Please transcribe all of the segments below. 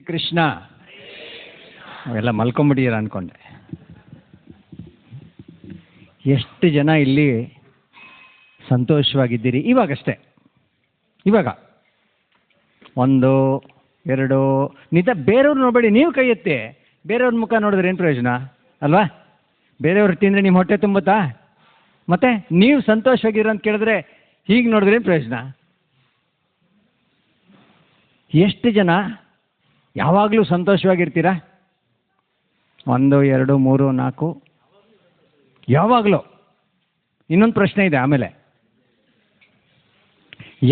ಕೃಷ್ಣ. ಅವೆಲ್ಲ ಮಲ್ಕೊಂಬಿಟ್ಟಿರ ಅಂದ್ಕೊಂಡೆ. ಎಷ್ಟು ಜನ ಇಲ್ಲಿ ಸಂತೋಷವಾಗಿದ್ದೀರಿ ಇವಾಗಷ್ಟೇ? ಇವಾಗ 1 2 ನಿಜ. ಬೇರೆಯವ್ರು ನೋಡಬೇಡಿ, ನೀವು ಕೈ ಎತ್ತಿ. ಬೇರೆಯವ್ರ ಮುಖ ನೋಡಿದ್ರೆ ಏನು ಪ್ರಯೋಜನ ಅಲ್ವಾ? ಬೇರೆಯವ್ರು ತಿಂದರೆ ನಿಮ್ಮ ಹೊಟ್ಟೆ ತುಂಬುತ್ತಾ? ಮತ್ತೆ ನೀವು ಸಂತೋಷವಾಗಿರೋ ಅಂತ ಕೇಳಿದ್ರೆ ಹೀಗೆ ನೋಡಿದ್ರೆ ಏನು ಪ್ರಯೋಜನ? ಎಷ್ಟು ಜನ ಯಾವಾಗಲೂ ಸಂತೋಷವಾಗಿರ್ತೀರಾ? 1 2 3 4 ಯಾವಾಗಲೂ. ಇನ್ನೊಂದು ಪ್ರಶ್ನೆ ಇದೆ ಆಮೇಲೆ,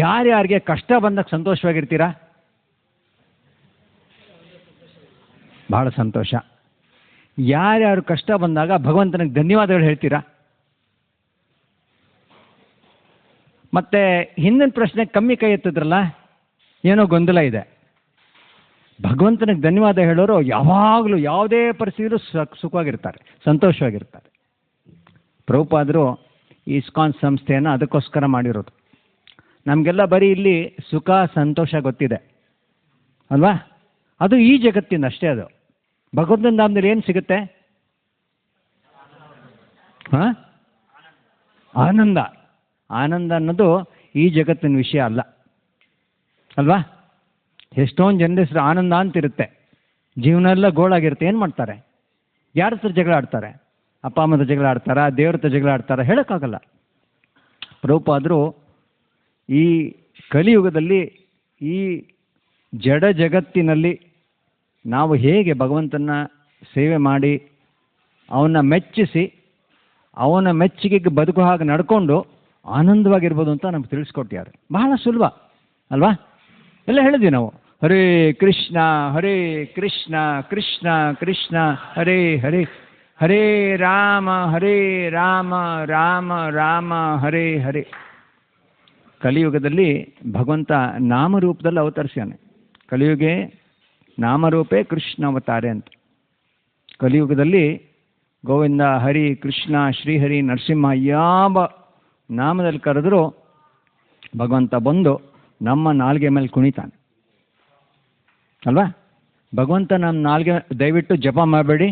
ಯಾರ್ಯಾರಿಗೆ ಕಷ್ಟ ಬಂದಾಗ ಸಂತೋಷವಾಗಿರ್ತೀರಾ? ಬಹಳ ಸಂತೋಷ. ಯಾರ್ಯಾರು ಕಷ್ಟ ಬಂದಾಗ ಭಗವಂತನಿಗೆ ಧನ್ಯವಾದಗಳು ಹೇಳ್ತೀರಾ? ಮತ್ತೆ ಹಿಂದಿನ ಪ್ರಶ್ನೆ ಕಮ್ಮಿ ಕೈ ಎತ್ತಿದ್ರಲ್ಲ, ಏನೋ ಗೊಂದಲ ಇದೆ. ಭಗವಂತನಿಗೆ ಧನ್ಯವಾದ ಹೇಳೋರು ಯಾವಾಗಲೂ ಯಾವುದೇ ಪರಿಸ್ಥಿತಿಯಲ್ಲೂ ಸುಖವಾಗಿರ್ತಾರೆ, ಸಂತೋಷವಾಗಿರ್ತಾರೆ. ಪ್ರಭುಪಾದರು ಈ ಇಸ್ಕಾನ್ ಸಂಸ್ಥೆಯನ್ನು ಅದಕ್ಕೋಸ್ಕರ ಮಾಡಿರೋದು. ನಮಗೆಲ್ಲ ಬರೀ ಇಲ್ಲಿ ಸುಖ ಸಂತೋಷ ಗೊತ್ತಿದೆ ಅಲ್ವಾ? ಅದು ಈ ಜಗತ್ತಿನ ಅಷ್ಟೇ. ಅದು ಭಗವಂತನ ಧಾಮದಲ್ಲಿ ಏನು ಸಿಗುತ್ತೆ? ಹಾಂ, ಆನಂದ. ಆನಂದ ಅನ್ನೋದು ಈ ಜಗತ್ತಿನ ವಿಷಯ ಅಲ್ಲ ಅಲ್ವಾ? ಎಷ್ಟೊಂದು ಜನರ ಹೆಸರು ಆನಂದ ಅಂತಿರುತ್ತೆ, ಜೀವನ ಎಲ್ಲ ಗೋಳಾಗಿರುತ್ತೆ. ಏನು ಮಾಡ್ತಾರೆ? ಯಾರ ಹತ್ರ ಜಗಳ ಆಡ್ತಾರೆ? ಅಪ್ಪ ಅಮ್ಮದ ಜಗಳ ಆಡ್ತಾರಾ? ದೇವ್ರ ಹತ್ರ ಜಗಳ ಆಡ್ತಾರಾ? ಹೇಳೋಕ್ಕಾಗಲ್ಲ. ಪ್ರಭುಪಾದರು ಈ ಕಲಿಯುಗದಲ್ಲಿ ಈ ಜಡ ಜಗತ್ತಿನಲ್ಲಿ ನಾವು ಹೇಗೆ ಭಗವಂತನ ಸೇವೆ ಮಾಡಿ ಅವನ್ನ ಮೆಚ್ಚಿಸಿ ಅವನ ಮೆಚ್ಚುಗೆಗೆ ಬದುಕು ಹಾಗೆ ನಡ್ಕೊಂಡು ಆನಂದವಾಗಿರ್ಬೋದು ಅಂತ ನಮ್ಗೆ ತಿಳಿಸ್ಕೊಟ್ಟಿದ್ದಾರೆ. ಬಹಳ ಸುಲಭ ಅಲ್ವಾ? ಎಲ್ಲ ಹೇಳಿದ್ವಿ ನಾವು. ಹರೇ ಕೃಷ್ಣ ಹರೇ ಕೃಷ್ಣ ಕೃಷ್ಣ ಕೃಷ್ಣ ಹರೇ ಹರೇ, ಹರೇ ರಾಮ ರಾಮ ರಾಮ ಹರೇ ಹರೇ. ಕಲಿಯುಗದಲ್ಲಿ ಭಗವಂತ ನಾಮರೂಪದಲ್ಲಿ ಅವತರಿಸ್ಯಾನೆ. ಕಲಿಯುಗೆ ನಾಮರೂಪೇ ಕೃಷ್ಣ ಅವತಾರೆ ಅಂತ. ಕಲಿಯುಗದಲ್ಲಿ ಗೋವಿಂದ ಹರಿ ಕೃಷ್ಣ ಶ್ರೀಹರಿ ನರಸಿಂಹ ಯಾವ ನಾಮದಲ್ಲಿ ಕರೆದರೂ ಭಗವಂತ ಬಂದು ನಮ್ಮ ನಾಲ್ಗೆ ಮೇಲೆ ಕುಣಿತಾನೆ ಅಲ್ವಾ? ಭಗವಂತ ನಮ್ಮ ನಾಲ್ಗೆ, ದಯವಿಟ್ಟು ಜಪ ಮಾಡಬೇಡಿ.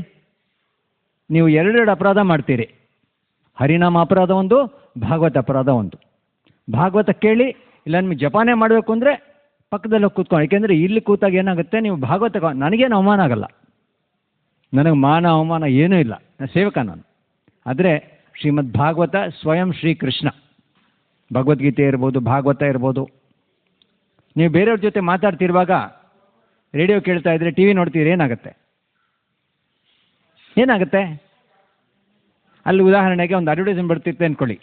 ನೀವು 2 ಅಪರಾಧ ಮಾಡ್ತೀರಿ. ಹರಿನಾಮ ಅಪರಾಧ ಒಂದು, ಭಾಗವತ ಅಪರಾಧ ಒಂದು. ಭಾಗವತ ಕೇಳಿ, ಇಲ್ಲ ನಿಮಗೆ ಜಪಾನೇ ಮಾಡಬೇಕು ಅಂದರೆ ಪಕ್ಕದಲ್ಲಿ ಹೋಗಿ ಕೂತ್ಕೊಂಡು. ಏಕೆಂದರೆ ಇಲ್ಲಿ ಕೂತಾಗ ಏನಾಗುತ್ತೆ, ನೀವು ಭಾಗವತ, ನನಗೇನು ಅವಮಾನ ಆಗಲ್ಲ, ನನಗೆ ಮಾನ ಅವಮಾನ ಏನೂ ಇಲ್ಲ, ನಾನು ಸೇವಕ ನಾನು. ಆದರೆ ಶ್ರೀಮದ್ ಭಾಗವತ ಸ್ವಯಂ ಶ್ರೀಕೃಷ್ಣ. ಭಗವದ್ಗೀತೆ ಇರ್ಬೋದು, ಭಾಗವತ ಇರ್ಬೋದು. ನೀವು ಬೇರೆಯವ್ರ ಜೊತೆ ಮಾತಾಡ್ತಿರುವಾಗ ರೇಡಿಯೋ ಕೇಳ್ತಾ ಇದ್ರೆ, ಟಿ ವಿ ನೋಡ್ತೀರಿ, ಏನಾಗುತ್ತೆ? ಅಲ್ಲಿ ಉದಾಹರಣೆಗೆ ಒಂದು ಅಡ್ವರ್ಟೈಸ್ಮೆಂಟ್ ಬರ್ತಿರುತ್ತೆ ಅಂದ್ಕೊಳ್ಳಿ,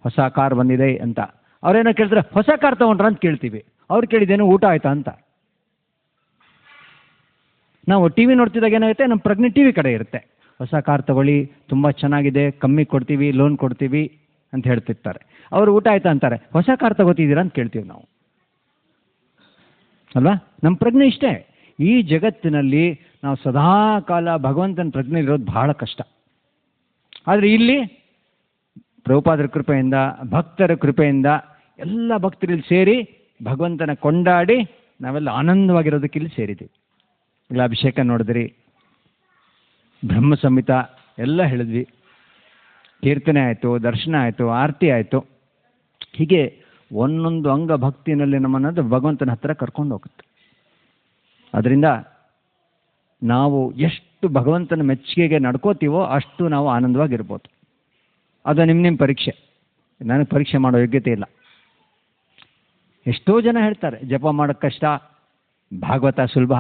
ಹೊಸ ಕಾರ್ ಬಂದಿದೆ ಅಂತ. ಅವ್ರೇನೋ ಕೇಳ್ತಾರೆ, ಹೊಸ ಕಾರ್ ತೊಗೊಂಡ್ರ ಅಂತ ಕೇಳ್ತೀವಿ. ಅವ್ರು ಕೇಳಿದ್ದೇನು ಊಟ ಆಯ್ತಾ ಅಂತ. ನಾವು ಟಿ ವಿ ನೋಡ್ತಿದ್ದಾಗ ಏನಾಗುತ್ತೆ, ನಮ್ಮ ಪ್ರಜ್ಞೆ ಟಿ ವಿ ಕಡೆ ಇರುತ್ತೆ. ಹೊಸ ಕಾರ್ ತಗೊಳ್ಳಿ, ತುಂಬ ಚೆನ್ನಾಗಿದೆ, ಕಮ್ಮಿ ಕೊಡ್ತೀವಿ, ಲೋನ್ ಕೊಡ್ತೀವಿ ಅಂತ ಹೇಳ್ತಿರ್ತಾರೆ. ಅವರು ಊಟ ಆಯ್ತಾ ಅಂತಾರೆ, ಹೊಸ ಕಾರ್ ತಗೋತಿದ್ದೀರಾ ಅಂತ ಕೇಳ್ತೀವಿ ನಾವು ಅಲ್ವಾ? ನಮ್ಮ ಪ್ರಜ್ಞೆ ಇಷ್ಟೇ. ಈ ಜಗತ್ತಿನಲ್ಲಿ ನಾವು ಸದಾ ಕಾಲ ಭಗವಂತನ ಪ್ರಜ್ಞೆ ಇರೋದು ಬಹಳ ಕಷ್ಟ. ಆದರೆ ಇಲ್ಲಿ ಪ್ರಭುಪಾದರ ಕೃಪೆಯಿಂದ, ಭಕ್ತರ ಕೃಪೆಯಿಂದ ಎಲ್ಲ ಭಕ್ತರಲ್ಲಿ ಸೇರಿ ಭಗವಂತನ ಕೊಂಡಾಡಿ ನಾವೆಲ್ಲ ಆನಂದವಾಗಿರೋದಕ್ಕೆ ಇಲ್ಲಿ ಸೇರಿದ್ದೀವಿ. ಇಲ್ಲ ಅಭಿಷೇಕ ನೋಡಿದ್ರಿ, ಬ್ರಹ್ಮ ಸಂಹಿತ ಎಲ್ಲ ಹೇಳಿದ್ವಿ, ಕೀರ್ತನೆ ಆಯಿತು, ದರ್ಶನ ಆಯಿತು, ಆರತಿ ಆಯಿತು. ಹೀಗೆ ಒಂದೊಂದು ಅಂಗ ಭಕ್ತಿನಲ್ಲಿ ನಮ್ಮನ್ನದು ಭಗವಂತನ ಹತ್ತಿರ ಕರ್ಕೊಂಡು ಹೋಗುತ್ತೆ. ಅದರಿಂದ ನಾವು ಎಷ್ಟು ಭಗವಂತನ ಮೆಚ್ಚುಗೆಗೆ ನಡ್ಕೋತೀವೋ ಅಷ್ಟು ನಾವು ಆನಂದವಾಗಿರ್ಬೋದು. ಅದು ನಿಮ್ಮ ಪರೀಕ್ಷೆ. ನನಗೆ ಪರೀಕ್ಷೆ ಮಾಡೋ ಯೋಗ್ಯತೆ ಇಲ್ಲ. ಎಷ್ಟೋ ಜನ ಹೇಳ್ತಾರೆ ಜಪ ಮಾಡೋಕ್ಕೆ ಕಷ್ಟ, ಭಾಗವತ ಸುಲಭ.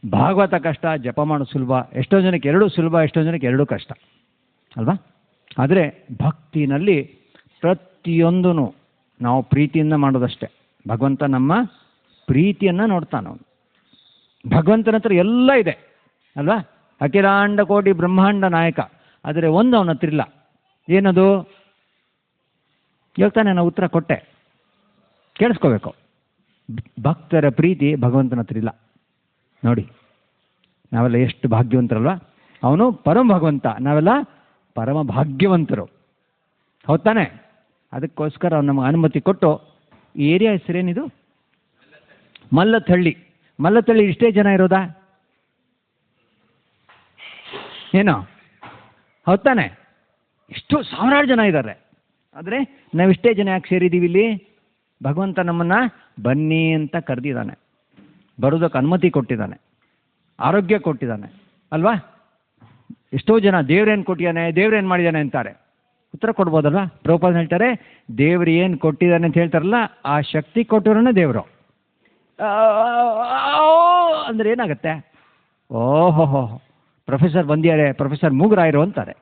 ಭಾಗವತ ಕಷ್ಟ, ಜಪ ಮಾಡೋದು ಸುಲಭ. ಎಷ್ಟೋ ಜನಕ್ಕೆ ಎರಡೂ ಸುಲಭ, ಎಷ್ಟೋ ಜನಕ್ಕೆ ಎರಡೂ ಕಷ್ಟ ಅಲ್ವಾ? ಆದರೆ ಭಕ್ತಿನಲ್ಲಿ ಪ್ರತಿಯೊಂದೂ ನಾವು ಪ್ರೀತಿಯಿಂದ ಮಾಡೋದಷ್ಟೇ. ಭಗವಂತ ನಮ್ಮ ಪ್ರೀತಿಯನ್ನು ನೋಡ್ತಾನೆ. ಅವನು ಭಗವಂತನ ಹತ್ರ ಎಲ್ಲ ಇದೆ ಅಲ್ವಾ? ಅಖಿಲಾಂಡ ಕೋಟಿ ಬ್ರಹ್ಮಾಂಡ ನಾಯಕ. ಆದರೆ ಒಂದು ಅವನ ಹತ್ರ ಇಲ್ಲ. ಏನದು? ಹೇಳ್ತಾನೆ, ನಾನು ಉತ್ತರ ಕೊಟ್ಟೆ, ಕೇಳಿಸ್ಕೋಬೇಕು. ಭಕ್ತರ ಪ್ರೀತಿ ಭಗವಂತನ ಹತ್ರ ಇಲ್ಲ. ನೋಡಿ, ನಾವೆಲ್ಲ ಎಷ್ಟು ಭಾಗ್ಯವಂತರಲ್ವಾ? ಅವನು ಪರಮ ಭಗವಂತ, ನಾವೆಲ್ಲ ಪರಮ ಭಾಗ್ಯವಂತರು. ಹೌದ್ ತಾನೆ? ಅದಕ್ಕೋಸ್ಕರ ಅವ್ನು ನಮಗೆ ಅನುಮತಿ ಕೊಟ್ಟು, ಈ ಏರಿಯಾ ಹೆಸರೇನಿದು? ಮಲ್ಲತ್ತಹಳ್ಳಿ. ಮಲ್ಲತ್ತಳ್ಳಿ ಇಷ್ಟೇ ಜನ ಇರೋದಾ? ಏನೋ ಹೌದಾನೆ, ಎಷ್ಟು ಸಾವಿರಾರು ಜನ ಇದ್ದಾರೆ. ಆದರೆ ನಾವಿಷ್ಟೇ ಜನ ಯಾಕೆ ಸೇರಿದ್ದೀವಿ ಇಲ್ಲಿ? ಭಗವಂತ ನಮ್ಮನ್ನು ಬನ್ನಿ ಅಂತ ಕರೆದಿದ್ದಾನೆ, ಬರೋದಕ್ಕೆ ಅನುಮತಿ ಕೊಟ್ಟಿದ್ದಾನೆ, ಆರೋಗ್ಯ ಕೊಟ್ಟಿದ್ದಾನೆ ಅಲ್ವಾ? ಎಷ್ಟೋ ಜನ ದೇವ್ರೇನು ಕೊಟ್ಟಿದ್ದಾನೆ, ದೇವ್ರೇನು ಮಾಡಿದ್ದಾನೆ ಅಂತಾರೆ. ಉತ್ತರ ಕೊಡ್ಬೋದಲ್ವಾ? ಪ್ರಭುಪಾದ ಹೇಳ್ತಾರೆ, ದೇವ್ರು ಏನು ಕೊಟ್ಟಿದ್ದಾನೆ ಅಂತ ಹೇಳ್ತಾರಲ್ಲ, ಆ ಶಕ್ತಿ ಕೊಟ್ಟಿರೋನೇ ದೇವರು. ಅಂದರೆ ಏನಾಗುತ್ತೆ? ಓಹೋ ಪ್ರೊಫೆಸರ್ ಬಂದಿದ್ದಾರೆ, ಪ್ರೊಫೆಸರ್ ಮೂಗರಾಯರು ಅಂತಾರೆ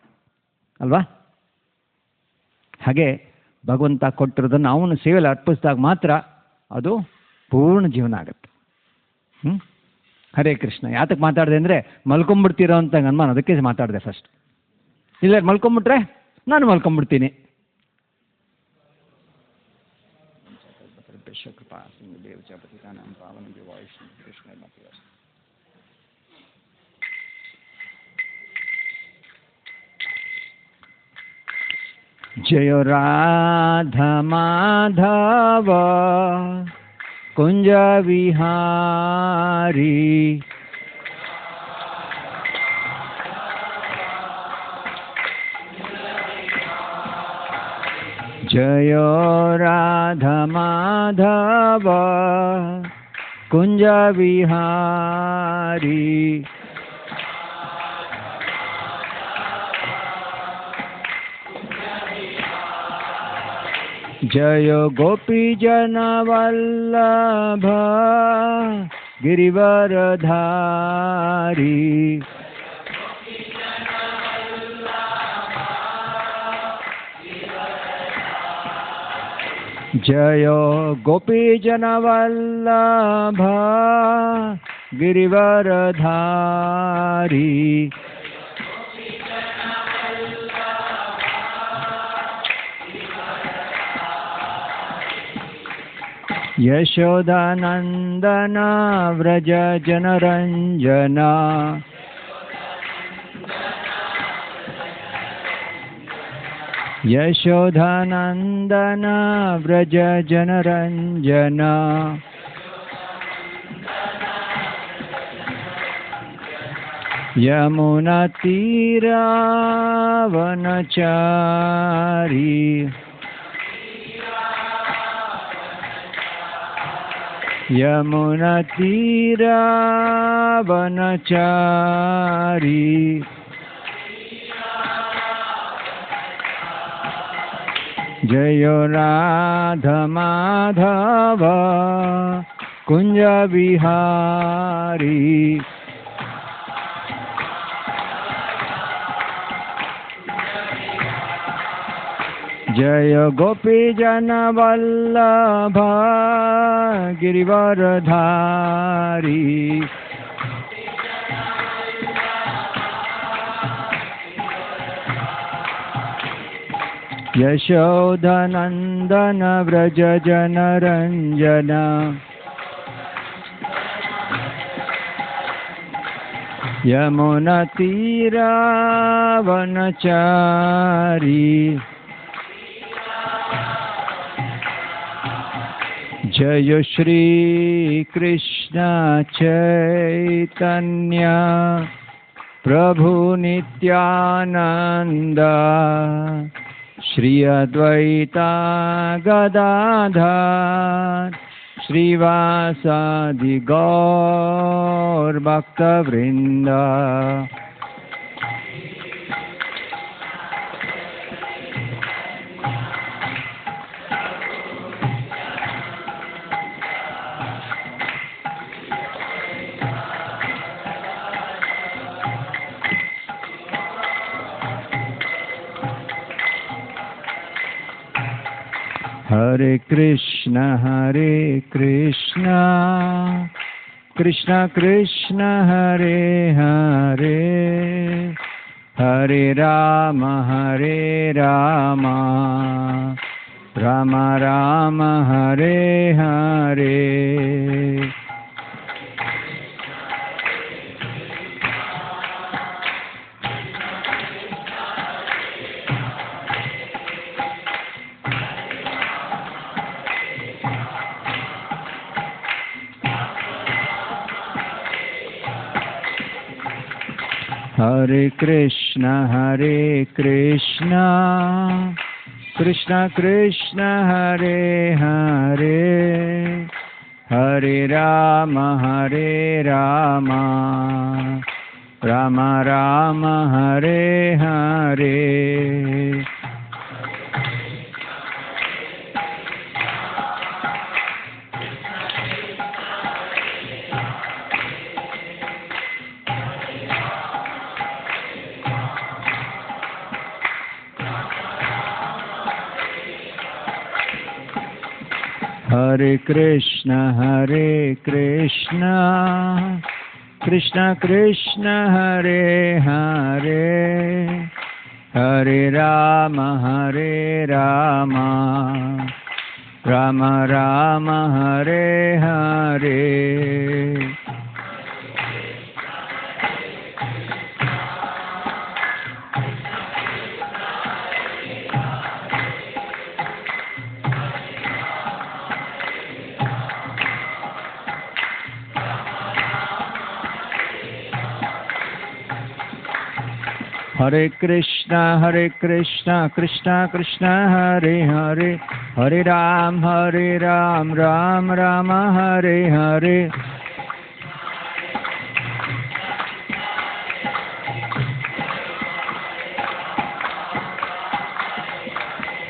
ಅಲ್ವಾ? ಹಾಗೆ ಭಗವಂತ ಕೊಟ್ಟಿರೋದನ್ನು ಅವನು ಸೇವೆಯಲ್ಲಿ ಅರ್ಪಿಸಿದಾಗ ಮಾತ್ರ ಅದು ಪೂರ್ಣ ಜೀವನ ಆಗುತ್ತೆ. ಹರೇ ಕೃಷ್ಣ. ಯಾತಕ್ಕೆ ಮಾತಾಡಿದೆ ಅಂದರೆ ಮಲ್ಕೊಂಬಿಡ್ತೀರೋ ಅಂತ ಅನುಮಾನ, ಅದಕ್ಕೆ ಮಾತಾಡಿದೆ ಫಸ್ಟ್. ಇಲ್ಲ ಮಲ್ಕೊಂಬಿಟ್ರೆ ನಾನು ಮಲ್ಕೊಂಬಿಡ್ತೀನಿ. ಜಯ ರಾಧಾ ಮಾಧವ ಕುಂಜ ವಿಹಾರಿ ಜಯ ರಾಧಾ ಮಾಧವ ಕುಂಜ ವಿಹಾರಿ ಜಯ ಗೋಪಿ ಜನ ವಲ್ಲಭ ಗಿರಿವರಧಾರಿ ಜಯ ಗೋಪಿ ಜನ ವಲ್ಲಭ ಗಿರಿವರಧಾರಿ ಯಶೋದಾನಂದನ ವ್ರಜ ಜನರಂಜನ ಯಶೋದಾನಂದನ ವ್ರಜ ಜನರಂಜನ ಯಮುನಾ ತೀರಾವನಚಾರಿ ಯಮುನಾ ತೀರಾವನಚಾರಿ ಜಯ ರಾಧಾ ಮಾಧವ ಕುಂಜ ವಿಹಾರಿ ಜಯ ಗೋಪಿ ಜನ ವಲ್ಲಭ ಗಿರಿವರಧಾರಿ ಯಶೋಧನಂದನ ವ್ರಜ ಜನರಂಜನ ಯಮುನಾ ತೀರಾವನಚಾರಿ ಜಯ ಶ್ರೀ ಕೃಷ್ಣ ಚೈತನ್ಯ ಪ್ರಭು ನಿತ್ಯಾನಂದ ಶ್ರೀ ಅದ್ವೈತ ಗದಾಧರ ಶ್ರೀವಾಸಾದಿ ಗೌರ್ ಭಕ್ತವೃಂದ. हरे Krishna Krishna Krishna Hare Hare Hare Ram Ram Ram Hare Hare. Hare Krishna Krishna Krishna Hare Hare Hare Rama Rama Rama Hare Hare. Hare Krishna Krishna Krishna Hare Hare Hare Rama Rama Rama Hare Hare. Hare Krishna Krishna Krishna Hare Hare Hare Ram Ram Rama Hare Hare.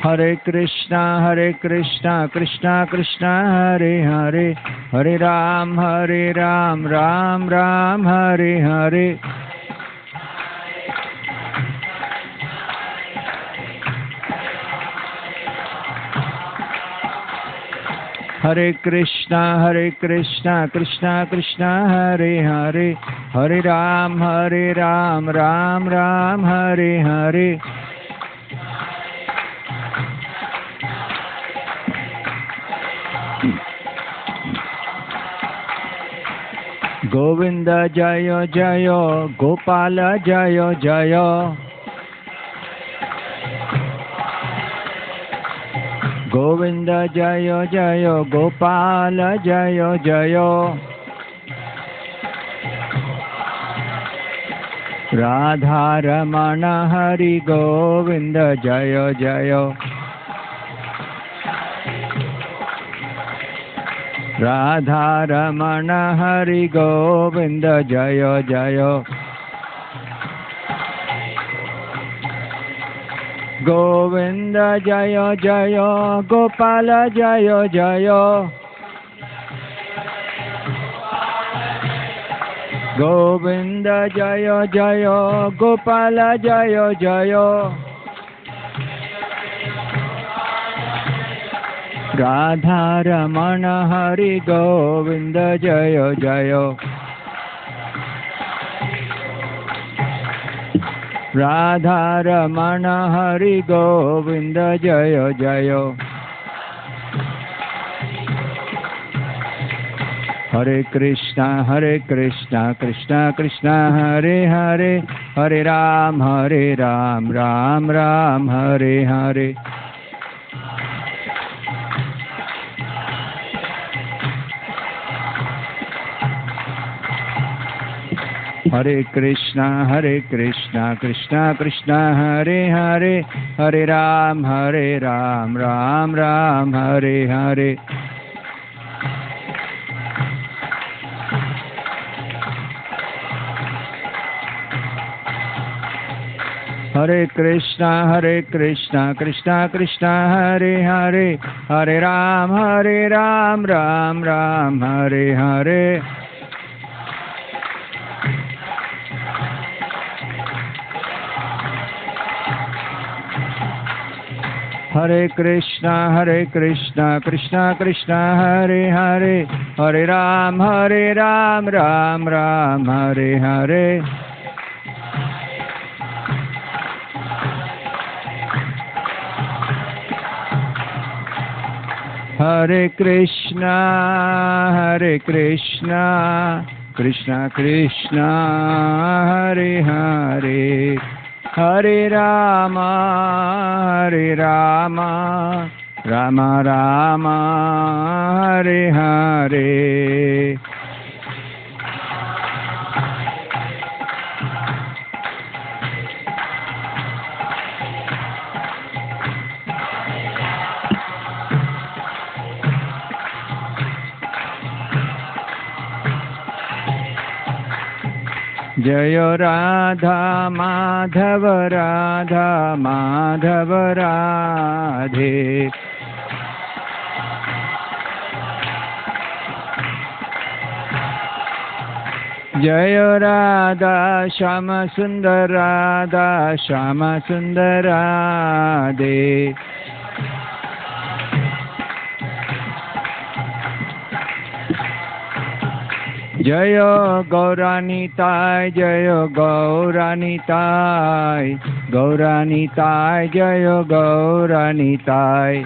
Hare Krishna Krishna Krishna Hare Hare Hare Ram Ram Hare Hare. Hare Krishna Krishna Krishna Hare Hare Hare Ram Ram Hare Hare. Govinda Jayo Jayo Gopala Jayo Jayo. Govinda Jayo Jayo Gopala Jayo Jayo. Radha Ramana Hari Govinda Jayo Jayo. Radha Ramana Hari Govinda Jayo Jayo. Govinda Jayo Jayo Gopala Jayo Jayo. Govinda Jayo Jayo Gopala Jayo Jayo. Radha Ramana Hari Govinda Jayo Jayo. Radha Ramana Hari Govinda Jayo Jayo. Hare Krishna Krishna Krishna Hare Hare Hare Ram Ram Hare Hare. Hare Krishna Krishna Krishna Hare Hare Hare Ram Ram Hare Hare. Hare Krishna Krishna Krishna Hare Hare Hare Ram Ram Hare Hare. Hare Krishna Krishna Krishna Hare Hare Hare Ram Ram Hare Hare. Hare Krishna Krishna Krishna Hare Hare Hare Rama Rama Rama Hare Hare. जय राधा माधव राधा माधव राधे। जय राधा श्याम सुंदर राधा श्याम सुंदर राधे। जय गौरानिताय जय गौरानिताय गौरानिताय जय गौरानिताय।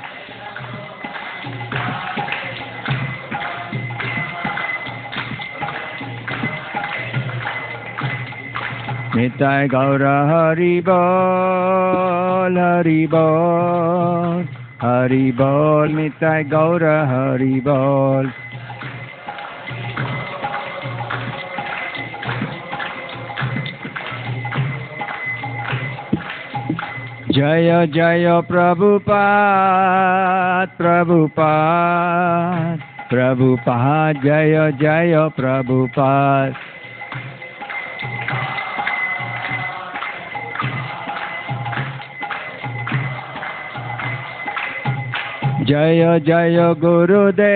निताय गौर हरि बोल हरि बोल हरि बोल निताय गौर हरि बोल। जय जय प्रभुपाद प्रभुपाद प्रभुपाद जय जय प्रभुपाद। जय जय गुरुदेव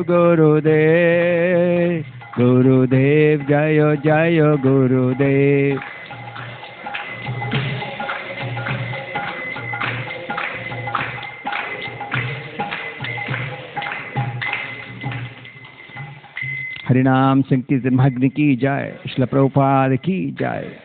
गुरुदेव गुरुदेव जय जय गुरुदेव। हरिनाम संकीर्तन महाग्नि की जय। श्रील प्रभुपाद की जय।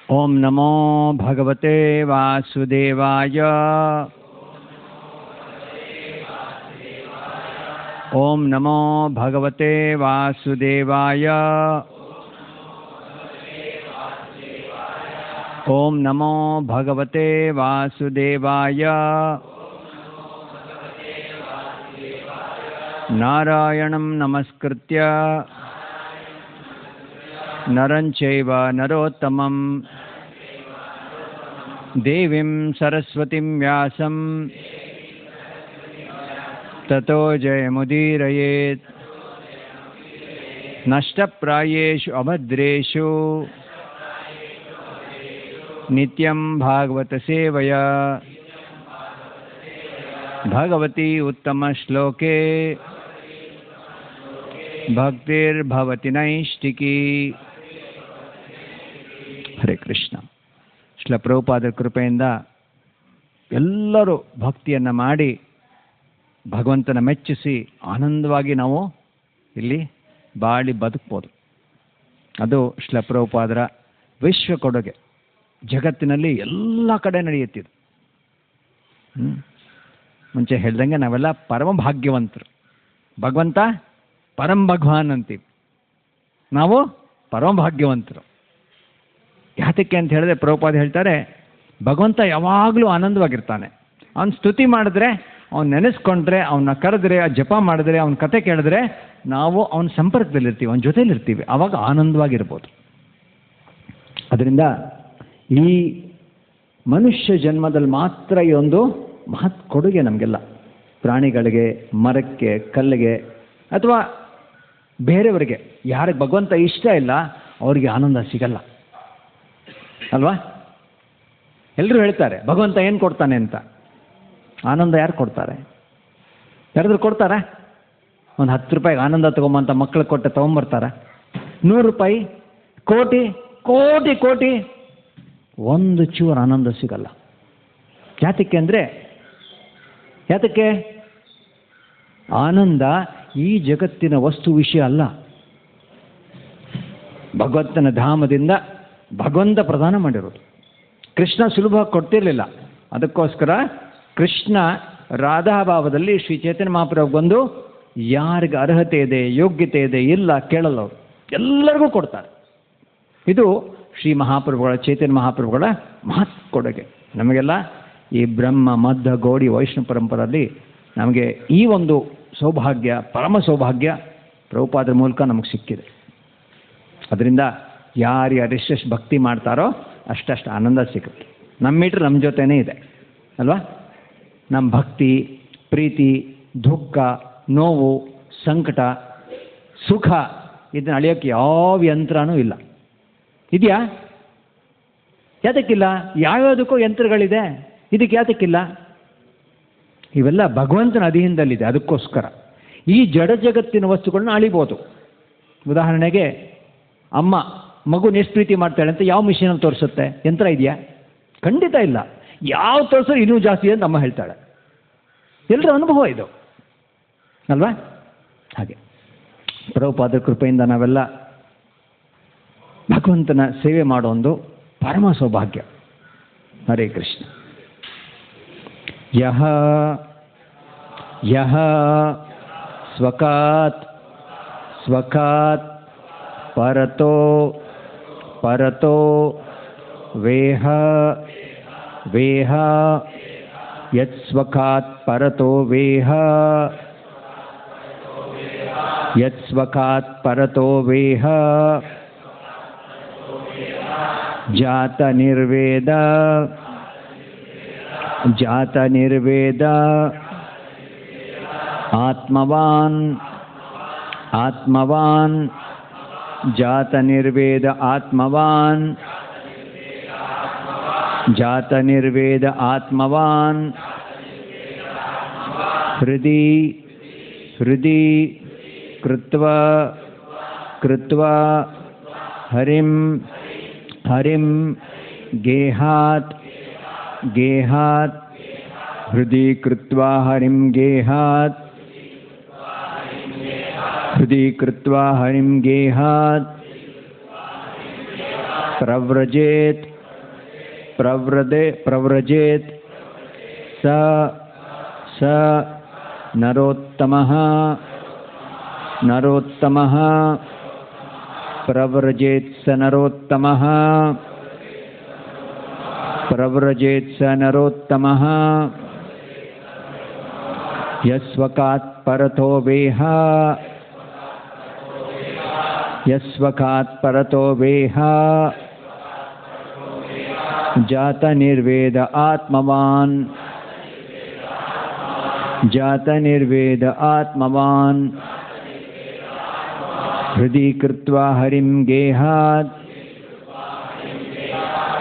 ओम नमो भगवते वासुदेवाय। ओम नमो भगवते वासुदेवाय। ओम नमो भगवते वासुदेवाय। नारायणं नमस्कृत्य नरं चैव नरोत्तमं देवीं सरस्वतीं व्यासं ततो जयमुदीरयेत्। नष्टप्रायेषु अभद्रेषु नित्यं भागवत सेवया भगवती उत्तमश्लोके भक्तिर्भवति नैष्टिकी। ಹರೇ ಕೃಷ್ಣ. ಶ್ರೀಲ ಪ್ರಭುಪಾದರ ಕೃಪೆಯಿಂದ ಎಲ್ಲರೂ ಭಕ್ತಿಯನ್ನು ಮಾಡಿ ಭಗವಂತನ ಮೆಚ್ಚಿಸಿ ಆನಂದವಾಗಿ ನಾವು ಇಲ್ಲಿ ಬಾಳಿ ಬದುಕ್ಬೋದು. ಅದು ಶ್ರೀಲ ಪ್ರಭುಪಾದರ ವಿಶ್ವ ಕೊಡುಗೆ. ಜಗತ್ತಿನಲ್ಲಿ ಎಲ್ಲ ಕಡೆ ನಡೆಯುತ್ತಿದೆ. ಮುಂಚೆ ಹೇಳ್ದಂಗೆ ನಾವೆಲ್ಲ ಪರಮ ಭಾಗ್ಯವಂತರು. ಭಗವಂತ ಪರಂ ಭಗವಾನ್ ಅಂತೀವಿ, ನಾವು ಪರಮ ಭಾಗ್ಯವಂತರು. ಯಾತಕ್ಕೆ ಅಂತ ಹೇಳಿದ್ರೆ ಪ್ರಭುಪಾದ ಹೇಳ್ತಾರೆ, ಭಗವಂತ ಯಾವಾಗಲೂ ಆನಂದವಾಗಿರ್ತಾನೆ. ಅವನ ಸ್ತುತಿ ಮಾಡಿದ್ರೆ, ಅವ್ನು ನೆನೆಸ್ಕೊಂಡ್ರೆ, ಅವನ್ನ ಕರೆದ್ರೆ, ಜಪ ಮಾಡಿದ್ರೆ, ಅವನ ಕತೆ ಕೇಳಿದ್ರೆ ನಾವು ಅವನ ಸಂಪರ್ಕದಲ್ಲಿರ್ತೀವಿ, ಅವನ ಜೊತೆಲಿರ್ತೀವಿ. ಆವಾಗ ಆನಂದವಾಗಿರ್ಬೋದು. ಅದರಿಂದ ಈ ಮನುಷ್ಯ ಜನ್ಮದಲ್ಲಿ ಮಾತ್ರ ಈ ಒಂದು ಮಹತ್ ಕೊಡುಗೆ ನಮಗೆಲ್ಲ. ಪ್ರಾಣಿಗಳಿಗೆ, ಮರಕ್ಕೆ, ಕಲ್ಲಿಗೆ ಅಥವಾ ಬೇರೆಯವರಿಗೆ ಯಾರಿಗೆ ಭಗವಂತ ಇಷ್ಟ ಇಲ್ಲ ಅವರಿಗೆ ಆನಂದ ಸಿಗಲ್ಲ ಅಲ್ವಾ? ಎಲ್ಲರೂ ಹೇಳ್ತಾರೆ ಭಗವಂತ ಏನು ಕೊಡ್ತಾನೆ ಅಂತ. ಆನಂದ ಯಾರು ಕೊಡ್ತಾರೆ? ಯಾರಾದ್ರೂ ಕೊಡ್ತಾರಾ? ಒಂದು 10 ರೂಪಾಯಿಗೆ ಆನಂದ ತಗೊಂಬಂತ ಮಕ್ಕಳು ಕೊಟ್ಟು ತೊಗೊಂಬರ್ತಾರ? 100 ರೂಪಾಯಿ, ಕೋಟಿ ಕೋಟಿ ಕೋಟಿ, ಒಂದು ಚೂರು ಆನಂದ ಸಿಗಲ್ಲ. ಯಾತಕ್ಕೆ ಅಂದರೆ, ಯಾತಕ್ಕೆ? ಆನಂದ ಈ ಜಗತ್ತಿನ ವಸ್ತು ವಿಷಯ ಅಲ್ಲ. ಭಗವಂತನ ಧಾಮದಿಂದ ಭಗವಂತ ಪ್ರದಾನ ಮಾಡಿರೋದು. ಕೃಷ್ಣ ಸುಲಭವಾಗಿ ಕೊಡ್ತಿರ್ಲಿಲ್ಲ. ಅದಕ್ಕೋಸ್ಕರ ಕೃಷ್ಣ ರಾಧಾಭಾವದಲ್ಲಿ ಶ್ರೀ ಚೈತನ್ಯ ಮಹಾಪ್ರಭು ಬಂದು ಯಾರಿಗೆ ಅರ್ಹತೆ ಇದೆ, ಯೋಗ್ಯತೆ ಇದೆ, ಇಲ್ಲ ಕೇಳಲ್ಲ ಅವರು, ಎಲ್ಲರಿಗೂ ಕೊಡ್ತಾರೆ. ಇದು ಶ್ರೀ ಮಹಾಪ್ರಭುಗಳ, ಚೈತನ್ಯ ಮಹಾಪ್ರಭುಗಳ ಮಹತ್ ಕೊಡುಗೆ. ನಮಗೆಲ್ಲ ಈ ಬ್ರಹ್ಮ ಮಧ್ಯ ಗೌಡಿ ವೈಷ್ಣವ ಪರಂಪರೆಯಲ್ಲಿ ನಮಗೆ ಈ ಒಂದು ಸೌಭಾಗ್ಯ, ಪರಮ ಸೌಭಾಗ್ಯ ಪ್ರಭುಪಾದರ ಮೂಲಕ ನಮಗೆ ಸಿಕ್ಕಿದೆ. ಅದರಿಂದ ಯಾರು ಎಷ್ಟೆಷ್ಟು ಭಕ್ತಿ ಮಾಡ್ತಾರೋ ಅಷ್ಟಷ್ಟು ಆನಂದ ಸಿಗುತ್ತೆ. ನಮ್ಮ ಮೀಟ್ರ್ ನಮ್ಮ ಜೊತೆನೇ ಇದೆ ಅಲ್ವಾ? ನಮ್ಮ ಭಕ್ತಿ, ಪ್ರೀತಿ, ದುಃಖ, ನೋವು, ಸಂಕಟ, ಸುಖ ಇದನ್ನು ಅಳೆಯೋಕ್ಕೆ ಯಾವ ಯಂತ್ರನೂ ಇಲ್ಲ. ಇದೆಯಾ? ಯಾತಕ್ಕಿಲ್ಲ? ಯಾವ್ಯಾವುದಕ್ಕೂ ಯಂತ್ರಗಳಿದೆ, ಇದಕ್ಕೆ ಯಾತಕ್ಕಿಲ್ಲ? ಇವೆಲ್ಲ ಭಗವಂತನ ಅಧೀನದಲ್ಲಿದೆ. ಅದಕ್ಕೋಸ್ಕರ ಈ ಜಡ ಜಗತ್ತಿನ ವಸ್ತುಗಳನ್ನ ಅಳಿಬೋದು. ಉದಾಹರಣೆಗೆ ಅಮ್ಮ ಮಗುನ ಎಷ್ಟು ಪ್ರೀತಿ ಮಾಡ್ತಾಳೆ ಅಂತ ಯಾವ ಮಿಷಿನಲ್ಲಿ ತೋರಿಸುತ್ತೆ? ಯಂತ್ರ ಇದೆಯಾ? ಖಂಡಿತ ಇಲ್ಲ. ಯಾವ ತೋರಿಸೋ ಇನ್ನೂ ಜಾಸ್ತಿ ಅಂತ ಅಮ್ಮ ಹೇಳ್ತಾಳೆ. ಎಲ್ಲರ ಅನುಭವ ಇದು ಅಲ್ವಾ? ಹಾಗೆ ಪ್ರಭುಪಾದರ ಕೃಪೆಯಿಂದ ನಾವೆಲ್ಲ ಭಗವಂತನ ಸೇವೆ ಮಾಡೋ ಒಂದು ಪರಮ ಸೌಭಾಗ್ಯ. ಹರೇ ಕೃಷ್ಣ. ಯಹ ಯಹ ಸ್ವಕಾತ್ ಸ್ವಕಾತ್ ಪರತೋ ಪರತೋ ವೇಹ ವೇಹ ಯತ್ ಸ್ವಕಾತ್ ಪರತೋ ವೇಹ ಯತ್ ಸ್ವಕಾತ್ ಪರತೋ ವೇಹ ಜಾತ ನಿರ್ವೇದ ಜಾತ ನಿರ್ವೇದ ಆತ್ಮವಾನ್ ಆತ್ಮವಾನ್ ಜಾತ ನಿರ್ವೇದ ಆತ್ಮವಾನ್ ಜಾತ ನಿರ್ವೇದ ಆತ್ಮವಾನ್ ಹೃದಿ ಹೃದಿ ಕೃತ್ವಾ ಕೃತ್ವಾ ಹರಿಂ ಹರಿಂ ಗೇಹಾತ್ ಗೇಹಾತ್ ಹೃದಿ ಕೃತ್ವಾ ಹರಿಂ ಗೇಹಾತ್ ಹೃದಿ ಕೃತ್ವಾ ಹರಿಂ ಗೇಹಾತ್ ಪ್ರವ್ರಜೇತ್ ಪ್ರವ್ರಜೇತ್ ಸ ಸ ನರೋತ್ತಮಃ ನರೋತ್ತಮಃ ಪ್ರವ್ರಜೇತ್ ಸ ನರೋತ್ತಮಃ ಪ್ರವ್ರಜೇತ್ ಸ ನರೋತ್ತಮಃ ಯಸ್ವಕಾತ್ ಪರತೋ ವೇಹ ಯಸ್ವಕಾತ್ ಪರತೋ ವೇಹ ಜಾತ ನಿರ್ವೇದ ಆತ್ಮವಾನ್ ಜಾತ ನಿರ್ವೇದ ಆತ್ಮವಾನ್ ಹೃದಿ ಕೃತ್ವಾ ಹರಿಂ ಗೇಹಾತ್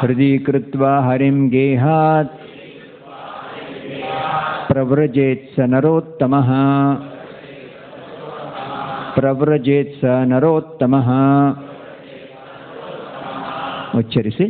ಹೃದಿ ಕೃತ್ವಾ ಹರಿಂ ಗೇಹಾತ್ ಪ್ರವ್ರಜೇತ್ ಸ ನರೋತ್ತಮಃ ಪ್ರವ್ರಜೇತ್ ಸ ನರೋತ್ತಮಃ. ಉಚ್ಚರಿಸಿ.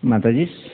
माताजी.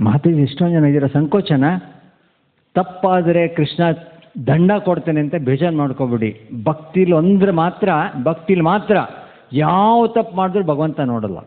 ಮಾತಿಗೆ ಎಷ್ಟೊಂದು ಜನ ಇದ್ದೀರ ಸಂಕೋಚನ. ತಪ್ಪಾದರೆ ಕೃಷ್ಣ ದಂಡ ಕೊಡ್ತೇನೆ ಅಂತ ಬೇಜಾರು ಮಾಡ್ಕೋಬಿಡಿ. ಭಕ್ತಿಲಿ ಮಾತ್ರ ಯಾವ ತಪ್ಪು ಮಾಡಿದ್ರು ಭಗವಂತ ನೋಡಲ್ಲ.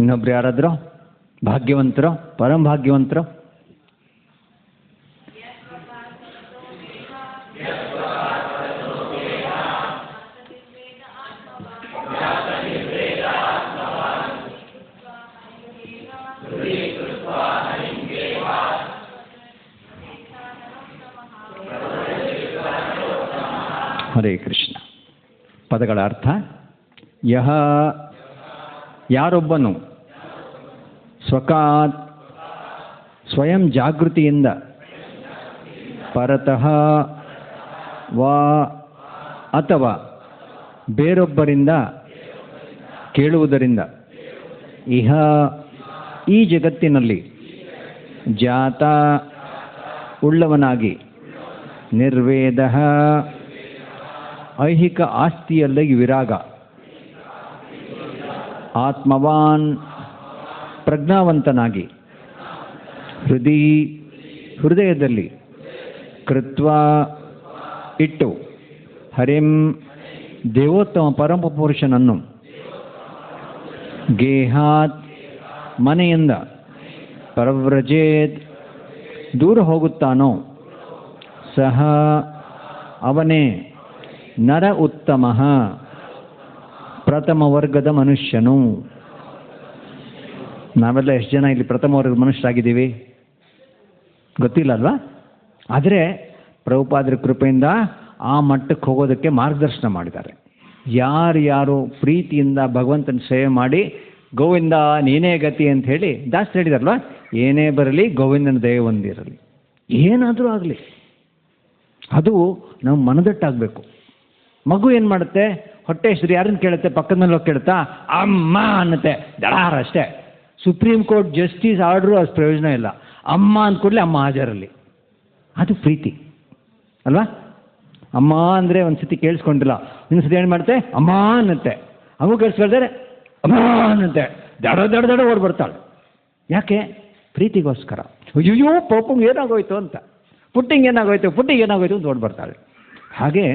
ಇನ್ನೊಬ್ರು ಯಾರಾದ್ರು ಭಾಗ್ಯವಂತರು, ಪರಂ ಭಾಗ್ಯವಂತರು? ಹರೇ ಕೃಷ್ಣ. ಪದಗಳ ಅರ್ಥ: ಯಹ ಯಾರೊಬ್ಬನು ಸ್ವಕಾತ್ ಸ್ವಯಂ ಜಾಗೃತಿಯಿಂದ ಪರತಃ ವಾ ಅಥವಾ ಬೇರೊಬ್ಬರಿಂದ ಕೇಳುವುದರಿಂದ ಇಹ ಈ ಜಗತ್ತಿನಲ್ಲಿ ಜಾತ ಉಳ್ಳವನಾಗಿ ನಿರ್ವೇದ ಐಹಿಕ ಆಸ್ತಿಯಲ್ಲಿ ವಿರಾಗ ಆತ್ಮವಾನ್ ಪ್ರಜ್ಞಾವಂತನಾಗಿ ಹೃದಯದಲ್ಲಿ ಕೃತ್ವ ಇಟ್ಟು ಹರಿಂ ದೇವೋತ್ತಮ ಪರಮ ಪುರುಷನನ್ನು ಗೇಹಾತ್ ಮನೆಯಿಂದ ಪರವ್ರಜೇತ್ ದೂರ ಹೋಗುತ್ತಾನೋ ಸಹ ಅವನೇ ನರ ಉತ್ತಮ ಪ್ರಥಮ ವರ್ಗದ ಮನುಷ್ಯನು. ನಾವೆಲ್ಲ ಎಷ್ಟು ಜನ ಇಲ್ಲಿ ಪ್ರಥಮ ವರ್ಗದ ಮನುಷ್ಯರಾಗಿದ್ದೀವಿ ಗೊತ್ತಿಲ್ಲ ಅಲ್ವಾ? ಆದರೆ ಪ್ರಭುಪಾದರ ಕೃಪೆಯಿಂದ ಆ ಮಟ್ಟಕ್ಕೆ ಹೋಗೋದಕ್ಕೆ ಮಾರ್ಗದರ್ಶನ ಮಾಡಿದ್ದಾರೆ. ಯಾರು ಪ್ರೀತಿಯಿಂದ ಭಗವಂತನ ಸೇವೆ ಮಾಡಿ ಗೋವಿಂದ ನೀನೇ ಗತಿ ಅಂತ ಹೇಳಿ ದಾಸ್ ಹೇಳಿದಾರಲ್ವ, ಏನೇ ಬರಲಿ ಗೋವಿಂದನ ದಯೆ ಹೊಂದಿರಲಿ, ಏನಾದರೂ ಆಗಲಿ ಅದು ನಾವು ಮನದಟ್ಟಾಗಬೇಕು. ಮಗು ಏನು ಮಾಡುತ್ತೆ? ಹೊಟ್ಟೆ ಹೆಸರು ಯಾರನ್ನು ಕೇಳುತ್ತೆ? ಪಕ್ಕದ ಮೇಲೆ ಹೋಗಿ ಕೇಳುತ್ತಾ? ಅಮ್ಮ ಅನ್ನತ್ತೆ, ದಡಾರ ಅಷ್ಟೇ. ಸುಪ್ರೀಂ ಕೋರ್ಟ್ ಜಸ್ಟಿಸ್ ಆರ್ಡ್ರು ಅಷ್ಟು ಪ್ರಯೋಜನ ಇಲ್ಲ. ಅಮ್ಮ ಅಂದ್ಕೊಡ್ಲಿ ಅಮ್ಮ ಹಾಜರಲ್ಲಿ. ಅದು ಪ್ರೀತಿ ಅಲ್ವಾ? ಅಮ್ಮ ಅಂದರೆ ಒಂದು ಸತಿ ಕೇಳಿಸ್ಕೊಂಡಿಲ್ಲ, ಇನ್ನೊಂದು ಸತಿ ಏನು ಮಾಡುತ್ತೆ? ಅಮ್ಮ ಅನ್ನತ್ತೆ. ಅವು ಕೇಳಿಸ್ಕೊಳ್ತಾರೆ ಅಮ್ಮ ಅನ್ನತ್ತೆ, ದಡ ಓಡ್ ಬರ್ತಾಳೆ. ಯಾಕೆ? ಪ್ರೀತಿಗೋಸ್ಕರ. ಅಯ್ಯೋ ಪಾಪಂಗೆ ಏನಾಗೋಯ್ತು ಅಂತ, ಪುಟ್ಟಿಂಗ್ ಏನಾಗೋಯ್ತು ಅಂತ ಓಡ್ ಬರ್ತಾಳೆ. ಹಾಗೆ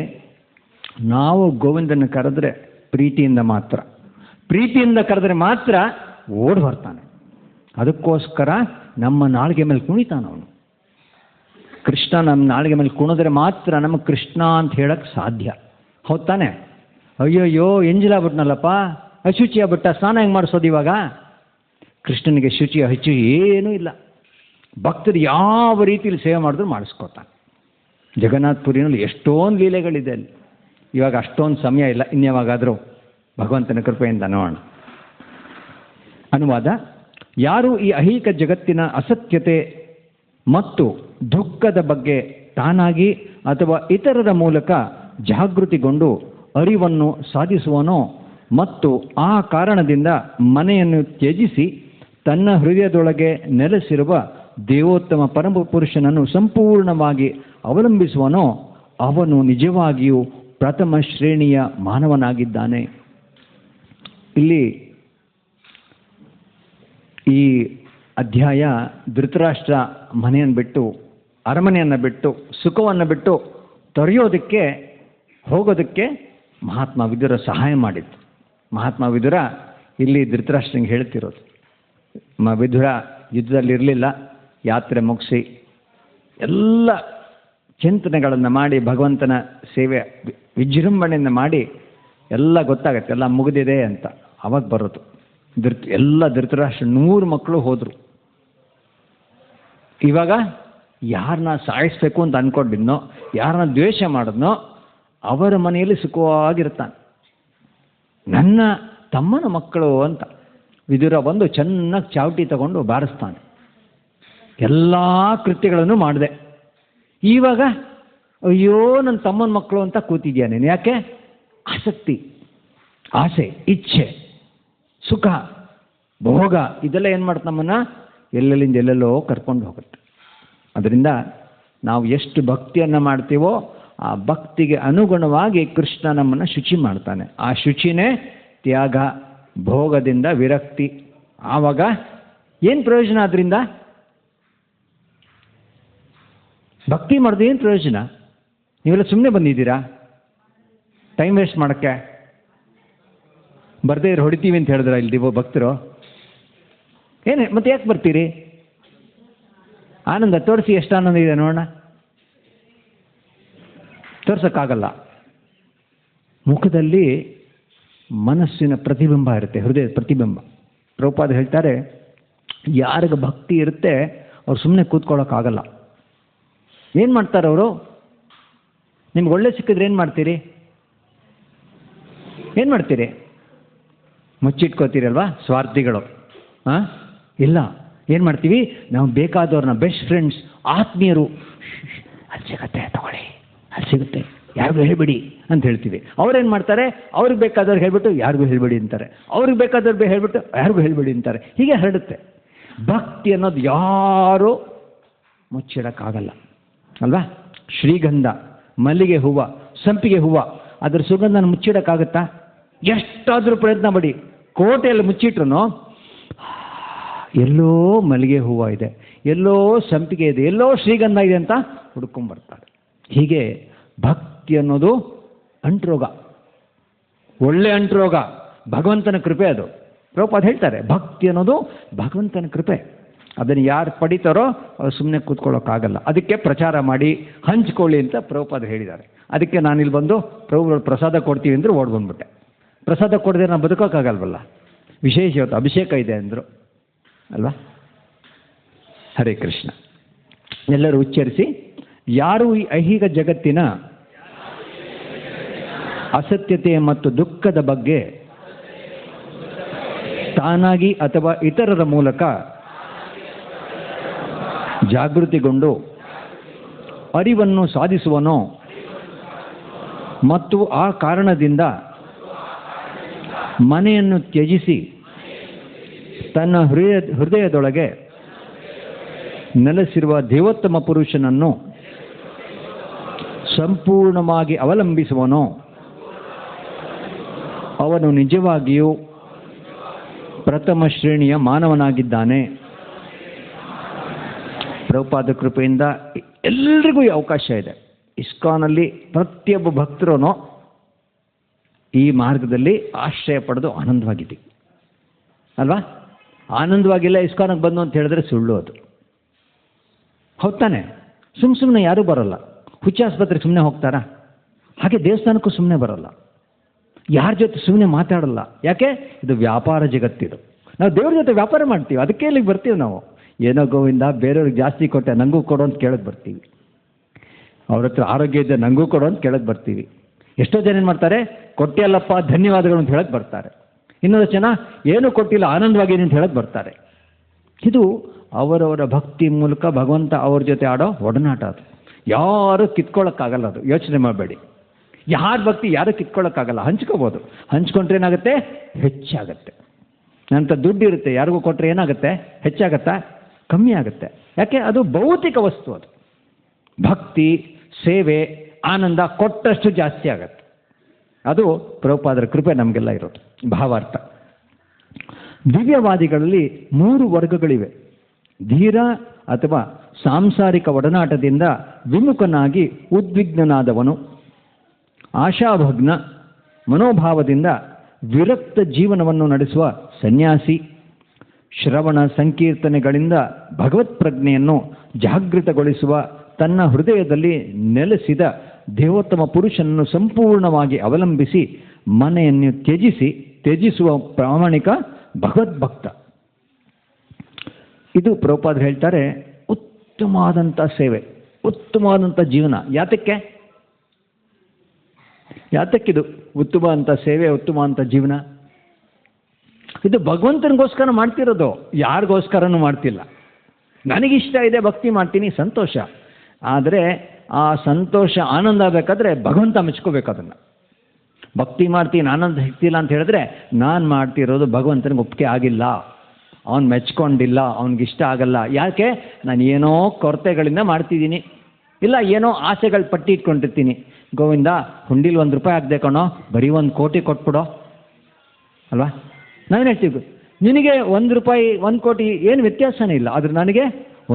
ನಾವು ಗೋವಿಂದನ ಕರೆದ್ರೆ ಪ್ರೀತಿಯಿಂದ ಕರೆದ್ರೆ ಮಾತ್ರ ಓಡ್ ಬರ್ತಾನೆ. ಅದಕ್ಕೋಸ್ಕರ ನಮ್ಮ ನಾಳಿಗೆ ಮೇಲೆ ಕುಣಿತಾನವನು. ಕೃಷ್ಣ ನಮ್ಮ ನಾಳಿಗೆ ಮೇಲೆ ಕುಣಿದ್ರೆ ಮಾತ್ರ ನಮಗೆ ಕೃಷ್ಣ ಅಂತ ಹೇಳಕ್ಕೆ ಸಾಧ್ಯ. ಹೌದು ತಾನೆ? ಅಯ್ಯೋಯ್ಯೋ ಎಂಜಿಲಾಗ್ಬಿಟ್ನಲ್ಲಪ್ಪ, ಅಶುಚಿ ಆಗ್ಬಿಟ್ಟ, ಸ್ನಾನ ಹೆಂಗೆ ಮಾಡಿಸೋದು ಇವಾಗ? ಕೃಷ್ಣನಿಗೆ ಶುಚಿ ಅಶುಚಿ ಏನೂ ಇಲ್ಲ. ಭಕ್ತರು ಯಾವ ರೀತಿಯಲ್ಲಿ ಸೇವೆ ಮಾಡಿದ್ರು ಮಾಡಿಸ್ಕೋತಾನೆ. ಜಗನ್ನಾಥಪುರಿನಲ್ಲಿ ಎಷ್ಟೊಂದು ಲೀಲೆಗಳಿದೆ ಅಲ್ಲಿ. ಇವಾಗ ಅಷ್ಟೊಂದು ಸಮಯ ಇಲ್ಲ, ಇನ್ಯಾವಾಗಾದರೂ ಭಗವಂತನ ಕೃಪೆಯಿಂದ ನೋಡೋಣ. ಅನುವಾದ: ಯಾರು ಈ ಐಹಿಕ ಜಗತ್ತಿನ ಅಸತ್ಯತೆ ಮತ್ತು ದುಃಖದ ಬಗ್ಗೆ ತಾನಾಗಿ ಅಥವಾ ಇತರರ ಮೂಲಕ ಜಾಗೃತಿಗೊಂಡು ಅರಿವನ್ನು ಸಾಧಿಸುವನೋ ಮತ್ತು ಆ ಕಾರಣದಿಂದ ಮನೆಯನ್ನು ತ್ಯಜಿಸಿ ತನ್ನ ಹೃದಯದೊಳಗೆ ನೆಲೆಸಿರುವ ದೇವೋತ್ತಮ ಪರಮ ಪುರುಷನನ್ನು ಸಂಪೂರ್ಣವಾಗಿ ಅವಲಂಬಿಸುವನೋ ಅವನು ನಿಜವಾಗಿಯೂ ಪ್ರಥಮ ಶ್ರೇಣಿಯ ಮಾನವನಾಗಿದ್ದಾನೆ. ಇಲ್ಲಿ ಈ ಅಧ್ಯಾಯ ಧೃತರಾಷ್ಟ್ರ ಮನೆಯನ್ನು ಬಿಟ್ಟು, ಅರಮನೆಯನ್ನು ಬಿಟ್ಟು, ಸುಖವನ್ನು ಬಿಟ್ಟು ತೊರೆಯೋದಕ್ಕೆ ಹೋಗೋದಕ್ಕೆ ಮಹಾತ್ಮ ವಿದುರ ಸಹಾಯ ಮಾಡಿತ್ತು. ಮಹಾತ್ಮ ವಿದುರ ಇಲ್ಲಿ ಧೃತರಾಷ್ಟ್ರಂಗೆ ಹೇಳ್ತಿರೋದು. ವಿದುರ ಯುದ್ಧದಲ್ಲಿ ಇರಲಿಲ್ಲ, ಯಾತ್ರೆ ಮುಗಿಸಿ ಎಲ್ಲ ಚಿಂತನೆಗಳನ್ನು ಮಾಡಿ ಭಗವಂತನ ಸೇವೆ ವಿಜೃಂಭಣೆಯನ್ನು ಮಾಡಿ ಎಲ್ಲ ಗೊತ್ತಾಗತ್ತೆ, ಎಲ್ಲ ಮುಗಿದಿದೆ ಅಂತ. ಅವಾಗ ಬರೋದು ಎಲ್ಲ ಧೃತರಾಷ್ಟ್ರ 100 ಮಕ್ಕಳು ಹೋದರು. ಇವಾಗ ಯಾರನ್ನ ಸಾಯಿಸ್ಬೇಕು ಅಂತ ಅಂದ್ಕೊಂಡಿದ್ನೋ, ಯಾರನ್ನ ದ್ವೇಷ ಮಾಡಿದ್ನೋ ಅವರ ಮನೆಯಲ್ಲಿ ಸುಖವಾಗಿರ್ತಾನೆ. ನನ್ನ ತಮ್ಮನ ಮಕ್ಕಳು ಅಂತ ವಿದುರ ಬಂದು ಚೆನ್ನಾಗಿ ಚಾವಟಿ ತಗೊಂಡು ಬಾರಿಸ್ತಾನೆ. ಎಲ್ಲ ಕೃತ್ಯಗಳನ್ನು ಮಾಡಿದೆ. ಇವಾಗ ಅಯ್ಯೋ ನನ್ನ ತಮ್ಮನ ಮಕ್ಕಳು ಅಂತ ಕೂತಿದ್ಯಾ ನೀನು. ಯಾಕೆ? ಆಸಕ್ತಿ, ಆಸೆ, ಇಚ್ಛೆ, ಸುಖ, ಭೋಗ ಇದೆಲ್ಲ ಏನು ಮಾಡುತ್ತೆ ನಮ್ಮನ್ನು ಎಲ್ಲೆಲ್ಲಿಂದ ಎಲ್ಲೆಲ್ಲೋ ಕರ್ಕೊಂಡು ಹೋಗುತ್ತೆ. ಅದರಿಂದ ನಾವು ಎಷ್ಟು ಭಕ್ತಿಯನ್ನು ಮಾಡ್ತೀವೋ ಆ ಭಕ್ತಿಗೆ ಅನುಗುಣವಾಗಿ ಕೃಷ್ಣ ನಮ್ಮನ್ನು ಶುಚಿ ಮಾಡ್ತಾನೆ. ಆ ಶುಚಿನೇ ತ್ಯಾಗ, ಭೋಗದಿಂದ ವಿರಕ್ತಿ. ಆವಾಗ ಏನು ಪ್ರಯೋಜನ? ಅದರಿಂದ ಭಕ್ತಿ ಮಾಡೋದು ಏನು ಪ್ರಯೋಜನ? ನೀವೆಲ್ಲ ಸುಮ್ಮನೆ ಬಂದಿದ್ದೀರಾ ಟೈಮ್ ವೇಸ್ಟ್ ಮಾಡೋಕ್ಕೆ? ಬರ್ದೇ ಇರೋ ಹೊಡಿತೀವಿ ಅಂತ ಹೇಳಿದ್ರ ಇಲ್ಲಿ ಭಕ್ತರು? ಏನೇ ಮತ್ತೆ ಯಾಕೆ ಬರ್ತೀರಿ? ಆನಂದ ತೋರಿಸಿ, ಎಷ್ಟು ಆನಂದ ಇದೆ ನೋಡೋಣ. ತೋರ್ಸೋಕ್ಕಾಗಲ್ಲ. ಮುಖದಲ್ಲಿ ಮನಸ್ಸಿನ ಪ್ರತಿಬಿಂಬ ಇರುತ್ತೆ, ಹೃದಯದ ಪ್ರತಿಬಿಂಬ. ಪ್ರಭುಪಾದ ಹೇಳ್ತಾರೆ, ಯಾರಿಗೆ ಭಕ್ತಿ ಇರುತ್ತೆ ಅವ್ರು ಸುಮ್ಮನೆ ಕೂತ್ಕೊಳ್ಳೋಕ್ಕಾಗಲ್ಲ. ಏನು ಮಾಡ್ತಾರೆ ಅವರು? ನಿಮ್ಗೆ ಒಳ್ಳೆ ಸಿಕ್ಕಿದ್ರೆ ಏನು ಮಾಡ್ತೀರಿ? ಏನು ಮಾಡ್ತೀರಿ? ಮುಚ್ಚಿಟ್ಕೋತೀರಲ್ವಾ? ಸ್ವಾರ್ಥಿಗಳು. ಹಾಂ, ಇಲ್ಲ, ಏನು ಮಾಡ್ತೀವಿ ನಾವು? ಬೇಕಾದವ್ರನ್ನ, ಬೆಸ್ಟ್ ಫ್ರೆಂಡ್ಸ್, ಆತ್ಮೀಯರು, ಅಲ್ಲಿ ಸಿಗುತ್ತೆ ತಗೊಳ್ಳಿ, ಅಲ್ಲಿ ಸಿಗುತ್ತೆ, ಯಾರಿಗೂ ಹೇಳ್ಬಿಡಿ ಅಂತ ಹೇಳ್ತೀವಿ. ಅವ್ರೇನು ಮಾಡ್ತಾರೆ? ಅವ್ರಿಗೆ ಬೇಕಾದವ್ರು ಹೇಳ್ಬಿಟ್ಟು ಯಾರಿಗೂ ಹೇಳ್ಬೇಡಿ ಅಂತಾರೆ. ಅವ್ರಿಗೆ ಬೇಕಾದವ್ರು ಹೇಳ್ಬಿಟ್ಟು ಯಾರಿಗೂ ಹೇಳ್ಬೇಡಿ ಅಂತಾರೆ. ಹೀಗೆ ಹರಡುತ್ತೆ. ಭಕ್ತಿ ಅನ್ನೋದು ಯಾರೂ ಮುಚ್ಚಿಡೋಕ್ಕಾಗಲ್ಲ ಅಲ್ವಾ? ಶ್ರೀಗಂಧ, ಮಲ್ಲಿಗೆ ಹೂವು, ಸಂಪಿಗೆ ಹೂವು, ಅದರ ಸುಗಂಧನ ಮುಚ್ಚಿಡೋಕ್ಕಾಗತ್ತಾ? ಎಷ್ಟಾದರೂ ಪ್ರಯತ್ನ ಪಡಿ, ಕೋಟೆಯಲ್ಲಿ ಮುಚ್ಚಿಟ್ರು ಎಲ್ಲೋ ಮಲ್ಲಿಗೆ ಹೂವು ಇದೆ, ಎಲ್ಲೋ ಸಂಪಿಗೆ ಇದೆ, ಎಲ್ಲೋ ಶ್ರೀಗಂಧ ಇದೆ ಅಂತ ಹುಡ್ಕೊಂಡ್ಬರ್ತಾರೆ. ಹೀಗೆ ಭಕ್ತಿ ಅನ್ನೋದು ಅಂಟ್ರೋಗ, ಒಳ್ಳೆ ಅಂಟ್ರೋಗ, ಭಗವಂತನ ಕೃಪೆ ಅದು. ಪ್ರಭುಪಾದ ಹೇಳ್ತಾರೆ, ಭಕ್ತಿ ಅನ್ನೋದು ಭಗವಂತನ ಕೃಪೆ. ಅದನ್ನು ಯಾರು ಪಡಿತಾರೋ ಅವ್ರು ಸುಮ್ಮನೆ ಕೂತ್ಕೊಳ್ಳೋಕ್ಕಾಗಲ್ಲ. ಅದಕ್ಕೆ ಪ್ರಚಾರ ಮಾಡಿ ಹಂಚ್ಕೊಳ್ಳಿ ಅಂತ ಪ್ರಭುಪಾದ ಹೇಳಿದ್ದಾರೆ. ಅದಕ್ಕೆ ನಾನಿಲ್ಲಿ ಬಂದು ಪ್ರಭುಗಳು ಪ್ರಸಾದ ಕೊಡ್ತೀವಿ ಅಂದರೆ ಓಡ್ ಬಂದ್ಬಿಟ್ಟೆ. ಪ್ರಸಾದ ಕೊಡದೆ ನಾನು ಬದುಕೋಕ್ಕಾಗಲ್ವಲ್ಲ, ವಿಶೇಷ ಇವತ್ತು ಅಭಿಷೇಕ ಇದೆ ಅಂದರು ಅಲ್ವಾ? ಹರೇ ಕೃಷ್ಣ. ಎಲ್ಲರೂ ಉಚ್ಚರಿಸಿ, ಯಾರು ಈ ಐಹಿಕ ಜಗತ್ತಿನ ಅಸತ್ಯತೆ ಮತ್ತು ದುಃಖದ ಬಗ್ಗೆ ತಾನಾಗಿ ಅಥವಾ ಇತರರ ಮೂಲಕ ಜಾಗೃತಿಗೊಂಡು ಅರಿವನ್ನು ಸಾಧಿಸುವನೋ ಮತ್ತು ಆ ಕಾರಣದಿಂದ ಮನೆಯನ್ನು ತ್ಯಜಿಸಿ ತನ್ನ ಹೃದಯದೊಳಗೆ ನೆಲೆಸಿರುವ ದೇವೋತ್ತಮ ಪುರುಷನನ್ನು ಸಂಪೂರ್ಣವಾಗಿ ಅವಲಂಬಿಸುವನೋ ಅವನು ನಿಜವಾಗಿಯೂ ಪ್ರಥಮ ಶ್ರೇಣಿಯ ಮಾನವನಾಗಿದ್ದಾನೆ. ಪ್ರಭುಪಾದ ಕೃಪೆಯಿಂದ ಎಲ್ರಿಗೂ ಈ ಅವಕಾಶ ಇದೆ. ಇಸ್ಕಾನಲ್ಲಿ ಪ್ರತಿಯೊಬ್ಬ ಭಕ್ತರೂ ಈ ಮಾರ್ಗದಲ್ಲಿ ಆಶ್ರಯ ಪಡೆದು ಆನಂದವಾಗಿದ್ದೀವಿ ಅಲ್ವಾ? ಆನಂದವಾಗಿಲ್ಲ ಇಸ್ಕಾನಿಗೆ ಬಂದು ಅಂತ ಹೇಳಿದ್ರೆ ಸುಳ್ಳು ಅದು. ಹೌದು ತಾನೆ? ಸುಮ್ಮನೆ ಯಾರೂ ಬರೋಲ್ಲ. ಹುಚ್ಚಾಸ್ಪತ್ರೆಗೆ ಸುಮ್ಮನೆ ಹೋಗ್ತಾರಾ? ಹಾಗೆ ದೇವಸ್ಥಾನಕ್ಕೂ ಸುಮ್ಮನೆ ಬರೋಲ್ಲ. ಯಾರ ಜೊತೆ ಸುಮ್ಮನೆ ಮಾತಾಡಲ್ಲ. ಯಾಕೆ? ಇದು ವ್ಯಾಪಾರ ಜಗತ್ತಿದು. ನಾವು ದೇವ್ರ ಜೊತೆ ವ್ಯಾಪಾರ ಮಾಡ್ತೀವಿ, ಅದಕ್ಕೆ ಇಲ್ಲಿಗೆ ಬರ್ತೀವಿ ನಾವು. ಏನೋ ಗೋವಿಂದ ಬೇರೆಯವ್ರಿಗೆ ಜಾಸ್ತಿ ಕೊಟ್ಟೆ ನನಗೂ ಕೊಡೋ ಅಂತ ಕೇಳಕ್ಕೆ ಬರ್ತೀವಿ. ಅವ್ರ ಹತ್ರ ಆರೋಗ್ಯ ಇದ್ದರೆ ನನಗೂ ಕೊಡೋ ಅಂತ ಕೇಳಕ್ಕೆ ಬರ್ತೀವಿ. ಎಷ್ಟೋ ಜನ ಏನು ಮಾಡ್ತಾರೆ? ಕೊಟ್ಟಿಯಲ್ಲಪ್ಪ ಧನ್ಯವಾದಗಳು ಅಂತ ಹೇಳಕ್ಕೆ ಬರ್ತಾರೆ. ಇನ್ನೊಂದು ಜನ ಏನೂ ಕೊಟ್ಟಿಲ್ಲ ಆನಂದವಾಗಿ ಅಂತ ಹೇಳಕ್ಕೆ ಬರ್ತಾರೆ. ಇದು ಅವರವರ ಭಕ್ತಿ ಮೂಲಕ ಭಗವಂತ ಅವ್ರ ಜೊತೆ ಆಡೋ ಒಡನಾಟ. ಅದು ಯಾರೂ ಕಿತ್ಕೊಳ್ಳೋಕ್ಕಾಗಲ್ಲ. ಅದು ಯೋಚನೆ ಮಾಡಬೇಡಿ. ಯಾರ ಭಕ್ತಿ ಯಾರೂ ಕಿತ್ಕೊಳ್ಳೋಕ್ಕಾಗಲ್ಲ. ಹಂಚ್ಕೋಬೋದು. ಹಂಚ್ಕೊಂಡ್ರೆ ಏನಾಗುತ್ತೆ? ಹೆಚ್ಚಾಗತ್ತೆ. ನಂತ ದುಡ್ಡು ಇರುತ್ತೆ, ಯಾರಿಗೂ ಕೊಟ್ಟರೆ ಏನಾಗುತ್ತೆ? ಹೆಚ್ಚಾಗತ್ತಾ? ಕಮ್ಮಿ ಆಗುತ್ತೆ. ಯಾಕೆ? ಅದು ಭೌತಿಕ ವಸ್ತು. ಅದು ಭಕ್ತಿ, ಸೇವೆ, ಆನಂದ ಕೊಟ್ಟಷ್ಟು ಜಾಸ್ತಿ ಆಗತ್ತೆ. ಅದು ಪ್ರಭುಪಾದರ ಕೃಪೆ ನಮಗೆಲ್ಲ ಇರೋದು. ಭಾವಾರ್ಥ. ದಿವ್ಯವಾದಿಗಳಲ್ಲಿ 3 ವರ್ಗಗಳಿವೆ. ಧೀರ ಅಥವಾ ಸಾಂಸಾರಿಕ ಒಡನಾಟದಿಂದ ವಿಮುಖನಾಗಿ ಉದ್ವಿಗ್ನನಾದವನು, ಆಶಾಭಗ್ನ ಮನೋಭಾವದಿಂದ ವಿರಕ್ತ ಜೀವನವನ್ನು ನಡೆಸುವ ಸನ್ಯಾಸಿ, ಶ್ರವಣ ಸಂಕೀರ್ತನೆಗಳಿಂದ ಭಗವತ್ ಪ್ರಜ್ಞೆಯನ್ನು ಜಾಗೃತಗೊಳಿಸುವ ತನ್ನ ಹೃದಯದಲ್ಲಿ ನೆಲೆಸಿದ ದೇವೋತ್ತಮ ಪುರುಷನನ್ನು ಸಂಪೂರ್ಣವಾಗಿ ಅವಲಂಬಿಸಿ ಮನೆಯನ್ನು ತ್ಯಜಿಸುವ ಪ್ರಾಮಾಣಿಕ ಭಗವದ್ಭಕ್ತ. ಇದು ಪ್ರಭುಪಾದರು ಹೇಳ್ತಾರೆ ಉತ್ತಮವಾದಂಥ ಸೇವೆ, ಉತ್ತಮವಾದಂಥ ಜೀವನ. ಯಾತಕ್ಕಿದು ಉತ್ತಮವಾದಂಥ ಸೇವೆ, ಉತ್ತಮವಾದಂಥ ಜೀವನ? ಇದು ಭಗವಂತನಿಗೋಸ್ಕರ ಮಾಡ್ತಿರೋದು, ಯಾರಿಗೋಸ್ಕರನೂ ಮಾಡ್ತಿಲ್ಲ. ನನಗಿಷ್ಟ ಇದೆ, ಭಕ್ತಿ ಮಾಡ್ತೀನಿ, ಸಂತೋಷ. ಆದರೆ ಆ ಸಂತೋಷ ಆನಂದ ಬೇಕಾದರೆ ಭಗವಂತ ಮೆಚ್ಕೋಬೇಕು ಅದನ್ನು. ಭಕ್ತಿ ಮಾಡ್ತೀನಿ, ಆನಂದ ಸಿಗ್ತಿಲ್ಲ ಅಂತ ಹೇಳಿದ್ರೆ ನಾನು ಮಾಡ್ತಿರೋದು ಭಗವಂತನಿಗೆ ಒಪ್ಪಿಗೆ ಆಗಿಲ್ಲ, ಅವನು ಮೆಚ್ಕೊಂಡಿಲ್ಲ, ಅವನಿಗಿಷ್ಟ ಆಗಲ್ಲ. ಯಾಕೆ? ನಾನು ಏನೋ ಕೊರತೆಗಳಿಂದ ಮಾಡ್ತಿದ್ದೀನಿ, ಇಲ್ಲ ಏನೋ ಆಸೆಗಳು ಪಟ್ಟಿ ಇಟ್ಕೊಂಡಿರ್ತೀನಿ. ಗೋವಿಂದ ಹುಂಡಿಲಿ ₹1 ಹಾಕ್ದೆ ಕಣೋ, ಬರೀ 1 ಕೋಟಿ ಕೊಟ್ಬಿಡೋ ಅಲ್ವಾ? ನಾವೇನು ಹೇಳ್ತೀವಿ, ನಿನಗೆ ₹1 1 ಕೋಟಿ ಏನು ವ್ಯತ್ಯಾಸನೇ ಇಲ್ಲ, ಆದರೆ ನನಗೆ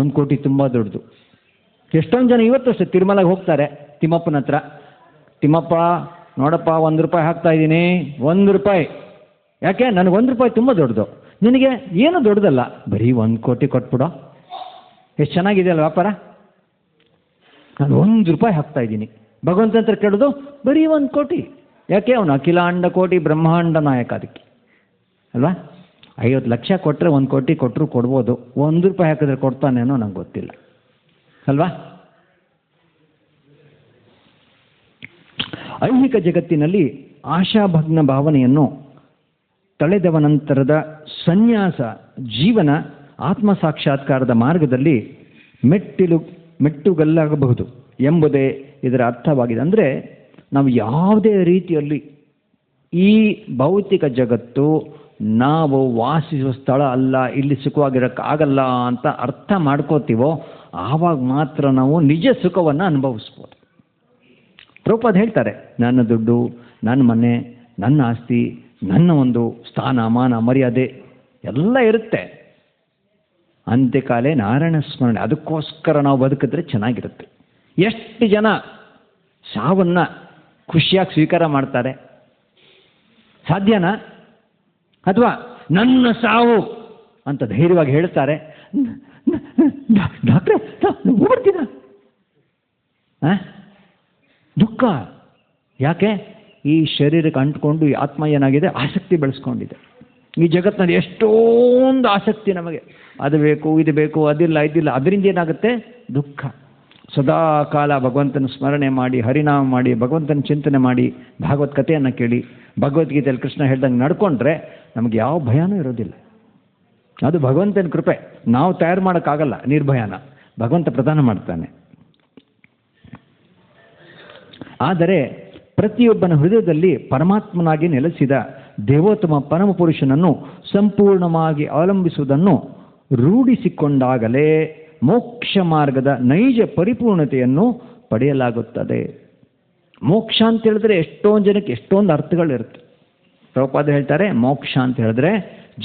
1 ಕೋಟಿ ತುಂಬ ದೊಡ್ಡದು. ಎಷ್ಟೊಂದು ಜನ ಇವತ್ತು ಅಷ್ಟೇ ತಿರುಮಲಗೆ ಹೋಗ್ತಾರೆ ತಿಮ್ಮಪ್ಪನ ಹತ್ರ, ತಿಮ್ಮಪ್ಪ ನೋಡಪ್ಪ ₹1 ಹಾಕ್ತಾ ಇದ್ದೀನಿ, ₹1. ಯಾಕೆ? ನನಗೆ ₹1 ತುಂಬ ದೊಡ್ಡದು, ನಿನಗೆ ಏನು ದೊಡ್ಡದಲ್ಲ, ಬರೀ 1 ಕೋಟಿ ಕೊಟ್ಬಿಡೋ. ಎಷ್ಟು ಚೆನ್ನಾಗಿದೆ ಅಲ್ಲ ವ್ಯಾಪಾರ. ನಾನು ₹1 ಹಾಕ್ತಾ ಇದ್ದೀನಿ, ಭಗವಂತ ಹತ್ರ ಕೇಳೋದು ಬರೀ 1 ಕೋಟಿ. ಯಾಕೆ? ಅವನು ಅಖಿಲಾಂಡ ಕೋಟಿ ಬ್ರಹ್ಮಾಂಡ ನಾಯಕ, ಅದಕ್ಕೆ ಅಲ್ವಾ? 50 ಲಕ್ಷ ಕೊಟ್ಟರೆ 1 ಕೋಟಿ ಕೊಟ್ಟರು ಕೊಡ್ಬೋದು, ₹1 ಹಾಕಿದ್ರೆ ಕೊಡ್ತಾನೇನೋ ನಂಗೆ ಗೊತ್ತಿಲ್ಲ ಅಲ್ವಾ? ಐಹಿಕ ಜಗತ್ತಿನಲ್ಲಿ ಆಶಾಭಗ್ನ ಭಾವನೆಯನ್ನು ತಳೆದವ ನಂತರದ ಸನ್ಯಾಸ ಜೀವನ ಆತ್ಮ ಸಾಕ್ಷಾತ್ಕಾರದ ಮಾರ್ಗದಲ್ಲಿ ಮೆಟ್ಟುಗಲ್ಲಾಗಬಹುದು ಎಂಬುದೇ ಇದರ ಅರ್ಥವಾಗಿದೆ. ಅಂದರೆ ನಾವು ಯಾವುದೇ ರೀತಿಯಲ್ಲಿ ಈ ಭೌತಿಕ ಜಗತ್ತು ನಾವು ವಾಸಿಸುವ ಸ್ಥಳ ಅಲ್ಲ, ಇಲ್ಲಿ ಸುಖವಾಗಿರೋಕ್ಕಾಗಲ್ಲ ಅಂತ ಅರ್ಥ ಮಾಡ್ಕೋತೀವೋ ಆವಾಗ ಮಾತ್ರ ನಾವು ನಿಜ ಸುಖವನ್ನು ಅನುಭವಿಸ್ಬೋದು. ಪ್ರಭುಪಾದ ಹೇಳ್ತಾರೆ, ನನ್ನ ದುಡ್ಡು, ನನ್ನ ಮನೆ, ನನ್ನ ಆಸ್ತಿ, ನನ್ನ ಒಂದು ಸ್ಥಾನ ಮಾನ ಮರ್ಯಾದೆ ಎಲ್ಲ ಇರುತ್ತೆ, ಅಂತ್ಯಕಾಲೇ ನಾರಾಯಣ ಸ್ಮರಣೆ, ಅದಕ್ಕೋಸ್ಕರ ನಾವು ಬದುಕಿದ್ರೆ ಚೆನ್ನಾಗಿರುತ್ತೆ. ಎಷ್ಟು ಜನ ಸಾವನ್ನು ಖುಷಿಯಾಗಿ ಸ್ವೀಕಾರ ಮಾಡ್ತಾರೆ? ಸಾಧ್ಯನಾ? ಅಥವಾ ನನ್ನ ಸಾವು ಅಂತ ಧೈರ್ಯವಾಗಿ ಹೇಳ್ತಾರೆ, ಡಾಕ್ಟ್ರೆ ಹೋಗ್ಬಿಡ್ತೀನ? ದುಃಖ. ಯಾಕೆ? ಈ ಶರೀರಕ್ಕೆ ಅಂಟ್ಕೊಂಡು ಈ ಆತ್ಮ ಏನಾಗಿದೆ, ಆಸಕ್ತಿ ಬೆಳೆಸ್ಕೊಂಡಿದೆ. ಈ ಜಗತ್ತಿನಲ್ಲಿ ಎಷ್ಟೊಂದು ಆಸಕ್ತಿ ನಮಗೆ, ಅದು ಬೇಕು, ಇದು ಬೇಕು, ಅದಿಲ್ಲ ಇದಿಲ್ಲ, ಅದರಿಂದ ಏನಾಗುತ್ತೆ? ದುಃಖ. ಸದಾ ಕಾಲ ಭಗವಂತನ ಸ್ಮರಣೆ ಮಾಡಿ, ಹರಿನಾಮ ಮಾಡಿ, ಭಗವಂತನ ಚಿಂತನೆ ಮಾಡಿ, ಭಾಗವತ್ ಕಥೆಯನ್ನು ಕೇಳಿ, ಭಗವದ್ಗೀತೆಯಲ್ಲಿ ಕೃಷ್ಣ ಹೇಳ್ದಂಗೆ ನಡ್ಕೊಂಡ್ರೆ ನಮಗೆ ಯಾವ ಭಯನೂ ಇರೋದಿಲ್ಲ. ಅದು ಭಗವಂತನ ಕೃಪೆ. ನಾವು ತಯಾರು ಮಾಡೋಕ್ಕಾಗಲ್ಲ ನಿರ್ಭಯನ, ಭಗವಂತ ಪ್ರದಾನ ಮಾಡ್ತಾನೆ. ಆದರೆ ಪ್ರತಿಯೊಬ್ಬನ ಹೃದಯದಲ್ಲಿ ಪರಮಾತ್ಮನಾಗಿ ನೆಲೆಸಿದ ದೇವೋತ್ತಮ ಪರಮಪುರುಷನನ್ನು ಸಂಪೂರ್ಣವಾಗಿ ಅವಲಂಬಿಸುವುದನ್ನು ರೂಢಿಸಿಕೊಂಡಾಗಲೇ ಮೋಕ್ಷ ಮಾರ್ಗದ ನೈಜ ಪರಿಪೂರ್ಣತೆಯನ್ನು ಪಡೆಯಲಾಗುತ್ತದೆ. ಮೋಕ್ಷ ಅಂತ ಹೇಳಿದ್ರೆ ಎಷ್ಟೊಂದು ಜನಕ್ಕೆ ಎಷ್ಟೊಂದು ಅರ್ಥಗಳಿರುತ್ತೆ. ಪ್ರಭುಪಾದ ಹೇಳ್ತಾರೆ, ಮೋಕ್ಷ ಅಂತ ಹೇಳಿದ್ರೆ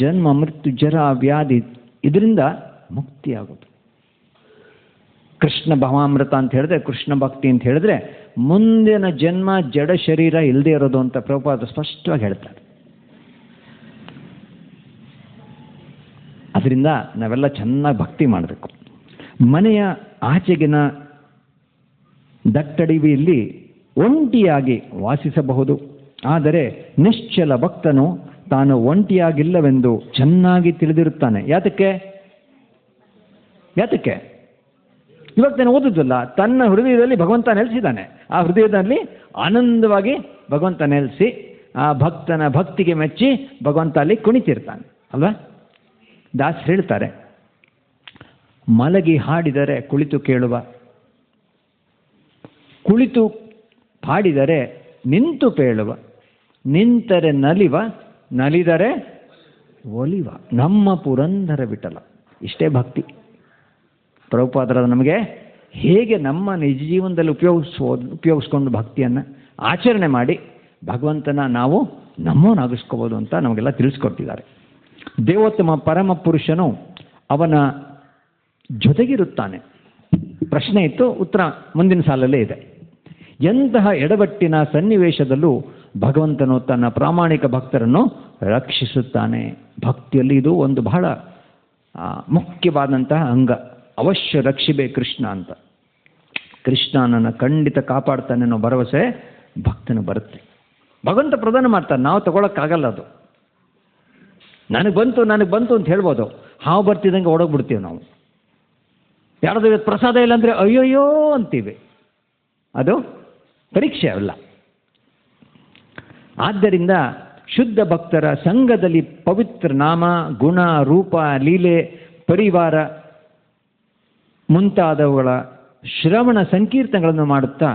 ಜನ್ಮ ಮೃತ್ಯು ಜರ ವ್ಯಾಧಿ ಇದರಿಂದ ಮುಕ್ತಿಯಾಗೋದು. ಕೃಷ್ಣ ಭವಾಮೃತ ಅಂತ ಹೇಳಿದ್ರೆ, ಕೃಷ್ಣ ಭಕ್ತಿ ಅಂತ ಹೇಳಿದ್ರೆ ಮುಂದಿನ ಜನ್ಮ ಜಡ ಶರೀರ ಇಲ್ಲದೆ ಇರೋದು ಅಂತ ಪ್ರಭುಪಾದ ಸ್ಪಷ್ಟವಾಗಿ ಹೇಳ್ತಾರೆ. ಅದರಿಂದ ನಾವೆಲ್ಲ ಚೆನ್ನಾಗಿ ಭಕ್ತಿ ಮಾಡಬೇಕು. ಮನೆಯ ಆಚೆಗಿನ ದಟ್ಟಡಿವಿಯಲ್ಲಿ ಒಂಟಿಯಾಗಿ ವಾಸಿಸಬಹುದು, ಆದರೆ ನಿಶ್ಚಲ ಭಕ್ತನು ತಾನು ಒಂಟಿಯಾಗಿಲ್ಲವೆಂದು ಚೆನ್ನಾಗಿ ತಿಳಿದಿರುತ್ತಾನೆ. ಯಾತಕ್ಕೆ? ಇವಾಗ ತಾನು ಓದುದಿಲ್ಲ, ತನ್ನ ಹೃದಯದಲ್ಲಿ ಭಗವಂತ ನೆಲೆಸಿದ್ದಾನೆ. ಆ ಹೃದಯದಲ್ಲಿ ಆನಂದವಾಗಿ ಭಗವಂತ ನೆಲೆಸಿ ಆ ಭಕ್ತನ ಭಕ್ತಿಗೆ ಮೆಚ್ಚಿ ಭಗವಂತ ಅಲ್ಲಿ ಕುಣಿತಿರ್ತಾನೆ ಅಲ್ವಾ? ದಾಸರು ಹೇಳ್ತಾರೆ, ಮಲಗಿ ಹಾಡಿದರೆ ಕುಳಿತು ಕೇಳುವ, ಕುಳಿತು ಹಾಡಿದರೆ ನಿಂತು ಪೇಳುವ, ನಿಂತರೆ ನಲಿವ, ನಲಿದರೆ ಒಲಿವ, ನಮ್ಮ ಪುರಂದರ ವಿಠಲ. ಇಷ್ಟೇ ಭಕ್ತಿ. ಪ್ರಭುಪಾದರ ನಮಗೆ ಹೇಗೆ ನಮ್ಮ ನಿಜ ಜೀವನದಲ್ಲಿ ಉಪಯೋಗಿಸ್ಕೊಂಡು ಭಕ್ತಿಯನ್ನು ಆಚರಣೆ ಮಾಡಿ ಭಗವಂತನ ನಾವು ನಮ್ಮವನ್ನಾಗಿಸ್ಕೋಬೋದು ಅಂತ ನಮಗೆಲ್ಲ ತಿಳಿಸ್ಕೊಟ್ಟಿದ್ದಾರೆ. ದೇವೋತ್ತಮ ಪರಮ ಪುರುಷನು ಅವನ ಜೊತೆಗಿರುತ್ತಾನೆ. ಪ್ರಶ್ನೆ ಇತ್ತು, ಉತ್ತರ ಮುಂದಿನ ಸಾಲಲ್ಲೇ ಇದೆ. ಎಂತಹ ಎಡವಟ್ಟಿನ ಸನ್ನಿವೇಶದಲ್ಲೂ ಭಗವಂತನು ತನ್ನ ಪ್ರಾಮಾಣಿಕ ಭಕ್ತರನ್ನು ರಕ್ಷಿಸುತ್ತಾನೆ. ಭಕ್ತಿಯಲ್ಲಿ ಇದು ಒಂದು ಬಹಳ ಮುಖ್ಯವಾದಂತಹ ಅಂಗ. ಅವಶ್ಯ ರಕ್ಷಿಬೇ ಕೃಷ್ಣ ಅಂತ. ಕೃಷ್ಣ ನನ್ನ ಖಂಡಿತ ಕಾಪಾಡ್ತಾನೆ ಅನ್ನೋ ಭರವಸೆ ಭಕ್ತನು ಬರುತ್ತೆ. ಭಗವಂತ ಪ್ರದಾನ ಮಾಡ್ತಾನೆ, ನಾವು ತಗೊಳಕ್ಕಾಗಲ್ಲ. ಅದು ನನಗೆ ಬಂತು ಅಂತ ಹೇಳ್ಬೋದು. ಹಾವು ಬರ್ತಿದ್ದಂಗೆ ಓಡೋಗ್ಬಿಡ್ತೀವಿ ನಾವು. ಯಾರ್ದು ಇವತ್ತು ಪ್ರಸಾದ ಇಲ್ಲ ಅಂದರೆ ಅಯ್ಯೋಯ್ಯೋ ಅಂತೀವಿ. ಅದು ಪರೀಕ್ಷೆ ಅಲ್ಲ. ಆದ್ದರಿಂದ ಶುದ್ಧ ಭಕ್ತರ ಸಂಘದಲ್ಲಿ ಪವಿತ್ರ ನಾಮ, ಗುಣ, ರೂಪ, ಲೀಲೆ, ಪರಿವಾರ ಮುಂತಾದವುಗಳ ಶ್ರವಣ ಸಂಕೀರ್ತನೆಗಳನ್ನು ಮಾಡುತ್ತಾ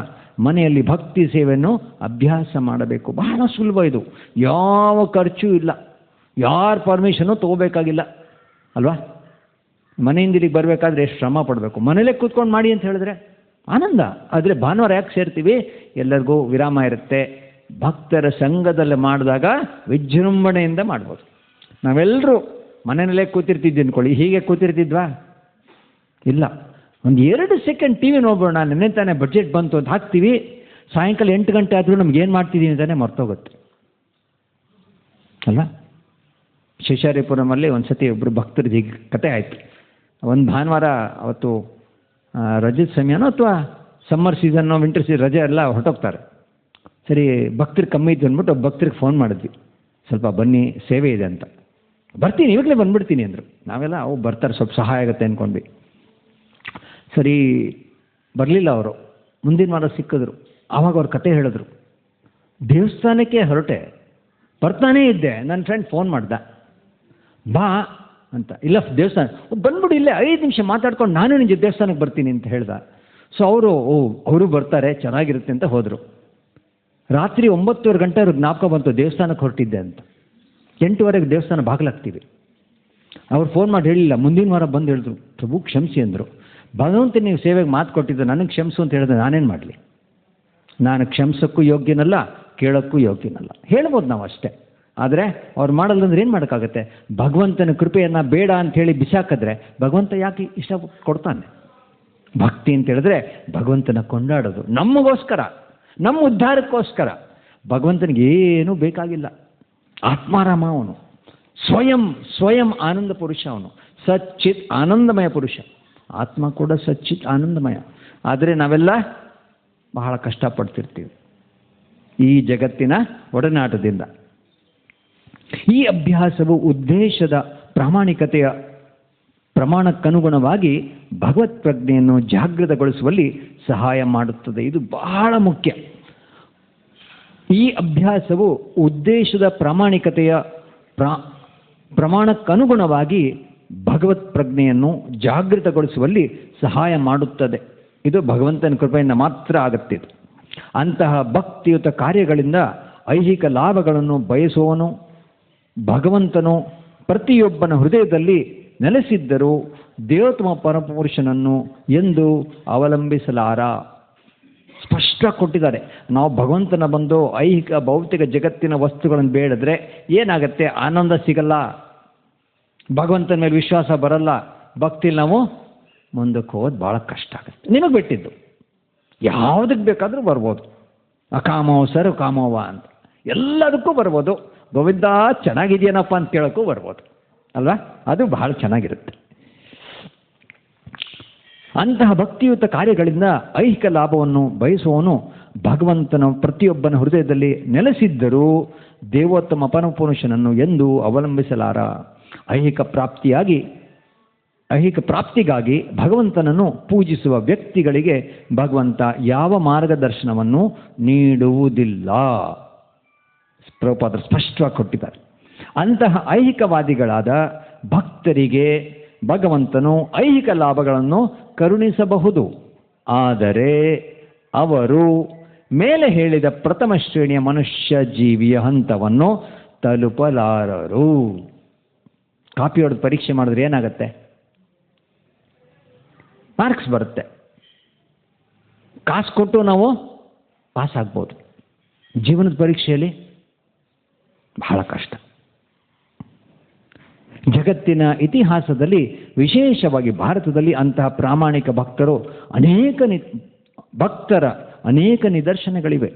ಮನೆಯಲ್ಲಿ ಭಕ್ತಿ ಸೇವೆಯನ್ನು ಅಭ್ಯಾಸ ಮಾಡಬೇಕು. ಬಹಳ ಸುಲಭ ಇದು. ಯಾವ ಖರ್ಚು ಇಲ್ಲ, ಯಾರ ಪರ್ಮಿಷನ್ನು ತಗೋಬೇಕಾಗಿಲ್ಲ ಅಲ್ವಾ? ಮನೆಯಿಂದ ಇಲ್ಲಿಗೆ ಬರಬೇಕಾದ್ರೆ ಎಷ್ಟು ಶ್ರಮ ಪಡಬೇಕು. ಮನೇಲೇ ಕೂತ್ಕೊಂಡು ಮಾಡಿ ಅಂತ ಹೇಳಿದ್ರೆ ಆನಂದ. ಆದರೆ ಭಾನುವಾರ ಯಾಕೆ ಸೇರ್ತೀವಿ? ಎಲ್ಲರಿಗೂ ವಿರಾಮ ಇರುತ್ತೆ. ಭಕ್ತರ ಸಂಘದಲ್ಲಿ ಮಾಡಿದಾಗ ವಿಜೃಂಭಣೆಯಿಂದ ಮಾಡ್ಬೋದು. ನಾವೆಲ್ಲರೂ ಮನೆಯಲ್ಲೇ ಕೂತಿರ್ತಿದ್ವಿ ಅಂದ್ಕೊಳ್ಳಿ, ಹೀಗೆ ಕೂತಿರ್ತಿದ್ವಾ? ಇಲ್ಲ. ಒಂದು 2 ಸೆಕೆಂಡ್ ಟಿ ವಿ ನೋಡ್ಬೋಣ, ನೆನ್ನೆ ತಾನೇ ಬಡ್ಜೆಟ್ ಬಂತು ಅಂತ ಹಾಕ್ತೀವಿ. ಸಾಯಂಕಾಲ 8 ಗಂಟೆ ಆದರೂ ನಮ್ಗೆ ಏನು ಮಾಡ್ತಿದ್ದೀವಿ ಅಂತಾನೆ ಮರ್ತೋಗುತ್ತೆ ಅಲ್ಲ? ಶಿಶಾರಿಪುರಮಲ್ಲಿ ಒಂದು ಸತಿ ಒಬ್ಬರು ಭಕ್ತರದ್ದು ಹೀಗೆ ಕತೆ ಆಯಿತು. ಒಂದು ಭಾನುವಾರ ಅವತ್ತು ರಜದ ಸಮಯನೋ ಅಥವಾ ಸಮ್ಮರ್ ಸೀಸನ್ನೋ ವಿಂಟರ್ ಸೀಸನ್ ರಜೆ ಎಲ್ಲ ಹೊರಟೋಗ್ತಾರೆ. ಸರಿ, ಭಕ್ತರು ಕಮ್ಮಿ ಇದ್ದು ಅಂದ್ಬಿಟ್ಟು ಒಬ್ಬ ಭಕ್ತರಿಗೆ ಫೋನ್ ಮಾಡಿದ್ವಿ, ಸ್ವಲ್ಪ ಬನ್ನಿ ಸೇವೆ ಇದೆ ಅಂತ. ಬರ್ತೀನಿ, ಇವಾಗಲೇ ಬಂದ್ಬಿಡ್ತೀನಿ ಅಂದರು. ನಾವೆಲ್ಲ ಬರ್ತಾರೆ, ಸ್ವಲ್ಪ ಸಹಾಯ ಆಗುತ್ತೆ ಅಂದ್ಕೊಂಡ್ವಿ. ಸರಿ, ಬರಲಿಲ್ಲ ಅವರು. ಮುಂದಿನ ವಾರ ಸಿಕ್ಕಿದ್ರು. ಆವಾಗ ಅವ್ರ ಕತೆ ಹೇಳಿದ್ರು. ದೇವಸ್ಥಾನಕ್ಕೆ ಹೊರಟೆ, ಬರ್ತಾನೇ ಇದ್ದೆ, ನನ್ನ ಫ್ರೆಂಡ್ ಫೋನ್ ಮಾಡ್ದ, ಬಾ ಅಂತ. ಇಲ್ಲ ದೇವಸ್ಥಾನ ಬಂದ್ಬಿಡು, ಇಲ್ಲೇ 5 ನಿಮಿಷ ಮಾತಾಡ್ಕೊಂಡು ನಾನು ನಿಜ ದೇವಸ್ಥಾನಕ್ಕೆ ಬರ್ತೀನಿ ಅಂತ ಹೇಳ್ದ. ಸೊ ಅವರು ಬರ್ತಾರೆ, ಚೆನ್ನಾಗಿರುತ್ತೆ ಅಂತ ಹೋದರು. ರಾತ್ರಿ 9:30 ಗಂಟೆ ಅವ್ರಿಗೆ ಜ್ಞಾಪಕ ಬಂತು ದೇವಸ್ಥಾನಕ್ಕೆ ಹೊರಟಿದ್ದೆ ಅಂತ. 8:00 ದೇವಸ್ಥಾನ ಬಾಗಿಲಾಗ್ತೀವಿ. ಅವ್ರು ಫೋನ್ ಮಾಡಿ ಹೇಳಿಲ್ಲ, ಮುಂದಿನ ವಾರ ಬಂದು ಹೇಳಿದ್ರು, ಪ್ರಭು ಕ್ಷಮಿಸಿ ಅಂದರು. ಭಗವಂತ ನೀವು ಸೇವೆಗೆ ಮಾತು ಕೊಟ್ಟಿದ್ದು, ನನಗೆ ಕ್ಷಮಿಸು ಅಂತ ಹೇಳಿದ್ರೆ ನಾನೇನು ಮಾಡಲಿ? ನಾನು ಕ್ಷಮಿಸೋಕ್ಕೂ ಯೋಗ್ಯನಲ್ಲ, ಕೇಳೋಕ್ಕೂ ಯೋಗ್ಯನಲ್ಲ. ಹೇಳ್ಬೋದು ನಾವು ಅಷ್ಟೇ. ಆದರೆ ಅವ್ರು ಮಾಡಲ್ಲ ಅಂದ್ರೆ ಏನು ಮಾಡೋಕ್ಕಾಗತ್ತೆ? ಭಗವಂತನ ಕೃಪೆಯನ್ನು ಬೇಡ ಅಂಥೇಳಿ ಬಿಸಾಕಿದ್ರೆ ಭಗವಂತ ಯಾಕೆ ಇಷ್ಟ ಕೊಡ್ತಾನೆ? ಭಕ್ತಿ ಅಂತ ಹೇಳಿದ್ರೆ ಭಗವಂತನ ಕೊಂಡಾಡೋದು, ನಮಗೋಸ್ಕರ, ನಮ್ಮ ಉದ್ಧಾರಕ್ಕೋಸ್ಕರ. ಭಗವಂತನಿಗೆ ಏನೂ ಬೇಕಾಗಿಲ್ಲ. ಆತ್ಮಾರಾಮ ಅವನು, ಸ್ವಯಂ ಆನಂದ ಪುರುಷ ಅವನು, ಸಚ್ಚಿತ್ ಆನಂದಮಯ ಪುರುಷ. ಆತ್ಮ ಕೂಡ ಸಚ್ಚಿತ್ ಆನಂದಮಯ. ಆದರೆ ನಾವೆಲ್ಲ ಬಹಳ ಕಷ್ಟಪಡ್ತಿರ್ತೀವಿ ಈ ಜಗತ್ತಿನ ಒಡನಾಟದಿಂದ. ಈ ಅಭ್ಯಾಸವು ಉದ್ದೇಶದ ಪ್ರಾಮಾಣಿಕತೆಯ ಪ್ರಮಾಣಕ್ಕನುಗುಣವಾಗಿ ಭಗವತ್ ಪ್ರಜ್ಞೆಯನ್ನು ಜಾಗೃತಗೊಳಿಸುವಲ್ಲಿ ಸಹಾಯ ಮಾಡುತ್ತದೆ. ಇದು ಬಹಳ ಮುಖ್ಯ. ಈ ಅಭ್ಯಾಸವು ಉದ್ದೇಶದ ಪ್ರಾಮಾಣಿಕತೆಯ ಪ್ರಮಾಣಕ್ಕನುಗುಣವಾಗಿ ಭಗವತ್ ಪ್ರಜ್ಞೆಯನ್ನು ಜಾಗೃತಗೊಳಿಸುವಲ್ಲಿ ಸಹಾಯ ಮಾಡುತ್ತದೆ. ಇದು ಭಗವಂತನ ಕೃಪೆಯಿಂದ ಮಾತ್ರ ಆಗುತ್ತೆ. ಅಂತಹ ಭಕ್ತಿಯುತ ಕಾರ್ಯಗಳಿಂದ ಐಹಿಕ ಲಾಭಗಳನ್ನು ಬಯಸುವವನು ಭಗವಂತನು ಪ್ರತಿಯೊಬ್ಬನ ಹೃದಯದಲ್ಲಿ ನೆಲೆಸಿದ್ದರೂ ದೇವೋತ್ತಮ ಪರಮಪುರುಷನನ್ನು ಎಂದು ಅವಲಂಬಿಸಲಾರ. ಸ್ಪಷ್ಟ ಕೊಟ್ಟಿದ್ದಾರೆ. ನಾವು ಭಗವಂತನ ಬಂದು ಐಹಿಕ ಭೌತಿಕ ಜಗತ್ತಿನ ವಸ್ತುಗಳನ್ನು ಬೇಡಿದ್ರೆ ಏನಾಗುತ್ತೆ? ಆನಂದ ಸಿಗಲ್ಲ, ಭಗವಂತನ ಮೇಲೆ ವಿಶ್ವಾಸ ಬರಲ್ಲ, ಭಕ್ತಿಲಿ ನಾವು ಮುಂದಕ್ಕೆ ಹೋಗೋದು ಭಾಳ ಕಷ್ಟ ಆಗುತ್ತೆ. ನಿಮಗೆ ಬಿಟ್ಟಿದ್ದು, ಯಾವುದಕ್ಕೆ ಬೇಕಾದರೂ ಬರ್ಬೋದು. ಅಕಾಮವ ಸರ್ ಕಾಮವ ಅಂತ ಎಲ್ಲದಕ್ಕೂ ಬರ್ಬೋದು. ಗೋವಿಂದ ಚೆನ್ನಾಗಿದೆಯೇನಪ್ಪ ಅಂತ ಕೇಳೋಕ್ಕೂ ಬರ್ಬೋದು ಅಲ್ವಾ? ಅದು ಬಹಳ ಚೆನ್ನಾಗಿರುತ್ತೆ. ಅಂತಹ ಭಕ್ತಿಯುತ ಕಾರ್ಯಗಳಿಂದ ಐಹಿಕ ಲಾಭವನ್ನು ಬಯಸುವವನು ಭಗವಂತನ ಪ್ರತಿಯೊಬ್ಬನ ಹೃದಯದಲ್ಲಿ ನೆಲೆಸಿದ್ದರೂ ದೇವೋತ್ತಮ ಪರಮಪುರುಷನನ್ನು ಎಂದೂ ಅವಲಂಬಿಸಲಾರ. ಐಹಿಕ ಪ್ರಾಪ್ತಿಗಾಗಿ ಭಗವಂತನನ್ನು ಪೂಜಿಸುವ ವ್ಯಕ್ತಿಗಳಿಗೆ ಭಗವಂತ ಯಾವ ಮಾರ್ಗದರ್ಶನವನ್ನು ನೀಡುವುದಿಲ್ಲ. ಪ್ರಭುಪಾದರು ಸ್ಪಷ್ಟವಾಗಿ ಕೊಟ್ಟಿದ್ದಾರೆ. ಅಂತಹ ಐಹಿಕವಾದಿಗಳಾದ ಭಕ್ತರಿಗೆ ಭಗವಂತನು ಐಹಿಕ ಲಾಭಗಳನ್ನು ಕರುಣಿಸಬಹುದು, ಆದರೆ ಅವರು ಮೇಲೆ ಹೇಳಿದ ಪ್ರಥಮ ಶ್ರೇಣಿಯ ಮನುಷ್ಯ ಜೀವಿಯ ಹಂತವನ್ನು ತಲುಪಲಾರರು. ಕಾಪಿ ಹೊಡೆದು ಪರೀಕ್ಷೆ ಮಾಡಿದ್ರೆ ಏನಾಗುತ್ತೆ? ಮಾರ್ಕ್ಸ್ ಬರುತ್ತೆ. ಕಾಸು ಕೊಟ್ಟು ನಾವು ಪಾಸ್ ಆಗ್ಬೋದು. ಜೀವನದ ಪರೀಕ್ಷೆಯಲ್ಲಿ ಬಹಳ ಕಷ್ಟ. ಜಗತ್ತಿನ ಇತಿಹಾಸದಲ್ಲಿ, ವಿಶೇಷವಾಗಿ ಭಾರತದಲ್ಲಿ ಅಂತಹ ಪ್ರಾಮಾಣಿಕ ಭಕ್ತರ ಅನೇಕ ನಿದರ್ಶನಗಳಿವೆ.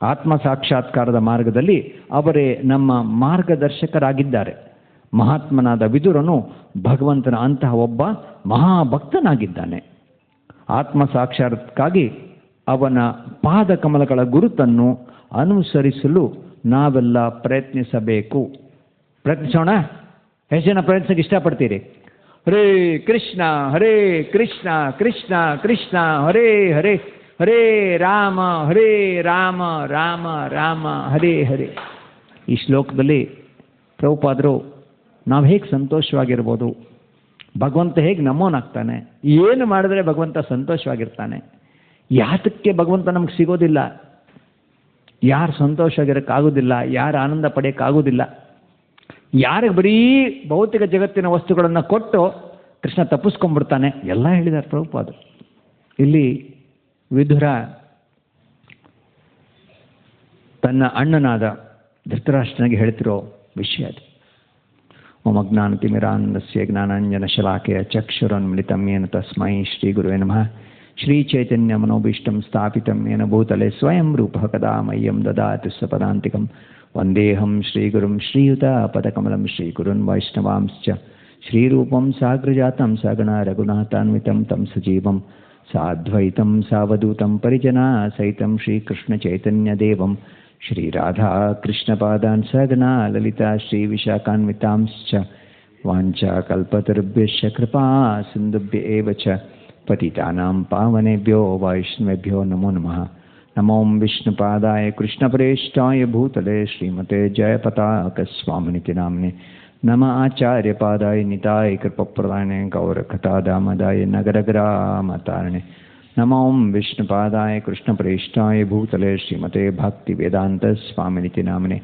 ಆತ್ಮ ಸಾಕ್ಷಾತ್ಕಾರದ ಮಾರ್ಗದಲ್ಲಿ ಅವರೇ ನಮ್ಮ ಮಾರ್ಗದರ್ಶಕರಾಗಿದ್ದಾರೆ. ಮಹಾತ್ಮನಾದ ವಿದುರನು ಭಗವಂತನ ಅಂತಹ ಒಬ್ಬ ಮಹಾಭಕ್ತನಾಗಿದ್ದಾನೆ. ಆತ್ಮ ಸಾಕ್ಷಾತ್ಕಾರಕ್ಕಾಗಿ ಅವನ ಪಾದಕಮಲಗಳ ಗುರುತನ್ನು ಅನುಸರಿಸಲು ನಾವೆಲ್ಲ ಪ್ರಯತ್ನಿಸಬೇಕು. ಪ್ರಯತ್ನಿಸೋಣ. ಎಷ್ಟು ಜನ ಪ್ರಯತ್ನಿಸಕ್ಕೆ ಇಷ್ಟಪಡ್ತೀರಿ? ಹರೇ ಕೃಷ್ಣ ಹರೇ ಕೃಷ್ಣ ಕೃಷ್ಣ ಕೃಷ್ಣ ಹರೇ ಹರೇ, ಹರೇ ರಾಮ ರಾಮ ರಾಮ ಹರೇ ಹರೇ. ಈ ಶ್ಲೋಕದಲ್ಲಿ ಪ್ರಭುಪಾದರು ನಾವು ಹೇಗೆ ಸಂತೋಷವಾಗಿರ್ಬೋದು, ಭಗವಂತ ಹೇಗೆ ನಮ್ಮೋನಾಗ್ತಾನೆ, ಏನು ಮಾಡಿದ್ರೆ ಭಗವಂತ ಸಂತೋಷವಾಗಿರ್ತಾನೆ, ಯಾತಕ್ಕೆ ಭಗವಂತ ನಮ್ಗೆ ಸಿಗೋದಿಲ್ಲ, ಯಾರು ಸಂತೋಷವಾಗಿರೋಕ್ಕಾಗೋದಿಲ್ಲ, ಯಾರು ಆನಂದ ಪಡೆಯೋಕ್ಕಾಗೋದಿಲ್ಲ, ಯಾರಿಗೆ ಬರೀ ಭೌತಿಕ ಜಗತ್ತಿನ ವಸ್ತುಗಳನ್ನು ಕೊಟ್ಟು ಕೃಷ್ಣ ತಪ್ಪಿಸ್ಕೊಂಡ್ಬಿಡ್ತಾನೆ, ಎಲ್ಲ ಹೇಳಿದ್ದಾರೆ ಪ್ರಭುಪಾದರು. ಇಲ್ಲಿ ವಿದುರ ತನ್ನ ಅಣ್ಣನಾದ ಧೃತರಾಷ್ಟ್ರನಿಗೆ ಹೇಳ್ತಿರೋ ವಿಷಯ ಅದು. ಓಂ ಅಜ್ಞಾನತಿಮಿರಾಂಧಸ್ಯ ಜ್ಞಾನಾಂಜನ ಶಲಾಕೆಯ ಚಕ್ಷುರುನ್ಮಿಲಿತಂ ಯೇನ ತಸ್ಮೈ ಶ್ರೀ ಗುರುವೇ ನಮಃ. ಶ್ರೀ ಚೈತನ್ಯ ಮನೋಭೀಷ್ಟಂ ಸ್ಥಾಪಿತಂ ಯೇನ ಭೂತಲೆ ಸ್ವಯಂ ರೂಪಃ ಕದಾ ಮಹ್ಯಂ ದದಾತಿ ಸ್ವಪದಾಂತಿಕಂ. ವಂದೇಹಂ ಶ್ರೀಗುರುಂ ಶ್ರೀಯುತ ಪದಕಮಲಂ ಶ್ರೀಗುರುನ್ ವೈಷ್ಣವಾಂಶ್ಚ ಶ್ರೀರೂಪಂ ಸಾಗ್ರಜಾತಂ ಸಗಣ ರಘುನಾಥಾನ್ವಿತಂ ತಂ ಸಜೀವಂ ಸಾದ್ವೈತಂ ಸಾವಧೂತಂ ಪರಿಜನಾ ಸಹಿತಂ ಶ್ರೀಕೃಷ್ಣಚೈತನ್ಯದೇವಂ ಶ್ರೀರಾಧಾ ಕೃಷ್ಣಪಾದಾನ್ ಸಗಣ ಲಲಿತಾ ಶ್ರೀವಿಶಾಖಾನ್ವಿತಾಂಶ್ಚ ವಾಂಛಾಕಲ್ಪತರುಭ್ಯಶ್ಚ ಕೃಪಾ ಸಿಂಧುಭ್ಯ ಏವ ಚ ಪತಿತಾನಾಂ ಪಾವನೇಭ್ಯೋ ವೈಷ್ಣವೇಭ್ಯೋ ನಮೋ ನಮಃ. ನಮೋ ವಿಷ್ಣುಪಾದಾಯ ಕೃಷ್ಣಪ್ರೇಷ್ಠಾಯ ಭೂತಲೆ ಶ್ರೀಮತೆ ಜಯಪತಾಕಸ್ವಾಮಿನಿತಿ ನಾಮ್ನೆ. ನಮ ಆಚಾರ್ಯಪಾದಾಯ ನಿತಾಯ ಕೃಪಪ್ರದಾಯ ಗೌರಕಥಾದಾಮದಾಯ ನಗರಗ್ರಾಮತಾರಣೆ. ನಮೋ ವಿಷ್ಣುಪಾದಾಯ ಕೃಷ್ಣಪ್ರೇಷ್ಠಾಯ ಭೂತಲೆ ಶ್ರೀಮತೆ ಭಕ್ತಿವೇದಾಂತ ಸ್ವಾಮಿನಿತಿ ನಾಮ್ನೆ.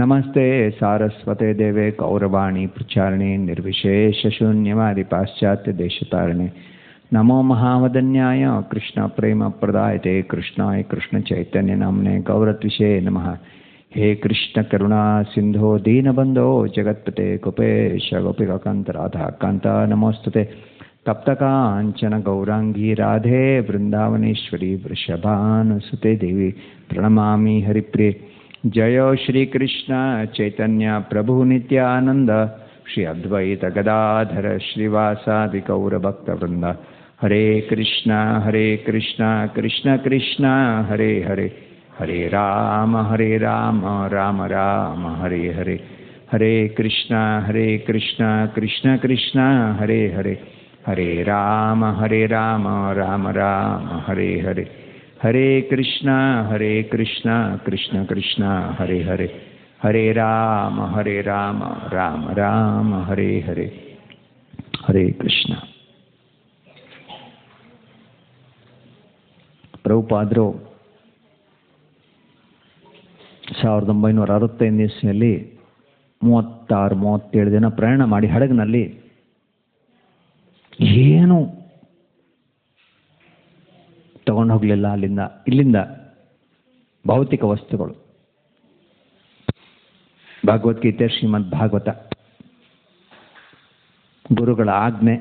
ನಮಸ್ತೆ ಸಾರಸ್ವತೆ ದೇವೆ ಗೌರವಾಣಿ ಪ್ರಚಾರಣೆ ನಿರ್ವಿಶೇಷಶೂನ್ಯವಾದಿ ಪಾಶ್ಚಾತ್ಯ ದೇಶತಾರಣೆ. ನಮೋ ಮಹಾವದನ್ಯಾಯ ಕೃಷ್ಣ ಪ್ರೇಮ ಪ್ರದಾಯತೆ ಕೃಷ್ಣಾಯ ಕೃಷ್ಣ ಚೈತನ್ಯ ನಾಮ್ನೆ ಗೌರತ್ವಿಷೇ ನಮಃ. ಹೇ ಕೃಷ್ಣ ಕರುಣಾ ಸಿಂಧೋ ದೀನಬಂಧೋ ಜಗತ್ಪತೆ ಕುಪೇಶ ಗೋಪಿಕಾಂತ ರಾಧಾಕಾಂತ ನಮೋಸ್ತುತೆ. ತಪ್ತಕಾಂಚನ ಗೌರಾಂಗಿ ರಾಧೆ ವೃಂದಾವನೇಶ್ವರಿ ವೃಷಭಾನುಸುತೆ ದೇವಿ ಪ್ರಣಮಾಮಿ ಹರಿಪ್ರಿಯೆ. ಜಯ ಶ್ರೀ ಕೃಷ್ಣ ಚೈತನ್ಯ ಪ್ರಭು ನಿತ್ಯಾನಂದ ಶ್ರೀ ಅದ್ವೈತ ಗದಾಧರ ಶ್ರೀವಾಸಾದಿ ಗೌರಭಕ್ತವೃಂದ. ಹರೇ ಕೃಷ್ಣ ಕೃಷ್ಣ ಕೃಷ್ಣ ಹರೇ ಹರೇ, ಹರೇ ರಾಮ ರಾಮ ರಾಮ ಹರೇ ಹರೇ. ಹರೇ ಕೃಷ್ಣ ಕೃಷ್ಣ ಕೃಷ್ಣ ಹರೇ ಹರೇ, ಹರೇ ರಾಮ ರಾಮ ರಾಮ ಹರೇ ಹರೇ. ಹರೇ ಕೃಷ್ಣ ಕೃಷ್ಣ ಕೃಷ್ಣ ಹರೇ ಹರೇ, ಹರೇ ರಾಮ ರಾಮ ರಾಮ ಹರೇ ಹರೇ. ಹರೇ ಕೃಷ್ಣ. ಪ್ರಭುಪಾದರು 1965 ಇಸ್ವಿಯಲ್ಲಿ 36-37 ದಿನ ಪ್ರಯಾಣ ಮಾಡಿ ಹಡಗಿನಲ್ಲಿ ಏನು ತಗೊಂಡು ಹೋಗಲಿಲ್ಲ ಇಲ್ಲಿಂದ ಭೌತಿಕ ವಸ್ತುಗಳು. ಭಗವದ್ಗೀತೆ, ಶ್ರೀಮದ್ ಭಾಗವತ, ಗುರುಗಳ ಆಜ್ಞೆ,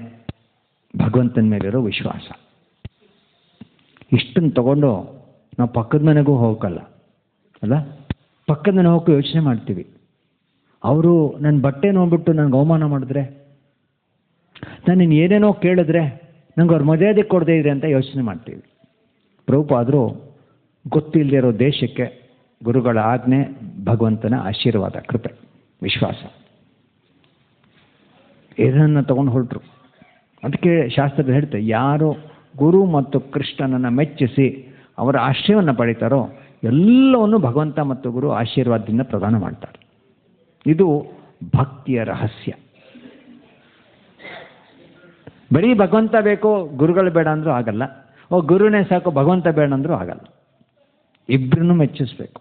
ಭಗವಂತನ ಮೇಲಿರೋ ವಿಶ್ವಾಸ, ಇಷ್ಟನ್ನು ತಗೊಂಡು ನಾವು ಪಕ್ಕದ ಮನೆಗೂ ಹೋಗಲ್ಲ ಅಲ್ಲ. ಪಕ್ಕದ ಮನೆ ಹೋಗೋ ಯೋಚನೆ ಮಾಡ್ತೀವಿ. ಅವರು ನನ್ನ ಬಟ್ಟೆ ನೋಡ್ಬಿಟ್ಟು ನನಗೆ ಅವಮಾನ ಮಾಡಿದ್ರೆ, ನಾನು ಏನೇನೋ ಕೇಳಿದ್ರೆ ನಂಗೆ ಅವ್ರು ಮರ್ಯಾದೆ ಕೊಡದೇ ಇದೆ ಅಂತ ಯೋಚನೆ ಮಾಡ್ತೀವಿ. ಪ್ರಭುಪಾದರು ಗೊತ್ತಿಲ್ಲದೆ ಇರೋ ದೇಶಕ್ಕೆ ಗುರುಗಳ ಆಜ್ಞೆ, ಭಗವಂತನ ಆಶೀರ್ವಾದ, ಕೃಪೆ, ವಿಶ್ವಾಸ ಇದನ್ನು ತಗೊಂಡು ಹೊರಟರು. ಅದಕ್ಕೆ ಶಾಸ್ತ್ರದ ಹೇಳ್ತಾರೆ, ಯಾರು ಗುರು ಮತ್ತು ಕೃಷ್ಣನನ್ನು ಮೆಚ್ಚಿಸಿ ಅವರ ಆಶ್ರಯವನ್ನು ಪಡೀತಾರೋ ಎಲ್ಲವನ್ನು ಭಗವಂತ ಮತ್ತು ಗುರು ಆಶೀರ್ವಾದದಿಂದ ಪ್ರದಾನ ಮಾಡ್ತಾರೆ. ಇದು ಭಕ್ತಿಯ ರಹಸ್ಯ. ಬರೀ ಭಗವಂತ ಬೇಕು, ಗುರುಗಳು ಬೇಡ ಅಂದರೂ ಆಗಲ್ಲ. ಗುರುನೇ ಸಾಕು, ಭಗವಂತ ಬೇಡ ಅಂದರೂ ಆಗಲ್ಲ. ಇಬ್ಬರನ್ನು ಮೆಚ್ಚಿಸ್ಬೇಕು.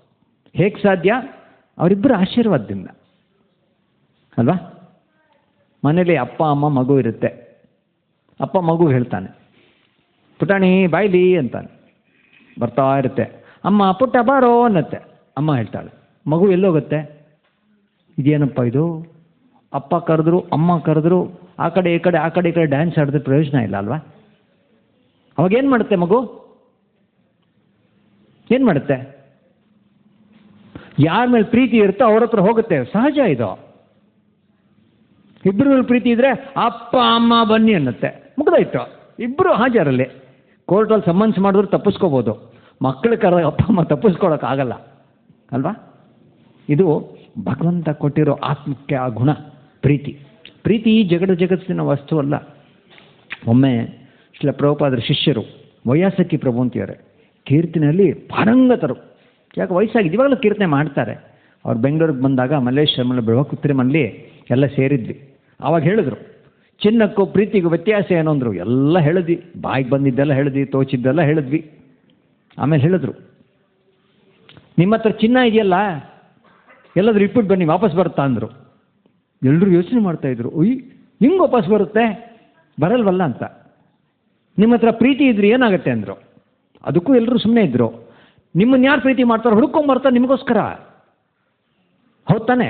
ಹೇಗೆ ಸಾಧ್ಯ? ಅವರಿಬ್ಬರು ಆಶೀರ್ವಾದದಿಂದ ಅಲ್ವಾ. ಮನೇಲಿ ಅಪ್ಪ ಅಮ್ಮ ಮಗು ಇರುತ್ತೆ. ಅಪ್ಪ ಮಗು ಹೇಳ್ತಾನೆ, ಪುಟಾಣಿ ಬಾಯ್ಲಿ ಅಂತಾನೆ. ಬರ್ತಾ ಇರುತ್ತೆ. ಅಮ್ಮ ಪುಟ್ಟ ಬಾರೋ ಅನ್ನತ್ತೆ. ಅಮ್ಮ ಹೇಳ್ತಾಳೆ. ಮಗು ಎಲ್ಲೋಗುತ್ತೆ? ಇದೇನಪ್ಪ ಇದು? ಅಪ್ಪ ಕರೆದ್ರು, ಅಮ್ಮ ಕರೆದ್ರು, ಆ ಕಡೆ ಈ ಕಡೆ ಡ್ಯಾನ್ಸ್ ಆಡಿದ್ರೆ ಪ್ರಯೋಜನ ಇಲ್ಲ ಅಲ್ವಾ. ಅವಾಗೇನು ಮಾಡುತ್ತೆ ಮಗು? ಏನು ಮಾಡುತ್ತೆ? ಯಾರ ಮೇಲೆ ಪ್ರೀತಿ ಇರುತ್ತೋ ಅವ್ರ ಹತ್ರ ಹೋಗುತ್ತೆ. ಸಹಜ ಇದು. ಇಬ್ಬರ ಮೇಲೆ ಪ್ರೀತಿ ಇದ್ರೆ ಅಪ್ಪ ಅಮ್ಮ ಬನ್ನಿ ಅನ್ನತ್ತೆ, ಮುಗ್ದಾಯ್ತು. ಇಬ್ಬರು ಹಾಜರಲ್ಲಿ. ಕೋರ್ಟಲ್ಲಿ ಸಮನ್ಸ್ ಮಾಡಿದ್ರು ತಪ್ಪಿಸ್ಕೋಬೋದು, ಮಕ್ಕಳ ಕರ ಅಪ್ಪ ಅಮ್ಮ ತಪ್ಪಿಸ್ಕೊಳಕ್ಕಾಗಲ್ಲ ಅಲ್ವಾ? ಇದು ಭಗವಂತ ಕೊಟ್ಟಿರೋ ಆತ್ಮಕ್ಕೆ ಆ ಗುಣ ಪ್ರೀತಿ. ಪ್ರೀತಿ ಈ ಜಗತ್ತಿನ ವಸ್ತು ಅಲ್ಲ. ಒಮ್ಮೆ ಶ್ರೀಲ ಪ್ರಭುಪಾದರ ಶಿಷ್ಯರು ವೈಯಾಸಕಿ ಪ್ರಭು ಅಂತಿದ್ದಾರೆ, ಕೀರ್ತನೆಯಲ್ಲಿ ಪಾರಂಗತರು. ಯಾಕೆ ವಯಸ್ಸಾಗಿದೆ, ಇವಾಗಲೂ ಕೀರ್ತನೆ ಮಾಡ್ತಾರೆ. ಅವ್ರು ಬೆಂಗಳೂರಿಗೆ ಬಂದಾಗ ಮಲ್ಲೇಶ್ವರಮಲ್ಲಿ ಬ್ರಹ್ಮಪುತ್ರಿಮಲ್ಲಿ ಎಲ್ಲ ಸೇರಿದ್ವಿ. ಆವಾಗ ಹೇಳಿದ್ರು, ಚಿನ್ನಕ್ಕೂ ಪ್ರೀತಿಗೂ ವ್ಯತ್ಯಾಸ ಏನು ಅಂದರು. ಎಲ್ಲ ಹೇಳಿದ್ವಿ, ಬಾಯಿಗೆ ಬಂದಿದ್ದೆಲ್ಲ ಹೇಳಿದ್ವಿ, ತೋಚಿದ್ದೆಲ್ಲ ಹೇಳಿದ್ವಿ. ಆಮೇಲೆ ಹೇಳಿದ್ರು, ನಿಮ್ಮ ಹತ್ರ ಚಿನ್ನ ಇದೆಯಲ್ಲ, ಎಲ್ಲಾದ್ರೂ ಇಟ್ಬಿಟ್ಟು ಬನ್ನಿ, ವಾಪಸ್ ಬರುತ್ತಾ ಅಂದರು. ಎಲ್ಲರೂ ಯೋಚನೆ ಮಾಡ್ತಾಯಿದ್ರು, ಹಿಂಗೆ ವಾಪಸ್ ಬರುತ್ತೆ, ಬರಲ್ವಲ್ಲ ಅಂತ. ನಿಮ್ಮ ಹತ್ರ ಪ್ರೀತಿ ಇದ್ರಿ ಏನಾಗುತ್ತೆ ಅಂದರು. ಅದಕ್ಕೂ ಎಲ್ಲರೂ ಸುಮ್ಮನೆ ಇದ್ದರು. ನಿಮ್ಮನ್ನು ಯಾರು ಪ್ರೀತಿ ಮಾಡ್ತಾರೋ ಹುಡ್ಕೊಂಬರ್ತಾರೆ ನಿಮಗೋಸ್ಕರ, ಹೌದು ತಾನೆ?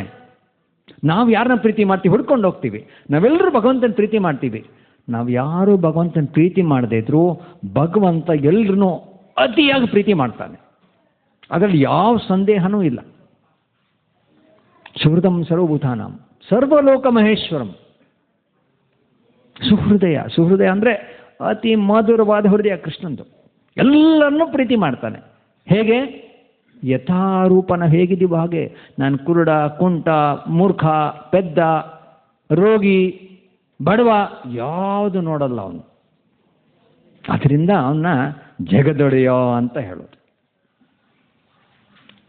ನಾವು ಯಾರನ್ನ ಪ್ರೀತಿ ಮಾಡ್ತೀವಿ ಹುಡ್ಕೊಂಡು ಹೋಗ್ತೀವಿ. ನಾವೆಲ್ಲರೂ ಭಗವಂತನ ಪ್ರೀತಿ ಮಾಡ್ತೀವಿ. ನಾವು ಯಾರು ಭಗವಂತನ ಪ್ರೀತಿ ಮಾಡದೇ ಇದ್ರು ಭಗವಂತ ಎಲ್ರೂ ಅತಿಯಾಗಿ ಪ್ರೀತಿ ಮಾಡ್ತಾನೆ, ಅದರಲ್ಲಿ ಯಾವ ಸಂದೇಹನೂ ಇಲ್ಲ. ಸುಹೃದಂ ಸರ್ವಭೂತಾನಾಂ ಸರ್ವಲೋಕ ಮಹೇಶ್ವರಂ. ಸುಹೃದಯ ಅಂದರೆ ಅತಿ ಮಧುರವಾದ ಹೃದಯ ಕೃಷ್ಣಂದು. ಎಲ್ಲರನ್ನೂ ಪ್ರೀತಿ ಮಾಡ್ತಾನೆ. ಹೇಗೆ? ಯಥಾರೂಪನ ಹೇಗಿದ್ದೀವೋ ಹಾಗೆ. ನಾನು ಕುರುಡ, ಕುಂಟ, ಮೂರ್ಖ, ಪೆದ್ದ, ರೋಗಿ, ಬಡವ ಯಾವುದು ನೋಡಲ್ಲ ಅವನು. ಅದರಿಂದ ಅವನ್ನ ಜಗದೊಡೆಯೋ ಅಂತ ಹೇಳೋದು.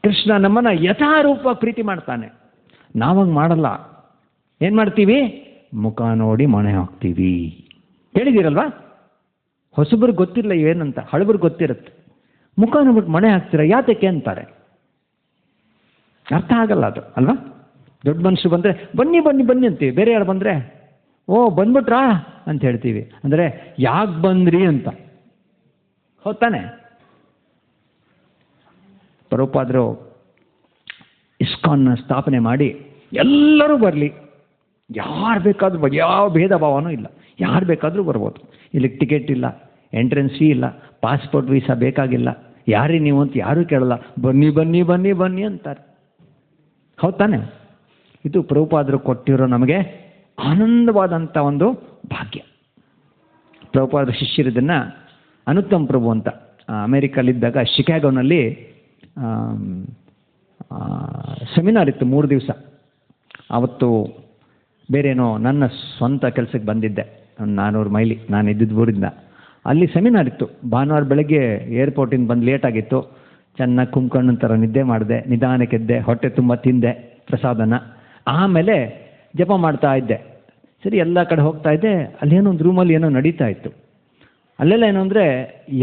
ಕೃಷ್ಣ ನಮ್ಮನ್ನ ಯಥಾರೂಪ ಪ್ರೀತಿ ಮಾಡ್ತಾನೆ. ನಾವಾಗ ಮಾಡಲ್ಲ. ಏನು ಮಾಡ್ತೀವಿ? ಮುಖ ನೋಡಿ ಮಣೆ ಹಾಕ್ತೀವಿ. ಹೇಳಿದ್ದೀರಲ್ವಾ? ಹೊಸಬ್ರಿಗೆ ಗೊತ್ತಿರಲ್ಲ ಏನಂತ, ಹಳಬ್ರಿಗೆ ಗೊತ್ತಿರುತ್ತೆ. ಮುಖ ನೋಡ್ಬಿಟ್ಟು ಮಣೆ ಹಾಕ್ತೀರ ಯಾತಕ್ಕೆ ಅಂತಾರೆ. ಅರ್ಥ ಆಗಲ್ಲ ಅದು ಅಲ್ವಾ? ದೊಡ್ಡ ಮನುಷ್ಯರು ಬಂದರೆ ಬನ್ನಿ ಬನ್ನಿ ಬನ್ನಿ ಅಂತೀವಿ. ಬೇರೆ ಯಾರು ಬಂದರೆ ಬಂದ್ಬಿಟ್ರಾ ಅಂತ ಹೇಳ್ತೀವಿ. ಅಂದರೆ ಯಾಕೆ ಬಂದ್ರಿ ಅಂತ. ಹೌದಾನೆ? ಪ್ರಭುಪಾದರು ಇಸ್ಕಾನ್ನ ಸ್ಥಾಪನೆ ಮಾಡಿ ಎಲ್ಲರೂ ಬರಲಿ, ಯಾರು ಬೇಕಾದರೂ ಯಾವ ಭೇದ ಭಾವನೂ ಇಲ್ಲ, ಯಾರು ಬೇಕಾದರೂ ಬರ್ಬೋದು. ಇಲ್ಲಿಗೆ ಟಿಕೆಟ್ ಇಲ್ಲ, ಎಂಟ್ರೆನ್ಸ್ ಫೀ ಇಲ್ಲ, ಪಾಸ್ಪೋರ್ಟ್ ವೀಸಾ ಬೇಕಾಗಿಲ್ಲ, ಯಾರೇ ನೀವು ಅಂತ ಯಾರೂ ಕೇಳಲ್ಲ, ಬನ್ನಿ ಬನ್ನಿ ಬನ್ನಿ ಬನ್ನಿ ಅಂತಾರೆ. ಹೌದು ತಾನೆ? ಇದು ಪ್ರಭುಪಾದರು ಕೊಟ್ಟಿರೋ ನಮಗೆ ಆನಂದವಾದಂಥ ಒಂದು ಭಾಗ್ಯ. ಪ್ರಭುಪಾದರ ಶಿಷ್ಯರಿದ್ದನ್ನು ಅನುತ್ತಮ್ ಪ್ರಭು ಅಂತ ಅಮೇರಿಕಲ್ಲಿದ್ದಾಗ ಶಿಕಾಗೋನಲ್ಲಿ ಸೆಮಿನಾರ್ ಇತ್ತು 3 ದಿವಸ. ಆವತ್ತು ಬೇರೇನೋ ನನ್ನ ಸ್ವಂತ ಕೆಲಸಕ್ಕೆ ಬಂದಿದ್ದೆ, 400 ಮೈಲಿ ನಾನು ಇದ್ದಿದ್ದು ಊರಿಂದ. ಅಲ್ಲಿ ಸೆಮಿನಾರ್ ಇತ್ತು. ಭಾನುವಾರ ಬೆಳಗ್ಗೆ ಏರ್ಪೋರ್ಟಿಂದ ಬಂದು ಲೇಟಾಗಿತ್ತು. ಚೆನ್ನಾಗಿ ಕುಂಬ್ಕೊಂಡು ಥರ ನಿದ್ದೆ ಮಾಡಿದೆ, ನಿಧಾನಕ್ಕೆದ್ದೆ, ಹೊಟ್ಟೆ ತುಂಬ ತಿಂದೆ ಪ್ರಸಾದನ. ಆಮೇಲೆ ಜಪ ಮಾಡ್ತಾ ಇದ್ದೆ. ಸರಿ, ಎಲ್ಲ ಕಡೆ ಹೋಗ್ತಾ ಇದ್ದೆ. ಅಲ್ಲೇನೋ ಒಂದು ರೂಮಲ್ಲಿ ಏನೋ ನಡೀತಾ ಇತ್ತು. ಅಲ್ಲೆಲ್ಲ ಏನು ಅಂದರೆ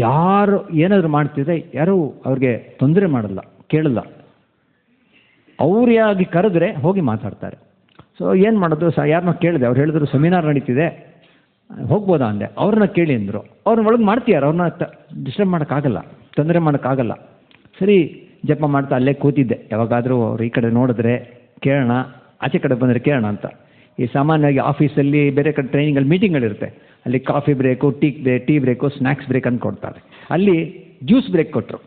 ಯಾರು ಏನಾದರೂ ಮಾಡ್ತಿದ್ರೆ ಯಾರೂ ಅವ್ರಿಗೆ ತೊಂದರೆ ಮಾಡಲ್ಲ, ಕೇಳಲ್ಲ. ಅವ್ರಿಯಾಗಿ ಕರೆದ್ರೆ ಹೋಗಿ ಮಾತಾಡ್ತಾರೆ. ಸೊ ಏನು ಮಾಡೋದು, ಯಾರನ್ನ ಕೇಳಿದೆ. ಅವ್ರು ಹೇಳಿದ್ರು ಸೆಮಿನಾರ್ ನಡೀತಿದೆ, ಹೋಗ್ಬೋದಾ ಅಂದೆ. ಅವ್ರನ್ನ ಕೇಳಿ ಅಂದರು. ಅವ್ರನ್ನ ಒಳಗೆ ಮಾಡ್ತೀಯಾರ, ಅವ್ರನ್ನ ಡಿಸ್ಟರ್ಬ್ ಮಾಡೋಕ್ಕಾಗಲ್ಲ, ತೊಂದರೆ ಮಾಡೋಕ್ಕಾಗಲ್ಲ. ಸರಿ, ಜಪ ಮಾಡ್ತಾ ಅಲ್ಲೇ ಕೂತಿದ್ದೆ. ಯಾವಾಗಾದರೂ ಅವ್ರು ಈ ಕಡೆ ನೋಡಿದ್ರೆ ಕೇಳೋಣ, ಆಚೆ ಕಡೆ ಬಂದರೆ ಕೇಳೋಣ ಅಂತ. ಈ ಸಾಮಾನ್ಯವಾಗಿ ಆಫೀಸಲ್ಲಿ ಬೇರೆ ಕಡೆ ಟ್ರೈನಿಂಗಲ್ಲಿ ಮೀಟಿಂಗ್ಗಳಿರುತ್ತೆ. ಅಲ್ಲಿ coffee break, tea break, snacks break ಅಂತ ಕೊಡ್ತಾರೆ. ಅಲ್ಲಿ ಜ್ಯೂಸ್ ಬ್ರೇಕ್ ಕೊಟ್ಟರು.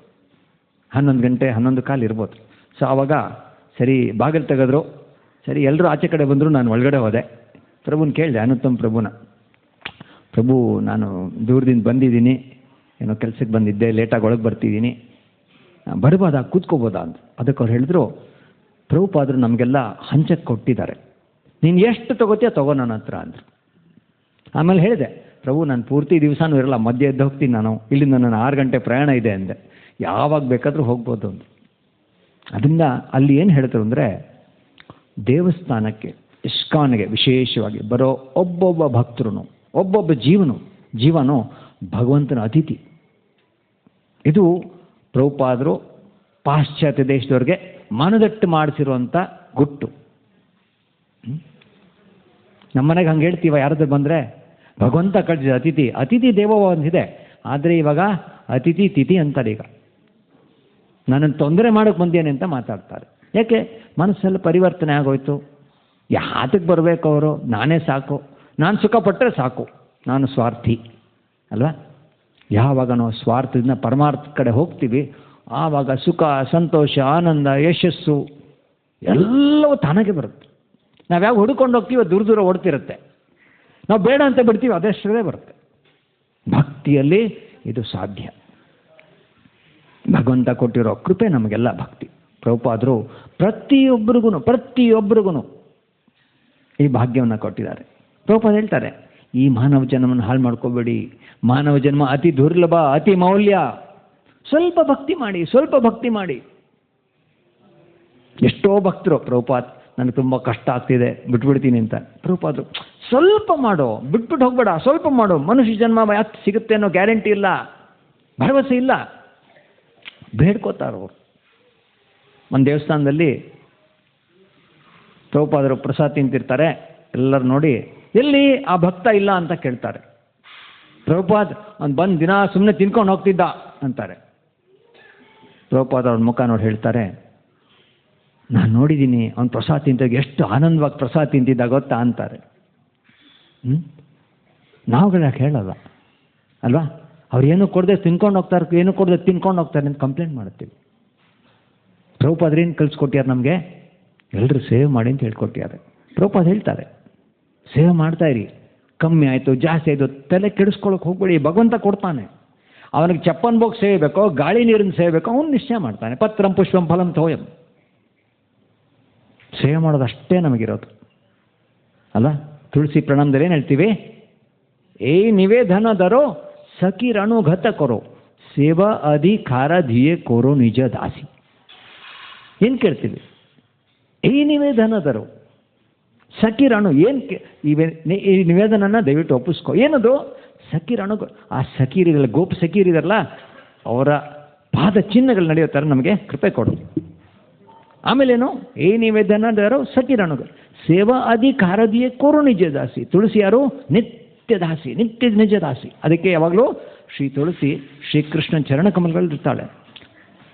11 ಗಂಟೆ 11 ಕಾಲು ಇರ್ಬೋದು. ಸೊ ಆವಾಗ ಸರಿ ಬಾಗಿಲು ತೆಗೆದ್ರು. ಸರಿ, ಎಲ್ಲರೂ ಆಚೆ ಕಡೆ ಬಂದರು, ನಾನು ಒಳಗಡೆ ಹೋದೆ. ಪ್ರಭುನ ಕೇಳಿದೆ, ಅನುತ್ತಮ್ ಪ್ರಭುನ, ಪ್ರಭು ನಾನು ದೂರದಿಂದ ಬಂದಿದ್ದೀನಿ, ಏನೋ ಕೆಲಸಕ್ಕೆ ಬಂದಿದ್ದೆ, ಲೇಟಾಗಿ ಒಳಗೆ ಬರ್ತಿದ್ದೀನಿ, ಬರ್ಬೋದಾ, ಕೂತ್ಕೋಬೋದಾ ಅಂತ. ಅದಕ್ಕೆ ಅವ್ರು ಹೇಳಿದ್ರು, ಪ್ರಭುಪಾದರು ನಮಗೆಲ್ಲ ಹಂಚಕ್ಕೆ ಕೊಟ್ಟಿದ್ದಾರೆ, ನೀನು ಎಷ್ಟು ತೊಗೋತೀಯ ತಗೋ ನನ್ನ ಹತ್ರ ಅಂದರು. ಆಮೇಲೆ ಹೇಳಿದೆ, ಪ್ರಭು ನಾನು ಪೂರ್ತಿ ದಿವಸನೂ ಇರಲ್ಲ, ಮಧ್ಯೆ ಎದ್ದು ಹೋಗ್ತೀನಿ ನಾನು, ಇಲ್ಲಿಂದ ನನ್ನ 6 ಗಂಟೆ ಪ್ರಯಾಣ ಇದೆ ಅಂದೆ. ಯಾವಾಗ ಬೇಕಾದರೂ ಹೋಗ್ಬೋದು ಅಂದರು. ಅದರಿಂದ ಅಲ್ಲಿ ಏನು ಹೇಳಿದ್ರು ಅಂದರೆ, ದೇವಸ್ಥಾನಕ್ಕೆ ಇಸ್ಕಾನ್ಗೆ ವಿಶೇಷವಾಗಿ ಬರೋ ಒಬ್ಬೊಬ್ಬ ಭಕ್ತರು, ಒಬ್ಬೊಬ್ಬ ಜೀವನು ಭಗವಂತನ ಅತಿಥಿ. ಇದು ಪ್ರಭುಪಾದರು ಪಾಶ್ಚಾತ್ಯ ದೇಶದವ್ರಿಗೆ ಮನದಟ್ಟು ಮಾಡಿಸಿರುವಂಥ ಗುಟ್ಟು. ನಮ್ಮನೆಗೆ ಹಂಗೆ ಹೇಳ್ತೀವ, ಯಾರಾದ್ರೂ ಬಂದರೆ ಭಗವಂತ ಕಳಿಸಿದ ಅತಿಥಿ ದೇವೋ ಅಂತಿದೆ. ಆದರೆ ಇವಾಗ ಅತಿಥಿ ತಿಥಿ ಅಂತಾರೆ. ಈಗ ನನ್ನನ್ನು ತೊಂದರೆ ಮಾಡೋಕ್ಕೆ ಬಂದೇನೆ ಅಂತ ಮಾತಾಡ್ತಾರೆ. ಯಾಕೆ? ಮನಸ್ಸಲ್ಲಿ ಪರಿವರ್ತನೆ ಆಗೋಯ್ತು. ಯಾತಕ್ಕೆ ಬರಬೇಕು ಅವರು, ನಾನೇ ಸಾಕು, ನಾನು ಸುಖಪಟ್ಟರೆ ಸಾಕು, ನಾನು ಸ್ವಾರ್ಥಿ ಅಲ್ವಾ? ಯಾವಾಗ ನಾವು ಸ್ವಾರ್ಥದಿಂದ ಪರಮಾರ್ಥ ಕಡೆ ಹೋಗ್ತೀವಿ, ಆವಾಗ ಸುಖ, ಸಂತೋಷ, ಆನಂದ, ಯಶಸ್ಸು ಎಲ್ಲವೂ ತಾನಾಗೆ ಬರುತ್ತೆ. ನಾವು ಯಾವಾಗ ಹುಡ್ಕೊಂಡು ಹೋಗ್ತೀವೋ ದೂರ ಓಡ್ತಿರುತ್ತೆ. ನಾವು ಬೇಡ ಅಂತ ಬಿಡ್ತೀವಿ, ಅದಷ್ಟೇ ಬರುತ್ತೆ. ಭಕ್ತಿಯಲ್ಲಿ ಇದು ಸಾಧ್ಯ. ಭಗವಂತ ಕೊಟ್ಟಿರೋ ಕೃಪೆ ನಮಗೆಲ್ಲ ಭಕ್ತಿ. ಪ್ರಭುಪಾದರು ಪ್ರತಿಯೊಬ್ಬರಿಗೂ ಈ ಭಾಗ್ಯವನ್ನು ಕೊಟ್ಟಿದ್ದಾರೆ. ಪ್ರಭುಪಾದ ಹೇಳ್ತಾರೆ, ಈ ಮಾನವ ಜನ್ಮವನ್ನು ಹಾಳು ಮಾಡ್ಕೋಬೇಡಿ, ಮಾನವ ಜನ್ಮ ಅತಿ ದುರ್ಲಭ, ಅತಿ ಮೌಲ್ಯ, ಸ್ವಲ್ಪ ಭಕ್ತಿ ಮಾಡಿ. ಎಷ್ಟೋ ಭಕ್ತರು, ಪ್ರಭುಪಾದ್ ನನಗೆ ತುಂಬ ಕಷ್ಟ ಆಗ್ತಿದೆ, ಬಿಟ್ಬಿಡ್ತೀನಿ ಅಂತ. ಪ್ರಭುಪಾದರು, ಸ್ವಲ್ಪ ಮಾಡೋ, ಬಿಟ್ಬಿಟ್ಟು ಹೋಗ್ಬೇಡ, ಸ್ವಲ್ಪ ಮಾಡೋ, ಮನುಷ್ಯ ಜನ್ಮ ಯಾಕೆ ಸಿಗುತ್ತೆ ಅನ್ನೋ ಗ್ಯಾರಂಟಿ ಇಲ್ಲ, ಭರವಸೆ ಇಲ್ಲ. ಬೇಡ್ಕೋತಾರವ್ರು. ಒಂದು ದೇವಸ್ಥಾನದಲ್ಲಿ ಪ್ರಭುಪಾದರು ಪ್ರಸಾದ ತಿಂತಿರ್ತಾರೆ. ಎಲ್ಲರೂ ನೋಡಿ, ಎಲ್ಲಿ ಆ ಭಕ್ತ ಇಲ್ಲ ಅಂತ ಕೇಳ್ತಾರೆ. ಪ್ರಭುಪಾದ್ ಅವ್ನು ಬಂದು ದಿನ ಸುಮ್ಮನೆ ತಿನ್ಕೊಂಡು ಹೋಗ್ತಿದ್ದ ಅಂತಾರೆ. ಪ್ರಭುಪಾದ ಅವ್ರ ಮುಖ ನೋಡಿ ಹೇಳ್ತಾರೆ, ನಾನು ನೋಡಿದ್ದೀನಿ ಅವ್ನು ಪ್ರಸಾದ ತಿಂತಾಗ ಎಷ್ಟು ಆನಂದವಾಗಿ ಪ್ರಸಾದ ತಿಂತಿದ್ದ ಗೊತ್ತಾ ಅಂತಾರೆ. ನಾವುಗಳು ಯಾಕೆ ಹೇಳಲ್ಲ ಅಲ್ವಾ? ಅವ್ರು ಏನೂ ಕೊಡದೆ ತಿನ್ಕೊಂಡು ಹೋಗ್ತಾರೆ, ಏನೂ ಕೊಡದೆ ತಿನ್ಕೊಂಡು ಹೋಗ್ತಾರೆ ಅಂತ ಕಂಪ್ಲೇಂಟ್ ಮಾಡ್ತೀವಿ. ಪ್ರಭುಪಾದ್ರು ಏನು ಕಲಿಸ್ಕೊಟ್ಯಾರ ನಮಗೆ? ಎಲ್ಲರೂ ಸೇವೆ ಮಾಡಿ ಅಂತ ಹೇಳ್ಕೊಟ್ಟಾರೆ. ಪ್ರಭುಪಾದ ಹೇಳ್ತಾರೆ, ಸೇವೆ ಮಾಡ್ತಾಯಿರಿ, ಕಮ್ಮಿ ಆಯಿತು ಜಾಸ್ತಿ ಆಯಿತು ತಲೆ ಕೆಡಿಸ್ಕೊಳಕ್ಕೆ ಹೋಗ್ಬೇಡಿ, ಭಗವಂತ ಕೊಡ್ತಾನೆ. ಅವನಿಗೆ ಚಪ್ಪನ್ ಬೋಗ್ ಸೇವೆ ಬೇಕೋ, ಗಾಳಿ ನೀರಿನ ಸೇವೆ ಬೇಕೋ, ಅವನು ನಿಶ್ಚಯ ಮಾಡ್ತಾನೆ. ಪತ್ರಂ ಪುಷ್ಪಂ ಫಲಂ ತೋಯಂ. ಸೇವೆ ಮಾಡೋದು ಅಷ್ಟೇ ನಮಗಿರೋದು ಅಲ್ಲ? ತುಳಸಿ ಪ್ರಣಾಮದಲ್ಲಿ ಏನು ಹೇಳ್ತೀವಿ? ಏ ನಿವೇದನ ದರೋ ಸಖಿರಣುಘತ ಕೊರೋ, ಸೇವಾ ಅಧಿಕಾರ ಧಿಯೇ ಕೋರೋ ನಿಜ ದಾಸಿ. ಏನು ಕೇಳ್ತೀವಿ? ಈ ನಿವೇದನ ದರೋ ಸಖಿರಣು, ಏನು ಈ ನಿವೇದನನ ದಯವಿಟ್ಟು ಒಪ್ಪಿಸ್ಕೊ. ಏನದು? ಸಖಿರಣು. ಆ ಸಖೀರಿರಲ್ಲ, ಗೋಪ್ ಸಖೀರಿರಲ್ಲ, ಅವರ ಪಾದ ಚಿಹ್ನೆಗಳು ನಡೆಯೋ ಥರ ನಮಗೆ ಕೃಪೆ ಕೊಡು. ಆಮೇಲೇನು? ಏ ನಿವೇದನದಾರೋ ಸಖಿರಣು ಸೇವಾ ಅಧಿಕಾರದಿಯೇ ಕೋರು ನಿಜ ದಾಸಿ. ತುಳಸಿ ಯಾರು? ನಿತ್ಯ ದಾಸಿ, ನಿತ್ಯ ನಿಜ ದಾಸಿ. ಅದಕ್ಕೆ ಯಾವಾಗಲೂ ಶ್ರೀ ತುಳಸಿ ಶ್ರೀಕೃಷ್ಣನ ಚರಣ ಕಮಲಗಳು ಇರ್ತಾಳೆ.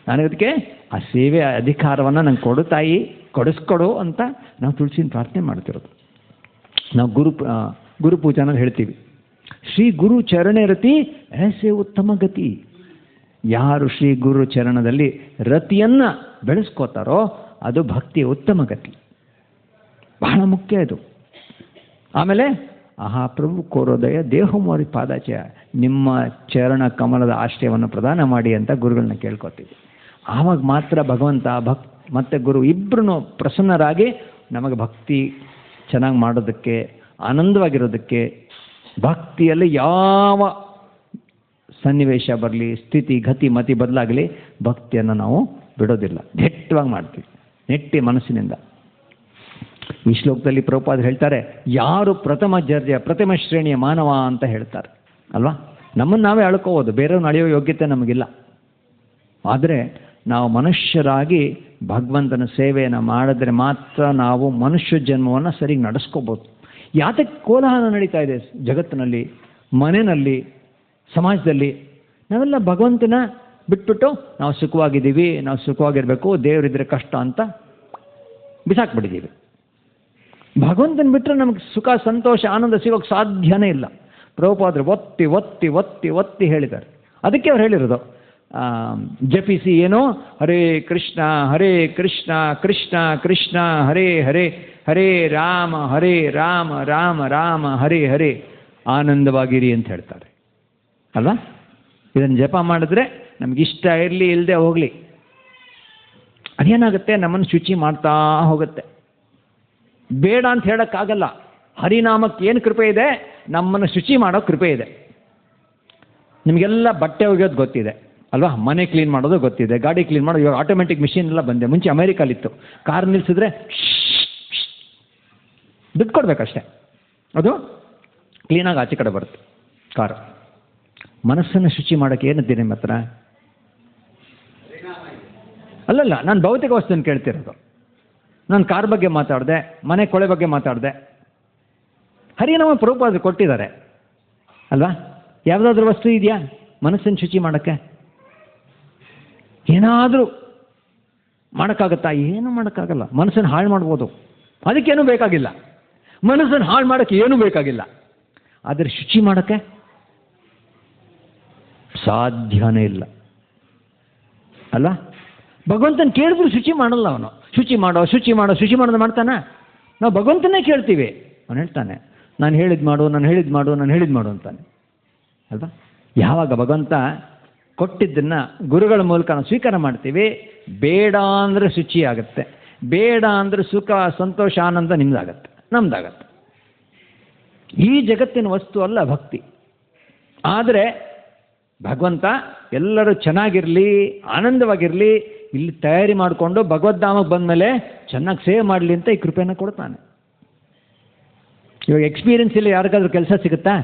ನನಗದಕ್ಕೆ ಆ ಸೇವೆ ಅಧಿಕಾರವನ್ನು ನಂಗೆ ಕೊಡು ತಾಯಿ, ಕೊಡಿಸ್ಕೊಡು ಅಂತ ನಾವು ತುಳಸಿನ ಪ್ರಾರ್ಥನೆ ಮಾಡ್ತಿರೋದು. ನಾವು ಗುರು ಪೂಜಾನಲ್ಲಿ ಹೇಳ್ತೀವಿ, ಶ್ರೀ ಗುರು ಚರಣ ರತಿ ಐಸೆ ಉತ್ತಮ ಗತಿ. ಯಾರು ಶ್ರೀ ಗುರು ಚರಣದಲ್ಲಿ ರತಿಯನ್ನು ಬೆಳೆಸ್ಕೋತಾರೋ ಅದು ಭಕ್ತಿಯ ಉತ್ತಮ ಗತಿ. ಬಹಳ ಮುಖ್ಯ ಇದು. ಆಮೇಲೆ ಆಹಾ ಪ್ರಭು ಕೋರೋದಯ ದೇಹಮೋರಿ ಪಾದಾಚಯ, ನಿಮ್ಮ ಚರಣ ಕಮಲದ ಆಶ್ರಯವನ್ನು ಪ್ರದಾನ ಮಾಡಿ ಅಂತ ಗುರುಗಳನ್ನ ಕೇಳ್ಕೊತೀವಿ. ಆವಾಗ ಮಾತ್ರ ಭಗವಂತ ಮತ್ತು ಗುರು ಇಬ್ಬರೂ ಪ್ರಸನ್ನರಾಗಿ ನಮಗೆ ಭಕ್ತಿ ಚೆನ್ನಾಗಿ ಮಾಡೋದಕ್ಕೆ, ಆನಂದವಾಗಿರೋದಕ್ಕೆ, ಭಕ್ತಿಯಲ್ಲಿ ಯಾವ ಸನ್ನಿವೇಶ ಬರಲಿ, ಸ್ಥಿತಿ ಗತಿ ಮತಿ ಬದಲಾಗಲಿ, ಭಕ್ತಿಯನ್ನು ನಾವು ಬಿಡೋದಿಲ್ಲ, ನೆಟ್ಟವಾಗಿ ಮಾಡ್ತೀವಿ, ನೆಟ್ಟಿ ಮನಸ್ಸಿನಿಂದ. ಈ ಶ್ಲೋಕದಲ್ಲಿ ಪ್ರಭುಪಾದರು ಹೇಳ್ತಾರೆ, ಯಾರು ಪ್ರಥಮ ಶ್ರೇಣಿಯ ಮಾನವ ಅಂತ ಹೇಳ್ತಾರೆ ಅಲ್ವಾ? ನಮ್ಮನ್ನು ನಾವೇ ಅಳ್ಕೋಬೋದು, ಬೇರೆಯವ್ರನ್ನ ಅಳೆಯೋ ಯೋಗ್ಯತೆ ನಮಗಿಲ್ಲ. ಆದರೆ ನಾವು ಮನುಷ್ಯರಾಗಿ ಭಗವಂತನ ಸೇವೆಯನ್ನು ಮಾಡಿದ್ರೆ ಮಾತ್ರ ನಾವು ಮನುಷ್ಯ ಜನ್ಮವನ್ನು ಸರಿಗೆ ನಡೆಸ್ಕೋಬೋದು. ಯಾತಕ್ಕೆ ಕೋಲಾಹಲ ನಡೀತಾ ಇದೆ ಜಗತ್ತಿನಲ್ಲಿ, ಮನೆಯಲ್ಲಿ, ಸಮಾಜದಲ್ಲಿ? ನಾವೆಲ್ಲ ಭಗವಂತನ ಬಿಟ್ಬಿಟ್ಟು ನಾವು ಸುಖವಾಗಿದ್ದೀವಿ, ನಾವು ಸುಖವಾಗಿರಬೇಕು, ದೇವರಿದ್ರೆ ಕಷ್ಟ ಅಂತ ಬಿಸಾಕ್ಬಿಟ್ಟಿದ್ದೀವಿ. ಭಗವಂತನ ಬಿಟ್ಟರೆ ನಮಗೆ ಸುಖ ಸಂತೋಷ ಆನಂದ ಸಿಗೋಕ್ಕೆ ಸಾಧ್ಯನೇ ಇಲ್ಲ. ಪ್ರಭುಪಾದರು ಒತ್ತಿ ಒತ್ತಿ ಒತ್ತಿ ಒತ್ತಿ ಹೇಳಿದ್ದಾರೆ. ಅದಕ್ಕೆ ಅವ್ರು ಹೇಳಿರೋದು, ಜಪಿಸಿ ಏನೋ ಹರೇ ಕೃಷ್ಣ ಕೃಷ್ಣ ಕೃಷ್ಣ ಹರೇ ಹರೇ, ಹರೇ ರಾಮ ರಾಮ ರಾಮ ಹರೇ ಹರೇ, ಆನಂದವಾಗಿರಿ ಅಂತ ಹೇಳ್ತಾರೆ ಅಲ್ವಾ? ಇದನ್ನು ಜಪ ಮಾಡಿದ್ರೆ ನಮಗಿಷ್ಟ ಇರಲಿ ಇಲ್ಲದೆ ಹೋಗಲಿ, ಅದೇನಾಗುತ್ತೆ, ನಮ್ಮನ್ನು ಶುಚಿ ಮಾಡ್ತಾ ಹೋಗುತ್ತೆ. ಬೇಡ ಅಂತ ಹೇಳೋಕ್ಕಾಗಲ್ಲ. ಹರಿನಾಮಕ್ಕೆ ಏನು ಕೃಪೆ ಇದೆ? ನಮ್ಮನ್ನು ಶುಚಿ ಮಾಡೋ ಕೃಪೆ ಇದೆ. ನಿಮಗೆಲ್ಲ ಬಟ್ಟೆ ಒಗೆಯೋದು ಗೊತ್ತಿದೆ ಅಲ್ವಾ? ಮನೆ ಕ್ಲೀನ್ ಮಾಡೋದು ಗೊತ್ತಿದೆ, ಗಾಡಿ ಕ್ಲೀನ್ ಮಾಡೋದು. ಇವಾಗ ಆಟೋಮೆಟಿಕ್ ಮಿಷಿನ್ ಎಲ್ಲ ಬಂದೆ. ಮುಂಚೆ ಅಮೇರಿಕಲ್ಲಿತ್ತು, ಕಾರ್ ನಿಲ್ಲಿಸಿದ್ರೆ ದುಡ್ಡು ಕೊಡಬೇಕಷ್ಟೆ, ಅದು ಕ್ಲೀನಾಗಿ ಆಚೆ ಕಡೆ ಬರುತ್ತೆ ಕಾರು. ಮನಸ್ಸನ್ನು ಶುಚಿ ಮಾಡೋಕ್ಕೆ ಏನಿದೆ ನಿಮ್ಮ ಹತ್ರ? ಅಲ್ಲಲ್ಲ, ನಾನು ಭೌತಿಕ ವಸ್ತುವನ್ನು ಕೇಳ್ತಿರೋದು. ನಾನು ಕಾರ್ ಬಗ್ಗೆ ಮಾತಾಡಿದೆ, ಮನೆ ಕೊಳೆ ಬಗ್ಗೆ ಮಾತಾಡಿದೆ. ಹರಿನಾಮ ಪ್ರಭುಪಾದರು ಕೊಟ್ಟಿದ್ದಾರೆ ಅಲ್ವಾ? ಯಾವುದಾದ್ರೂ ವಸ್ತು ಇದೆಯಾ ಮನಸ್ಸನ್ನು ಶುಚಿ ಮಾಡೋಕ್ಕೆ? ಏನಾದರೂ ಮಾಡೋಕ್ಕಾಗತ್ತಾ? ಏನೂ ಮಾಡೋಕ್ಕಾಗಲ್ಲ. ಮನಸ್ಸನ್ನು ಹಾಳು ಮಾಡ್ಬೋದು, ಅದಕ್ಕೇನೂ ಬೇಕಾಗಿಲ್ಲ. ಮನಸ್ಸನ್ನು ಹಾಳು ಮಾಡೋಕ್ಕೆ ಏನೂ ಬೇಕಾಗಿಲ್ಲ. ಆದರೆ ಶುಚಿ ಮಾಡೋಕ್ಕೆ ಸಾಧ್ಯನೇ ಇಲ್ಲ ಅಲ್ಲ? ಭಗವಂತನ ಕೇಳಿದ್ರು ಶುಚಿ ಮಾಡಲ್ಲ ಅವನು. ಶುಚಿ ಮಾಡೋದು ಮಾಡ್ತಾನ? ನಾವು ಭಗವಂತನೇ ಕೇಳ್ತೀವಿ, ಅವನು ಹೇಳ್ತಾನೆ ನಾನು ಹೇಳಿದ್ ಮಾಡು ಅಂತಾನೆ ಅಲ್ವಾ? ಯಾವಾಗ ಭಗವಂತ ಕೊಟ್ಟಿದ್ದನ್ನು ಗುರುಗಳ ಮೂಲಕ ನಾವು ಸ್ವೀಕಾರ ಮಾಡ್ತೀವಿ, ಬೇಡ ಅಂದರೆ ಶುಚಿ ಆಗುತ್ತೆ, ಬೇಡ ಅಂದರೆ ಸುಖ ಸಂತೋಷ ಆನಂದ ನಿಮ್ದಾಗತ್ತೆ, ನಮ್ದಾಗತ್ತೆ. ಈ ಜಗತ್ತಿನ ವಸ್ತು ಅಲ್ಲ ಭಕ್ತಿ. ಆದರೆ ಭಗವಂತ ಎಲ್ಲರೂ ಚೆನ್ನಾಗಿರಲಿ, ಆನಂದವಾಗಿರಲಿ, ಇಲ್ಲಿ ತಯಾರಿ ಮಾಡಿಕೊಂಡು ಭಗವದ್ಧಾಮಕ್ಕೆ ಬಂದಮೇಲೆ ಚೆನ್ನಾಗಿ ಸೇವೆ ಮಾಡಲಿ ಅಂತ ಈ ಕೃಪೆಯನ್ನು ಕೊಡ್ತಾನೆ. ಇವಾಗ ಎಕ್ಸ್ಪೀರಿಯನ್ಸ್ ಇಲ್ಲ ಯಾರಿಗಾದ್ರೂ ಕೆಲಸ ಸಿಗುತ್ತಾ?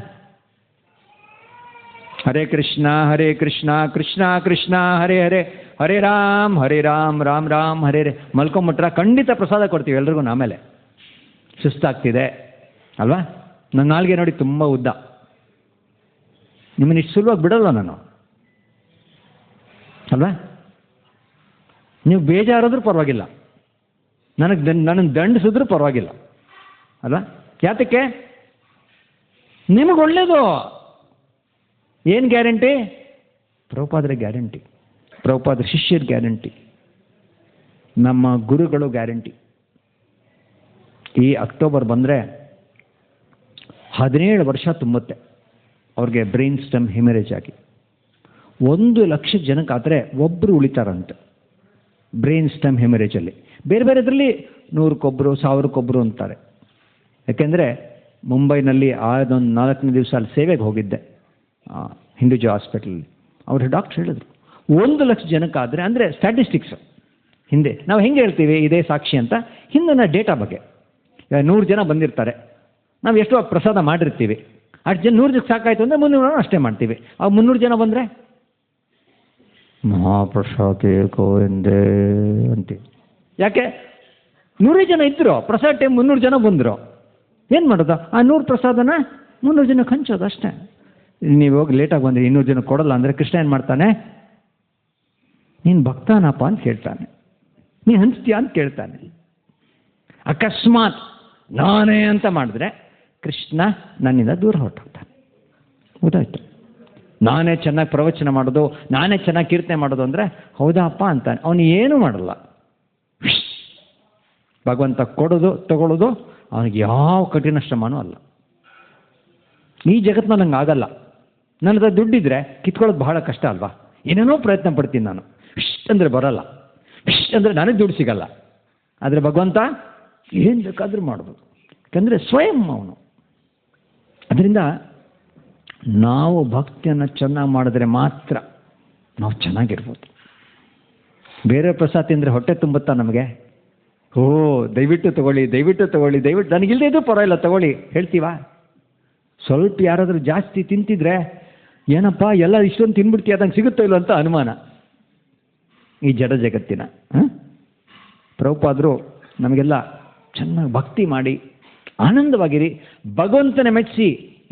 ಹರೇ ಕೃಷ್ಣ ಕೃಷ್ಣ ಕೃಷ್ಣ ಹರೇ ಹರೇ, ಹರೇ ರಾಮ್ ರಾಮ್ ರಾಮ್ ಹರೇ ಹರೇ. ಮಲ್ಕೊಂಬಿಟ್ರ ಖಂಡಿತ ಪ್ರಸಾದ ಕೊಡ್ತೀವಿ ಎಲ್ರಿಗೂ. ಆಮೇಲೆ ಸುಸ್ತಾಗ್ತಿದೆ ಅಲ್ವಾ? ನನ್ನ ನಾಲ್ಗೆ ನೋಡಿ ತುಂಬ ಉದ್ದ, ನಿಮ್ಮನ್ನು ಇಷ್ಟು ಸುಲಭವಾಗಿ ಬಿಡಲ್ಲ ನಾನು ಅಲ್ವಾ? ನೀವು ಬೇಜಾರಾದ್ರೂ ಪರವಾಗಿಲ್ಲ, ನನಗೆ ದಂಡಿಸಿದ್ರೂ ಪರವಾಗಿಲ್ಲ ಅಲ್ವಾ? ಯಾತಕ್ಕೆ? ನಿಮಗೆ ಒಳ್ಳೇದು. ಏನು ಗ್ಯಾರಂಟಿ? ಪ್ರಭುಪಾದರ ಗ್ಯಾರಂಟಿ, ಪ್ರಭುಪಾದರ ಶಿಷ್ಯರ ಗ್ಯಾರಂಟಿ, ನಮ್ಮ ಗುರುಗಳು ಗ್ಯಾರಂಟಿ. ಈ ಅಕ್ಟೋಬರ್ ಬಂದರೆ 17 ವರ್ಷ ತುಂಬುತ್ತೆ ಅವ್ರಿಗೆ ಬ್ರೈನ್ ಸ್ಟೆಮ್ ಹೆಮರೇಜ್ ಆಗಿ. 1,00,000 ಜನಕ್ಕಾದರೆ ಒಬ್ಬರು ಉಳಿತಾರಂತೆ ಬ್ರೈನ್ ಸ್ಟೆಮ್ ಹೆಮರೇಜಲ್ಲಿ. ಬೇರೆ ಬೇರೆದ್ರಲ್ಲಿ 100ಕ್ಕೊಬ್ಬರು 1000ಕ್ಕೊಬ್ಬರು ಅಂತಾರೆ. ಯಾಕೆಂದರೆ ಮುಂಬೈನಲ್ಲಿ ಅದೊಂದು 4ನೇ ದಿವಸ ಅಲ್ಲಿ ಸೇವೆಗೆ ಹೋಗಿದ್ದೆ ಹಿಂದೂಜಾ ಹಾಸ್ಪಿಟಲಲ್ಲಿ. ಅವ್ರ ಡಾಕ್ಟ್ರ್ ಹೇಳಿದ್ರು 1,00,000 ಜನಕ್ಕಾದರೆ, ಅಂದರೆ ಸ್ಟ್ಯಾಟಿಸ್ಟಿಕ್ಸ್ ಹಿಂದೆ ನಾವು ಹೆಂಗೆ ಹೇಳ್ತೀವಿ ಇದೇ ಸಾಕ್ಷಿ ಅಂತ, ಹಿಂದಿನ ಡೇಟಾ ಬಗ್ಗೆ. 100 ಜನ ಬಂದಿರ್ತಾರೆ, ನಾವು ಎಷ್ಟೋ ಪ್ರಸಾದ ಮಾಡಿರ್ತೀವಿ, ಅಷ್ಟು ಜನ 100 ಜನಕ್ಕೆ ಸಾಕಾಯಿತು ಅಂದರೆ 300 ಅಷ್ಟೇ ಮಾಡ್ತೀವಿ. ಆ 300 ಜನ ಬಂದರೆ ಮಹಾಪ್ರಸಾದ ಎಂದೇ ಅಂತೀವಿ. ಯಾಕೆ? 100 ಜನ ಇದ್ದರು, ಪ್ರಸಾದ ಟೈಮ್ 300 ಜನ ಬಂದರು, ಏನು ಮಾಡೋದು? ಆ 100 ಪ್ರಸಾದನ 300 ಜನಕ್ಕೆ ಹಂಚೋದು ಅಷ್ಟೇ. ನೀವು ಹೋಗಿ ಲೇಟಾಗಿ ಬಂದರೆ 200 ಜನಕ್ಕೆ ಕೊಡಲ್ಲ ಅಂದರೆ ಕೃಷ್ಣ ಏನು ಮಾಡ್ತಾನೆ? ನೀನು ಭಕ್ತಾನಪ್ಪ ಅಂತ ಕೇಳ್ತಾನೆ, ನೀನು ಹಂಚ್ತೀಯ ಅಂತ ಕೇಳ್ತಾನೆ. ಅಕಸ್ಮಾತ್ ನಾನೇ ಅಂತ ಮಾಡಿದ್ರೆ ಕೃಷ್ಣ ನನ್ನಿಂದ ದೂರ ಹೊರಟೋಗ್ತಾನೆ. ಗೊತ್ತಾಯ್ತು? ನಾನೇ ಚೆನ್ನಾಗಿ ಪ್ರವಚನ ಮಾಡೋದು, ನಾನೇ ಚೆನ್ನಾಗಿ ಕೀರ್ತನೆ ಮಾಡೋದು ಅಂದರೆ ಹೌದಪ್ಪ ಅಂತಾನೆ. ಅವನು ಏನೂ ಮಾಡಲ್ಲ. ಭಗವಂತ ಕೊಡೋದು ತಗೊಳ್ಳೋದು ಅವನಿಗೆ ಯಾವ ಕಠಿಣ ಶ್ರಮನೂ ಅಲ್ಲ. ಈ ಜಗತ್ತಿನಲ್ಲಿ ನಂಗೆ ಆಗಲ್ಲ, ನನ್ನದು ದುಡ್ಡಿದ್ರೆ ಕಿತ್ಕೊಳ್ಳೋದು ಬಹಳ ಕಷ್ಟ ಅಲ್ವಾ? ಏನೇನೋ ಪ್ರಯತ್ನ ಪಡ್ತೀನಿ ನಾನು, ಅಂದರೆ ಬರಲ್ಲ, ಅಂದರೆ ನನಗೆ ದುಡ್ಡು ಸಿಗಲ್ಲ. ಆದರೆ ಭಗವಂತ ಏನು ಬೇಕಾದರೂ ಮಾಡ್ಬೋದು, ಯಾಕಂದರೆ ಸ್ವಯಂ ಅವನು. ಅದರಿಂದ ನಾವು ಭಕ್ತಿಯನ್ನು ಚೆನ್ನಾಗಿ ಮಾಡಿದ್ರೆ ಮಾತ್ರ ನಾವು ಚೆನ್ನಾಗಿರ್ಬೋದು. ಬೇರೆ ಪ್ರಸಾದ ತಿಂದರೆ ಹೊಟ್ಟೆ ತುಂಬುತ್ತಾ ನಮಗೆ? ದಯವಿಟ್ಟು ತಗೊಳ್ಳಿ, ದಯವಿಟ್ಟು ತಗೊಳ್ಳಿ, ದಯವಿಟ್ಟು ನನಗಿಲ್ಲದೆ ಇದು ಪರವಾಗಿಲ್ಲ ತಗೊಳ್ಳಿ ಹೇಳ್ತೀವಾ? ಸ್ವಲ್ಪ ಯಾರಾದರೂ ಜಾಸ್ತಿ ತಿಂತಿದ್ರೆ ಏನಪ್ಪ ಎಲ್ಲ ಇಷ್ಟೊಂದು ತಿನ್ಬಿಡ್ತೀಯ, ಅದಂಗೆ ಸಿಗುತ್ತೋ ಇಲ್ಲೋ ಅಂತ ಅನುಮಾನ ಈ ಜಡ ಜಗತ್ತಿನ. ಪ್ರಭುಪಾದರು ನಮಗೆಲ್ಲ ಚೆನ್ನಾಗಿ ಭಕ್ತಿ ಮಾಡಿ ಆನಂದವಾಗಿರಿ, ಭಗವಂತನ ಮೆಚ್ಚಿಸಿ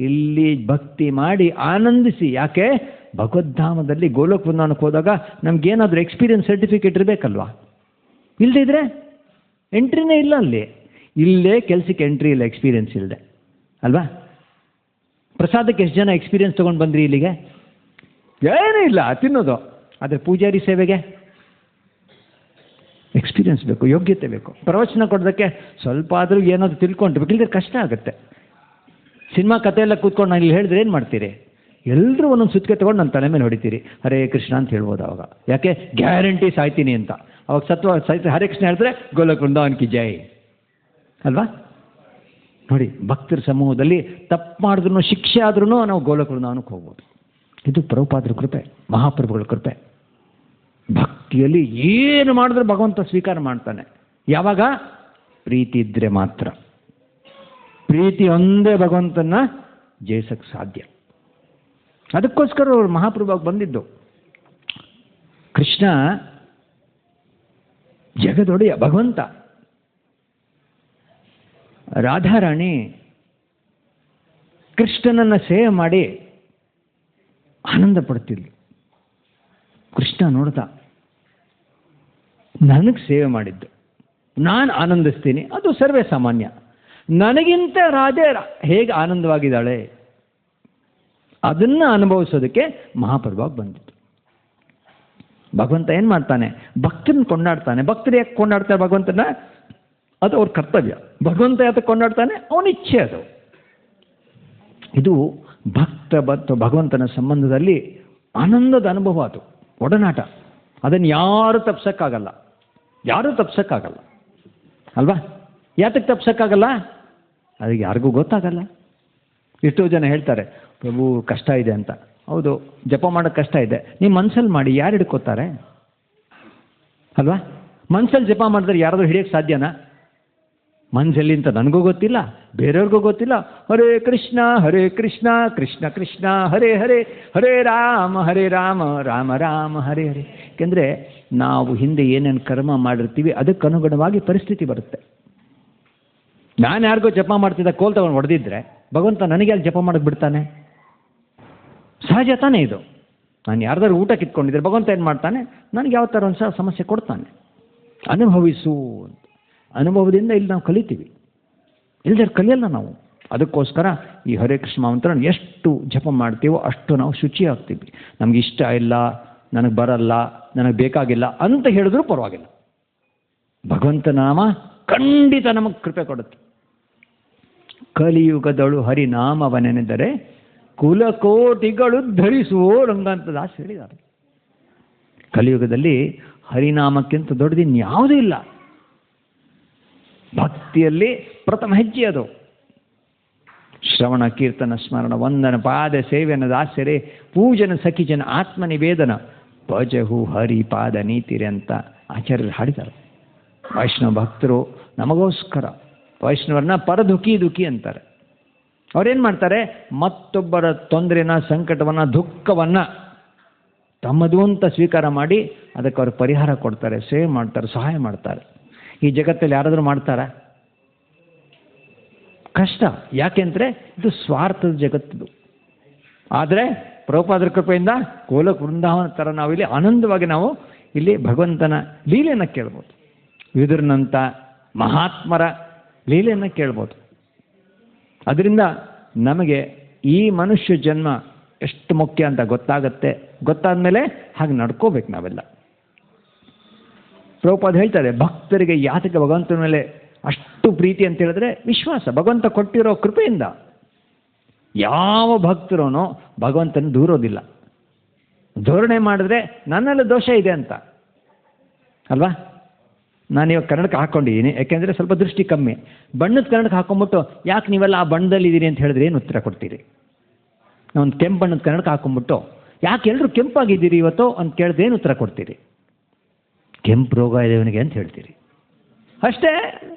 ಇಲ್ಲಿ ಭಕ್ತಿ ಮಾಡಿ ಆನಂದಿಸಿ. ಯಾಕೆ? ಭಗವದ್ಧಾಮದಲ್ಲಿ ಗೋಲೋಕ ವೃಂದಾವನಕ್ಕೆ ಹೋದಾಗ ನಮಗೇನಾದರೂ ಎಕ್ಸ್ಪೀರಿಯನ್ಸ್ ಸರ್ಟಿಫಿಕೇಟ್ ಇರಬೇಕಲ್ವಾ? ಇಲ್ಲದೇ ಇದ್ರೆ ಎಂಟ್ರಿನೇ ಇಲ್ಲ ಅಲ್ಲಿ. ಇಲ್ಲೇ ಕೆಲಸಕ್ಕೆ ಎಂಟ್ರಿ ಇಲ್ಲ ಎಕ್ಸ್ಪೀರಿಯನ್ಸ್ ಇಲ್ಲದೆ ಅಲ್ವಾ? ಪ್ರಸಾದಕ್ಕೆ ಎಷ್ಟು ಜನ ಎಕ್ಸ್ಪೀರಿಯನ್ಸ್ ತೊಗೊಂಡು ಬಂದ್ರಿ ಇಲ್ಲಿಗೆ? ಏನೂ ಇಲ್ಲ, ತಿನ್ನೋದು. ಆದರೆ ಪೂಜಾರಿ ಸೇವೆಗೆ ಎಕ್ಸ್ಪೀರಿಯನ್ಸ್ ಬೇಕು, ಯೋಗ್ಯತೆ ಬೇಕು. ಪ್ರವಚನ ಕೊಡೋದಕ್ಕೆ ಸ್ವಲ್ಪ ಆದರೂ ಏನಾದರೂ ತಿಳ್ಕೊಂಡು ಬೇಕಿಲ್ಲದೆ ಕಷ್ಟ ಆಗುತ್ತೆ. ಸಿನಿಮಾ ಕಥೆ ಎಲ್ಲ ಕೂತ್ಕೊಂಡು ನಾನು ಇಲ್ಲಿ ಹೇಳಿದ್ರೆ ಏನು ಮಾಡ್ತೀರಿ? ಎಲ್ಲರೂ ಒಂದೊಂದು ಸುತ್ತಿಗೆ ತೊಗೊಂಡು ನನ್ನ ತಲೆ ಮೇಲೆ ಹೊಡಿತೀರಿ, ಹರೇ ಕೃಷ್ಣ ಅಂತ ಹೇಳ್ಬೋದು ಅವಾಗ. ಯಾಕೆ? ಗ್ಯಾರಂಟಿ ಸಾಯ್ತೀನಿ ಅಂತ. ಅವಾಗ ಸಾಯ್ತು ಹರೇ ಕೃಷ್ಣ ಹೇಳಿದ್ರೆ ಗೋಲೋಕ ವೃಂದಾವನಕ್ಕೆ ಜೈ ಅಲ್ವಾ? ನೋಡಿ, ಭಕ್ತರ ಸಮೂಹದಲ್ಲಿ ತಪ್ಪು ಮಾಡಿದ್ರು ಶಿಕ್ಷೆ ಆದ್ರೂ ನಾವು ಗೋಲೋಕ ವೃಂದಾವನಕ್ಕೆ ಹೋಗ್ಬೋದು. ಇದು ಪ್ರಭುಪಾದರ ಕೃಪೆ, ಮಹಾಪ್ರಭುಗಳ ಕೃಪೆ. ಭಕ್ತಿಯಲ್ಲಿ ಏನು ಮಾಡಿದ್ರೆ ಭಗವಂತ ಸ್ವೀಕಾರ ಮಾಡ್ತಾನೆ. ಯಾವಾಗ? ಪ್ರೀತಿ ಇದ್ದರೆ ಮಾತ್ರ. ಪ್ರೀತಿ ಒಂದೇ ಭಗವಂತನ ಜಯಿಸಕ್ಕೆ ಸಾಧ್ಯ. ಅದಕ್ಕೋಸ್ಕರ ಅವರು ಮಹಾಪ್ರಭುವಾಗಿ ಬಂದಿದ್ದು. ಕೃಷ್ಣ ಜಗದೊಡೆಯ ಭಗವಂತ. ರಾಧಾರಾಣಿ ಕೃಷ್ಣನನ್ನು ಸೇವೆ ಮಾಡಿ ಆನಂದ ಪಡ್ತಿದ್ಲು. ಕೃಷ್ಣ ನೋಡ್ತಾ, ನನಗೆ ಸೇವೆ ಮಾಡಿದ್ದು ನಾನು ಆನಂದಿಸ್ತೀನಿ, ಅದು ಸರ್ವೇ ಸಾಮಾನ್ಯ. ನನಗಿಂತ ರಾಧೆ ಹೇಗೆ ಆನಂದವಾಗಿದ್ದಾಳೆ ಅದನ್ನು ಅನುಭವಿಸೋದಕ್ಕೆ ಮಹಾಪ್ರಭುವಾಗಿ ಬಂದಿತ್ತು. ಭಗವಂತ ಏನು ಮಾಡ್ತಾನೆ? ಭಕ್ತರನ್ನ ಕೊಂಡಾಡ್ತಾನೆ. ಭಕ್ತರು ಯಾಕೆ ಕೊಂಡಾಡ್ತಾರೆ ಭಗವಂತನ? ಅದು ಅವ್ರ ಕರ್ತವ್ಯ. ಭಗವಂತ ಯಾಕೆ ಕೊಂಡಾಡ್ತಾನೆ? ಅವನ ಇಚ್ಛೆ ಅದು. ಇದು ಭಕ್ತ ಭಕ್ತ ಮತ್ತು ಭಗವಂತನ ಸಂಬಂಧದಲ್ಲಿ ಆನಂದದ ಅನುಭವ, ಅದು ಒಡನಾಟ. ಅದನ್ನು ಯಾರೂ ತಪ್ಸೋಕ್ಕಾಗಲ್ಲ, ಯಾರೂ ತಪ್ಸೋಕ್ಕಾಗಲ್ಲ ಅಲ್ವಾ? ಯಾತಕ್ಕೆ ತಪ್ಸೋಕ್ಕಾಗಲ್ಲ? ಅದಕ್ಕೆ ಯಾರಿಗೂ ಗೊತ್ತಾಗಲ್ಲ. ಎಷ್ಟೋ ಜನ ಹೇಳ್ತಾರೆ ಪ್ರಭು ಕಷ್ಟ ಇದೆ ಅಂತ. ಹೌದು, ಜಪ ಮಾಡೋಕ್ಕೆ ಕಷ್ಟ ಇದೆ. ನೀವು ಮನಸ್ಸಲ್ಲಿ ಮಾಡಿ, ಯಾರು ಹಿಡ್ಕೋತಾರೆ ಅಲ್ವಾ? ಮನಸ್ಸಲ್ಲಿ ಜಪ ಮಾಡಿದ್ರೆ ಯಾರಾದರೂ ಹಿಡಿಯೋಕ್ಕೆ ಸಾಧ್ಯನಾ? ಮನಸ್ಸಲ್ಲಿ ಅಂತ ನನಗೂ ಗೊತ್ತಿಲ್ಲ, ಬೇರೆಯವ್ರಿಗೂ ಗೊತ್ತಿಲ್ಲ. ಹರೇ ಕೃಷ್ಣ ಕೃಷ್ಣ ಕೃಷ್ಣ ಹರೇ ಹರೇ, ಹರೇ ರಾಮ ರಾಮ ರಾಮ ಹರೇ ಹರೇ. ಏಕೆಂದರೆ ನಾವು ಹಿಂದೆ ಏನೇನು ಕರ್ಮ ಮಾಡಿರ್ತೀವಿ ಅದಕ್ಕನುಗುಣವಾಗಿ ಪರಿಸ್ಥಿತಿ ಬರುತ್ತೆ. ನಾನು ಯಾರಿಗೋ ಜಪ ಮಾಡ್ತಿದ್ದ ಕೋಲ್ ತಗೊಂಡು ಹೊಡೆದಿದ್ರೆ ಭಗವಂತ ನನಗೆ ಅಲ್ಲಿ ಜಪ ಮಾಡೋಕ್ಕೆ ಬಿಡ್ತಾನೆ? ಸಹಜ ತಾನೇ ಇದು. ನಾನು ಯಾರ್ದಾರು ಊಟ ಕಿತ್ಕೊಂಡಿದ್ರೆ ಭಗವಂತ ಏನು ಮಾಡ್ತಾನೆ? ನನಗೆ ಯಾವ ಥರ ಒಂದು ಸಮಸ್ಯೆ ಕೊಡ್ತಾನೆ. ಅನುಭವಿಸು ಅಂತ. ಅನುಭವದಿಂದ ಇಲ್ಲಿ ನಾವು ಕಲಿತೀವಿ, ಇಲ್ಲದೆ ಕಲಿಯಲ್ಲ ನಾವು. ಅದಕ್ಕೋಸ್ಕರ ಈ ಹರೇ ಕೃಷ್ಣ ಮಂತ್ರ ಎಷ್ಟು ಜಪ ಮಾಡ್ತೀವೋ ಅಷ್ಟು ನಾವು ಶುಚಿ ಆಗ್ತೀವಿ. ನಮ್ಗೆ ಇಷ್ಟ ಇಲ್ಲ, ನನಗೆ ಬರಲ್ಲ, ನನಗೆ ಬೇಕಾಗಿಲ್ಲ ಅಂತ ಹೇಳಿದ್ರೂ ಪರವಾಗಿಲ್ಲ. ಭಗವಂತನ ನಾಮ ಖಂಡಿತ ನಮಗೆ ಕೃಪೆ ಕೊಡುತ್ತೆ. ಕಲಿಯುಗದಳು ಹರಿನಾಮವನೆನೆದರೆ ಕುಲಕೋಟಿಗಳು ಧರಿಸುವೋ ರಂಗಂತ ದಾಸ ಹೇಳಿದ್ದಾರೆ. ಕಲಿಯುಗದಲ್ಲಿ ಹರಿನಾಮಕ್ಕಿಂತ ದೊಡ್ಡದಿನ್ಯಾವುದೂ ಇಲ್ಲ. ಭಕ್ತಿಯಲ್ಲಿ ಪ್ರಥಮ ಹೆಜ್ಜೆ ಅದು. ಶ್ರವಣ ಕೀರ್ತನ ಸ್ಮರಣ ವಂದನ ಪಾದ ಸೇವೆನ ದಾಸ್ಯರೇ ಪೂಜನ ಸಖಿಜನ ಆತ್ಮನಿವೇದನ ಭಜಹು ಹರಿ ಪಾದ ನೀತಿರೆ ಅಂತ ಆಚಾರ್ಯರು ಹಾಡಿದ್ದಾರೆ. ವೈಷ್ಣವ ಭಕ್ತರು ನಮಗೋಸ್ಕರ ವೈಷ್ಣವರನ್ನ ಪರದುಃಖಿ ಅಂತಾರೆ. ಅವ್ರೇನು ಮಾಡ್ತಾರೆ? ಮತ್ತೊಬ್ಬರ ತೊಂದರೆನ, ಸಂಕಟವನ್ನು, ದುಃಖವನ್ನು ತಮ್ಮದು ಅಂತ ಸ್ವೀಕಾರ ಮಾಡಿ ಅದಕ್ಕೆ ಅವರು ಪರಿಹಾರ ಕೊಡ್ತಾರೆ, ಸೇವೆ ಮಾಡ್ತಾರೆ, ಸಹಾಯ ಮಾಡ್ತಾರೆ. ಈ ಜಗತ್ತಲ್ಲಿ ಯಾರಾದರೂ ಮಾಡ್ತಾರಾ? ಕಷ್ಟ. ಯಾಕೆಂದರೆ ಇದು ಸ್ವಾರ್ಥದ ಜಗತ್ತಿದು. ಆದರೆ ಪ್ರಭುಪಾದರ ಕೃಪೆಯಿಂದ ಗೋಲಕ ವೃಂದಾವನ ಥರ ನಾವಿಲ್ಲಿ ಆನಂದವಾಗಿ ನಾವು ಇಲ್ಲಿ ಭಗವಂತನ ಲೀಲೆಯನ್ನು ಕೇಳ್ಬೋದು. ವಿದುರನಂಥ ಮಹಾತ್ಮರ ಲೀಲೆಯನ್ನು ಕೇಳ್ಬೋದು. ಅದರಿಂದ ನಮಗೆ ಈ ಮನುಷ್ಯ ಜನ್ಮ ಎಷ್ಟು ಮುಖ್ಯ ಅಂತ ಗೊತ್ತಾಗತ್ತೆ. ಗೊತ್ತಾದ ಮೇಲೆ ಹಾಗೆ ನಡ್ಕೋಬೇಕು ನಾವೆಲ್ಲ. ಪ್ರಭುಪಾದ ಹೇಳ್ತಾರೆ, ಭಕ್ತರಿಗೆ ಯಾತಕ್ಕೆ ಭಗವಂತನ ಮೇಲೆ ಅಷ್ಟು ಪ್ರೀತಿ ಅಂತ ಹೇಳಿದ್ರೆ ವಿಶ್ವಾಸ, ಭಗವಂತ ಕೊಟ್ಟಿರೋ ಕೃಪೆಯಿಂದ. ಯಾವ ಭಕ್ತರೂ ಭಗವಂತನ ದೂರೋದಿಲ್ಲ. ಧೋರಣೆ ಮಾಡಿದ್ರೆ ನನ್ನಲ್ಲಿ ದೋಷ ಇದೆ ಅಂತ ಅಲ್ವಾ? ನಾನಿವಾಗ ಕನ್ನಡಕ್ಕೆ ಹಾಕ್ಕೊಂಡಿದ್ದೀನಿ, ಯಾಕೆಂದರೆ ಸ್ವಲ್ಪ ದೃಷ್ಟಿ ಕಮ್ಮಿ. ಬಣ್ಣದ ಕನ್ನಡಕ್ಕೆ ಹಾಕೊಂಡ್ಬಿಟ್ಟು ಯಾಕೆ ನೀವೆಲ್ಲ ಆ ಬಣ್ಣದಲ್ಲಿದ್ದೀರಿ ಅಂತ ಹೇಳಿದ್ರೆ ಏನು ಉತ್ತರ ಕೊಡ್ತೀರಿ? ಒಂದು ಕೆಂಪು ಬಣ್ಣದ ಕನ್ನಡಕ್ಕೆ ಹಾಕೊಂಡ್ಬಿಟ್ಟು ಯಾಕೆ ಎಲ್ಲರೂ ಕೆಂಪಾಗಿದ್ದೀರಿ ಇವತ್ತು ಅಂತ ಕೇಳಿದ್ರೆ ಏನು ಉತ್ತರ ಕೊಡ್ತೀರಿ? ಕೆಂಪು ರೋಗ ಇದೆ ಇವನಿಗೆ ಅಂತ ಹೇಳ್ತೀರಿ ಅಷ್ಟೇ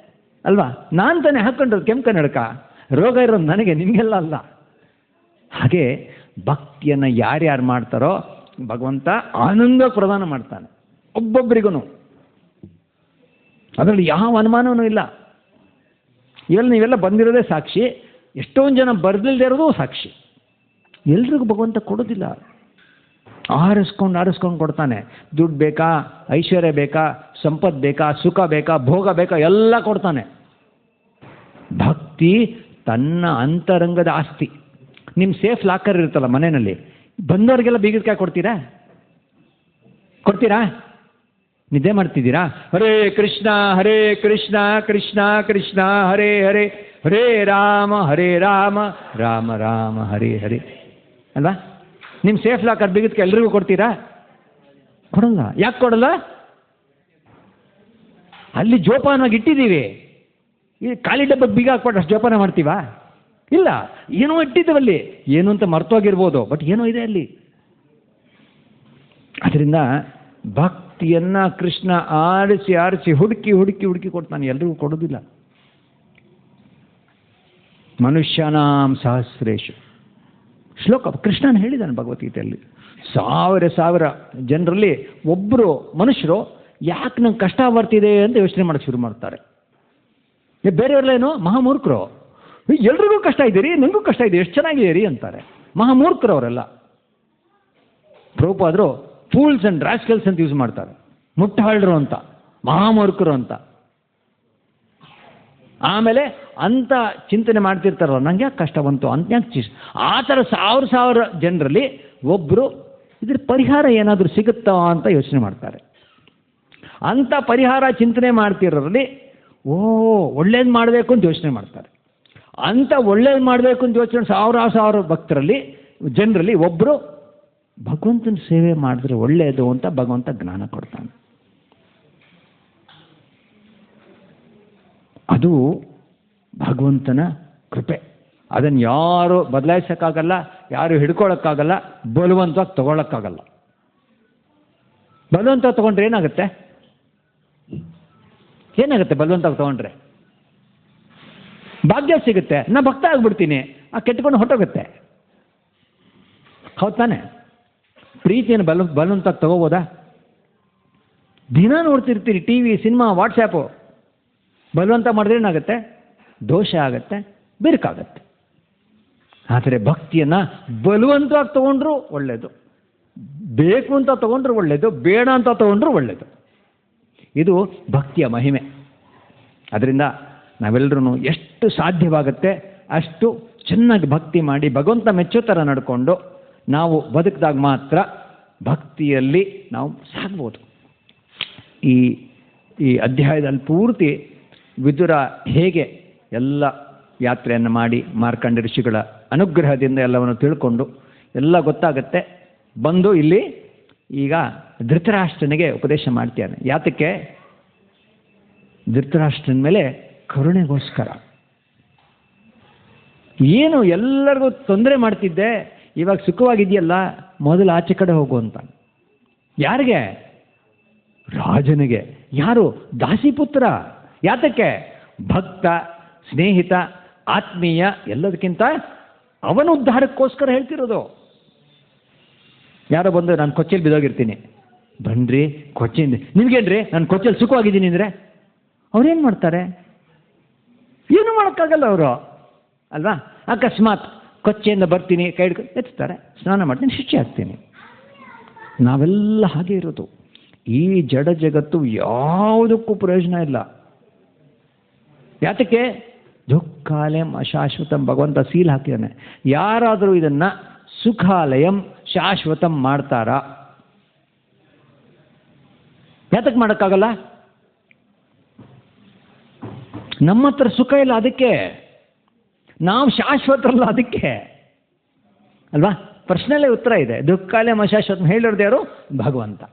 ಅಲ್ವಾ? ನಾನು ತಾನೇ ಹಾಕ್ಕೊಂಡ್ರು ಕೆಂಪು ಕನ್ನಡಕ, ರೋಗ ಇರೋದು ನನಗೆ, ನಿಮಗೆಲ್ಲ ಅಲ್ಲ. ಹಾಗೆ ಭಕ್ತಿಯನ್ನು ಯಾರ್ಯಾರು ಮಾಡ್ತಾರೋ ಭಗವಂತ ಆನಂದ ಪ್ರದಾನ ಮಾಡ್ತಾನೆ ಒಬ್ಬೊಬ್ಬರಿಗೂ. ಅದರಲ್ಲಿ ಯಾವ ಅನುಮಾನವೂ ಇಲ್ಲ. ಇವೆಲ್ಲ ನೀವೆಲ್ಲ ಬಂದಿರೋದೇ ಸಾಕ್ಷಿ, ಎಷ್ಟೊಂದು ಜನ ಬರ್ದಿಲ್ಲದೆ ಇರೋದು ಸಾಕ್ಷಿ. ಎಲ್ರಿಗೂ ಭಗವಂತ ಕೊಡೋದಿಲ್ಲ, ಆರಿಸ್ಕೊಂಡು ಕೊಡ್ತಾನೆ. ದುಡ್ಡು ಬೇಕಾ, ಐಶ್ವರ್ಯ ಬೇಕಾ, ಸಂಪತ್ತು ಬೇಕಾ, ಸುಖ ಬೇಕಾ, ಭೋಗ ಬೇಕಾ, ಎಲ್ಲ ಕೊಡ್ತಾನೆ. ಭಕ್ತಿ ತನ್ನ ಅಂತರಂಗದ ಆಸ್ತಿ. ನಿಮ್ಮ ಸೇಫ್ ಲಾಕರ್ ಇರುತ್ತಲ್ಲ ಮನೆಯಲ್ಲಿ, ಬಂದವ್ರಿಗೆಲ್ಲ ಬೀಗದಕಾಯಿ ಕೊಡ್ತೀರಾ? ನಿದ್ದೆ ಮಾಡ್ತಿದ್ದೀರಾ? ಹರೇ ಕೃಷ್ಣ ಕೃಷ್ಣ ಕೃಷ್ಣ ಹರೇ ಹರೇ, ಹರೇ ರಾಮ ರಾಮ ರಾಮ ಹರೇ ಹರೇ ಅಲ್ವಾ? ನಿಮ್ಮ ಸೇಫ್ ಲಾಕರ್ ಬಿಗಿದ್ಕೆ ಎಲ್ರಿಗೂ ಕೊಡ್ತೀರಾ? ಕೊಡಲ್ಲ. ಯಾಕೆ ಕೊಡಲ್ಲ? ಅಲ್ಲಿ ಜೋಪಾನವಾಗಿ ಇಟ್ಟಿದ್ದೀವಿ. ಈ ಖಾಲಿ ಡಬ್ಬಕ್ಕೆ ಬೀಗ ಹಾಕ್ಬಿಟ್ಟು ಅಷ್ಟು ಜೋಪಾನ ಮಾಡ್ತೀವಾ? ಇಲ್ಲ, ಏನೋ ಇಟ್ಟಿದ್ದೀವಲ್ಲಿ. ಏನು ಅಂತ ಮರ್ತೋಗಿರ್ಬೋದು, ಬಟ್ ಏನೋ ಇದೆ ಅಲ್ಲಿ. ಅದರಿಂದ ಭಕ್ತಿಯನ್ನ ಕೃಷ್ಣ ಆರಿಸಿ ಹುಡುಕಿ ಕೊಡ್ತಾನೆ, ಎಲ್ರಿಗೂ ಕೊಡೋದಿಲ್ಲ. ಮನುಷ್ಯನಾಂ ಸಹಸ್ರೇಶು ಶ್ಲೋಕ ಕೃಷ್ಣನ ಹೇಳಿದ್ದಾನೆ ಭಗವದ್ಗೀತೆಯಲ್ಲಿ. ಸಾವಿರ ಜನರಲ್ಲಿ ಒಬ್ಬರು ಮನುಷ್ಯರು ಯಾಕೆ ನಂಗೆ ಕಷ್ಟ ಬರ್ತಿದೆ ಅಂತ ಯೋಚನೆ ಮಾಡೋಕ್ಕೆ ಶುರು ಮಾಡ್ತಾರೆ. ಬೇರೆಯವರೆಲ್ಲೇನು ಮಹಾಮೂರ್ಖರು, ಎಲ್ರಿಗೂ ಕಷ್ಟ ಇದ್ದೀರಿ, ನನಗೂ ಕಷ್ಟ ಇದೆ, ಎಷ್ಟು ಚೆನ್ನಾಗಿದ್ದೀರಿ ಅಂತಾರೆ. ಮಹಾಮೂರ್ಖರು ಅವರೆಲ್ಲ. ಪ್ರಭುಪಾದರು ಫೂಲ್ಸ್ ಆ್ಯಂಡ್ ರಾಸ್ಕಲ್ಸ್ ಅಂತ ಯೂಸ್ ಮಾಡ್ತಾರೆ. ಮುಟ್ಟಾಳ್ರು ಅಂತ, ಮಹಾಮೂರ್ಖರು ಅಂತ. ಆಮೇಲೆ ಅಂತ ಚಿಂತನೆ ಮಾಡ್ತಿರ್ತಾರಲ್ಲ, ನಂಗೆ ಯಾಕೆ ಕಷ್ಟ ಬಂತು ಅಂತ ಯಾಕೆ ಆ ಥರ ಸಾವಿರ ಜನರಲ್ಲಿ ಒಬ್ಬರು ಇದ್ರ ಪರಿಹಾರ ಏನಾದರೂ ಸಿಗುತ್ತಾ ಅಂತ ಯೋಚನೆ ಮಾಡ್ತಾರೆ. ಅಂಥ ಪರಿಹಾರ ಚಿಂತನೆ ಮಾಡ್ತಿರೋರಲ್ಲಿ ಒಳ್ಳೇದು ಮಾಡಬೇಕು ಅಂತ ಯೋಚನೆ ಮಾಡ್ತಾರೆ. ಅಂಥ ಒಳ್ಳೇದು ಮಾಡಬೇಕು ಅಂತ ಯೋಚನೆ ಸಾವಿರ ಭಕ್ತರಲ್ಲಿ ಜನರಲ್ಲಿ ಒಬ್ಬರು ಭಗವಂತನ ಸೇವೆ ಮಾಡಿದ್ರೆ ಒಳ್ಳೆಯದು ಅಂತ ಭಗವಂತ ಜ್ಞಾನ ಕೊಡ್ತಾನೆ. ಅದು ಭಗವಂತನ ಕೃಪೆ. ಅದನ್ನು ಯಾರು ಬದಲಾಯಿಸೋಕ್ಕಾಗಲ್ಲ, ಯಾರು ಹಿಡ್ಕೊಳ್ಳೋಕ್ಕಾಗಲ್ಲ, ಬಲವಂತವಾಗಿ ತಗೊಳ್ಳೋಕ್ಕಾಗಲ್ಲ. ಬಲವಂತವಾಗಿ ತಗೊಂಡ್ರೆ ಏನಾಗುತ್ತೆ? ಬಲವಂತವಾಗಿ ತಗೊಂಡ್ರೆ ಭಾಗ್ಯ ಸಿಗುತ್ತೆ, ನಾ ಭಕ್ತ ಆಗ್ಬಿಡ್ತೀನಿ, ಆ ಕೆಟ್ಕೊಂಡು ಹೊಟ್ಟೋಗುತ್ತೆ. ಹೌದು ತಾನೆ? ಪ್ರೀತಿಯನ್ನು ಬಲವಂತವಾಗಿ ತಗೋಬೋದಾ? ದಿನ ನೋಡ್ತಿರ್ತೀರಿ ಟಿ ವಿ, ಸಿನಿಮಾ, ವಾಟ್ಸ್ಯಾಪು. ಬಲವಂತ ಮಾಡಿದ್ರೆ ಏನಾಗುತ್ತೆ? ದೋಷ ಆಗುತ್ತೆ, ಬಿರುಕಾಗತ್ತೆ. ಆದರೆ ಭಕ್ತಿಯನ್ನು ಬಲವಂತವಾಗಿ ತಗೊಂಡ್ರು ಒಳ್ಳೆಯದು, ಬೇಕು ಅಂತ ತಗೊಂಡ್ರು ಒಳ್ಳೆಯದು, ಬೇಡ ಅಂತ ತಗೊಂಡ್ರು ಒಳ್ಳೆಯದು. ಇದು ಭಕ್ತಿಯ ಮಹಿಮೆ. ಅದರಿಂದ ನಾವೆಲ್ಲರೂ ಎಷ್ಟು ಸಾಧ್ಯವಾಗುತ್ತೆ ಅಷ್ಟು ಚೆನ್ನಾಗಿ ಭಕ್ತಿ ಮಾಡಿ ಭಗವಂತ ಮೆಚ್ಚೋ ಥರ ನಡ್ಕೊಂಡು ನಾವು ಬದುಕಿದಾಗ ಮಾತ್ರ ಭಕ್ತಿಯಲ್ಲಿ ನಾವು ಸಾಗ್ಬೋದು. ಈ ಅಧ್ಯಾಯದಲ್ಲಿ ಪೂರ್ತಿ ವಿದುರ ಹೇಗೆ ಎಲ್ಲ ಯಾತ್ರೆಯನ್ನು ಮಾಡಿ ಮಾರ್ಕಂಡ ಋಷಿಗಳ ಅನುಗ್ರಹದಿಂದ ಎಲ್ಲವನ್ನು ತಿಳ್ಕೊಂಡು ಎಲ್ಲ ಗೊತ್ತಾಗುತ್ತೆ. ಬಂದು ಇಲ್ಲಿ ಈಗ ಧೃತರಾಷ್ಟ್ರನಿಗೆ ಉಪದೇಶ ಮಾಡ್ತಾನೆ. ಯಾತಕ್ಕೆ? ಧೃತರಾಷ್ಟ್ರನ ಮೇಲೆ ಕರುಣೆಗೋಸ್ಕರ. ಏನು ಎಲ್ಲರಿಗೂ ತೊಂದರೆ ಮಾಡ್ತಿದ್ದೆ, ಇವಾಗ ಸುಖವಾಗಿದೆಯಲ್ಲ, ಮೊದಲು ಆಚೆ ಕಡೆ ಹೋಗು ಅಂತ. ಯಾರಿಗೆ? ರಾಜನಿಗೆ. ಯಾರು? ದಾಸಿಪುತ್ರ. ಯಾತಕ್ಕೆ? ಭಕ್ತ, ಸ್ನೇಹಿತ, ಆತ್ಮೀಯ, ಎಲ್ಲದಕ್ಕಿಂತ ಅವನ ಉದ್ಧಾರಕ್ಕೋಸ್ಕರ ಹೇಳ್ತಿರೋದು. ಯಾರೋ ಬಂದು ನಾನು ಕೊಚ್ಚೆಯಲ್ಲಿ ಬಿದ್ದೋಗಿರ್ತೀನಿ, ಬನ್ರಿ ಕೊಚ್ಚೆಯಿಂದ, ನಿಮ್ಗೇನ್ರಿ ನಾನು ಕೊಚ್ಚೆಯಲ್ಲಿ ಸುಖವಾಗಿದ್ದೀನಿ ಅಂದರೆ ಅವ್ರೇನು ಮಾಡ್ತಾರೆ? ಏನು ಮಾಡೋಕ್ಕಾಗಲ್ಲ ಅವರು, ಅಲ್ವಾ? ಅಕಸ್ಮಾತ್ ಕೊಚ್ಚೆಯಿಂದ ಬರ್ತೀನಿ, ಕೈ ಹಿಡ್ಕೊಂಡು ಎತ್ತಾರೆ, ಸ್ನಾನ ಮಾಡ್ತೀನಿ, ಶುಚಿ ಆಗ್ತೀನಿ. ನಾವೆಲ್ಲ ಹಾಗೆ ಇರೋದು. ಈ ಜಡ ಜಗತ್ತು ಯಾವುದಕ್ಕೂ ಪ್ರಯೋಜನ ಇಲ್ಲ. ಯಾತಕ್ಕೆ? ದುಃಖಾಲಯಂ ಅಶಾಶ್ವತಂ. ಭಗವಂತ ಸೀಲ್ ಹಾಕಿದ್ದಾನೆ. ಯಾರಾದರೂ ಇದನ್ನು ಸುಖಾಲಯಂ ಶಾಶ್ವತಂ ಮಾಡ್ತಾರಾ? ಯಾತಕ್ಕೆ ಮಾಡೋಕ್ಕಾಗಲ್ಲ? ನಮ್ಮ ಹತ್ರ ಸುಖ ಇಲ್ಲ, ಅದಕ್ಕೆ. ನಾವು ಶಾಶ್ವತರಲ್ಲ, ಅದಕ್ಕೆ ಅಲ್ವಾ? ಪ್ರಶ್ನೆಯಲ್ಲೇ ಉತ್ತರ ಇದೆ. ದುಃಖಾಲಯಂ ಅಶಾಶ್ವತಂ ಹೇಳಿರೋದು ಯಾರು? ಭಗವಂತ.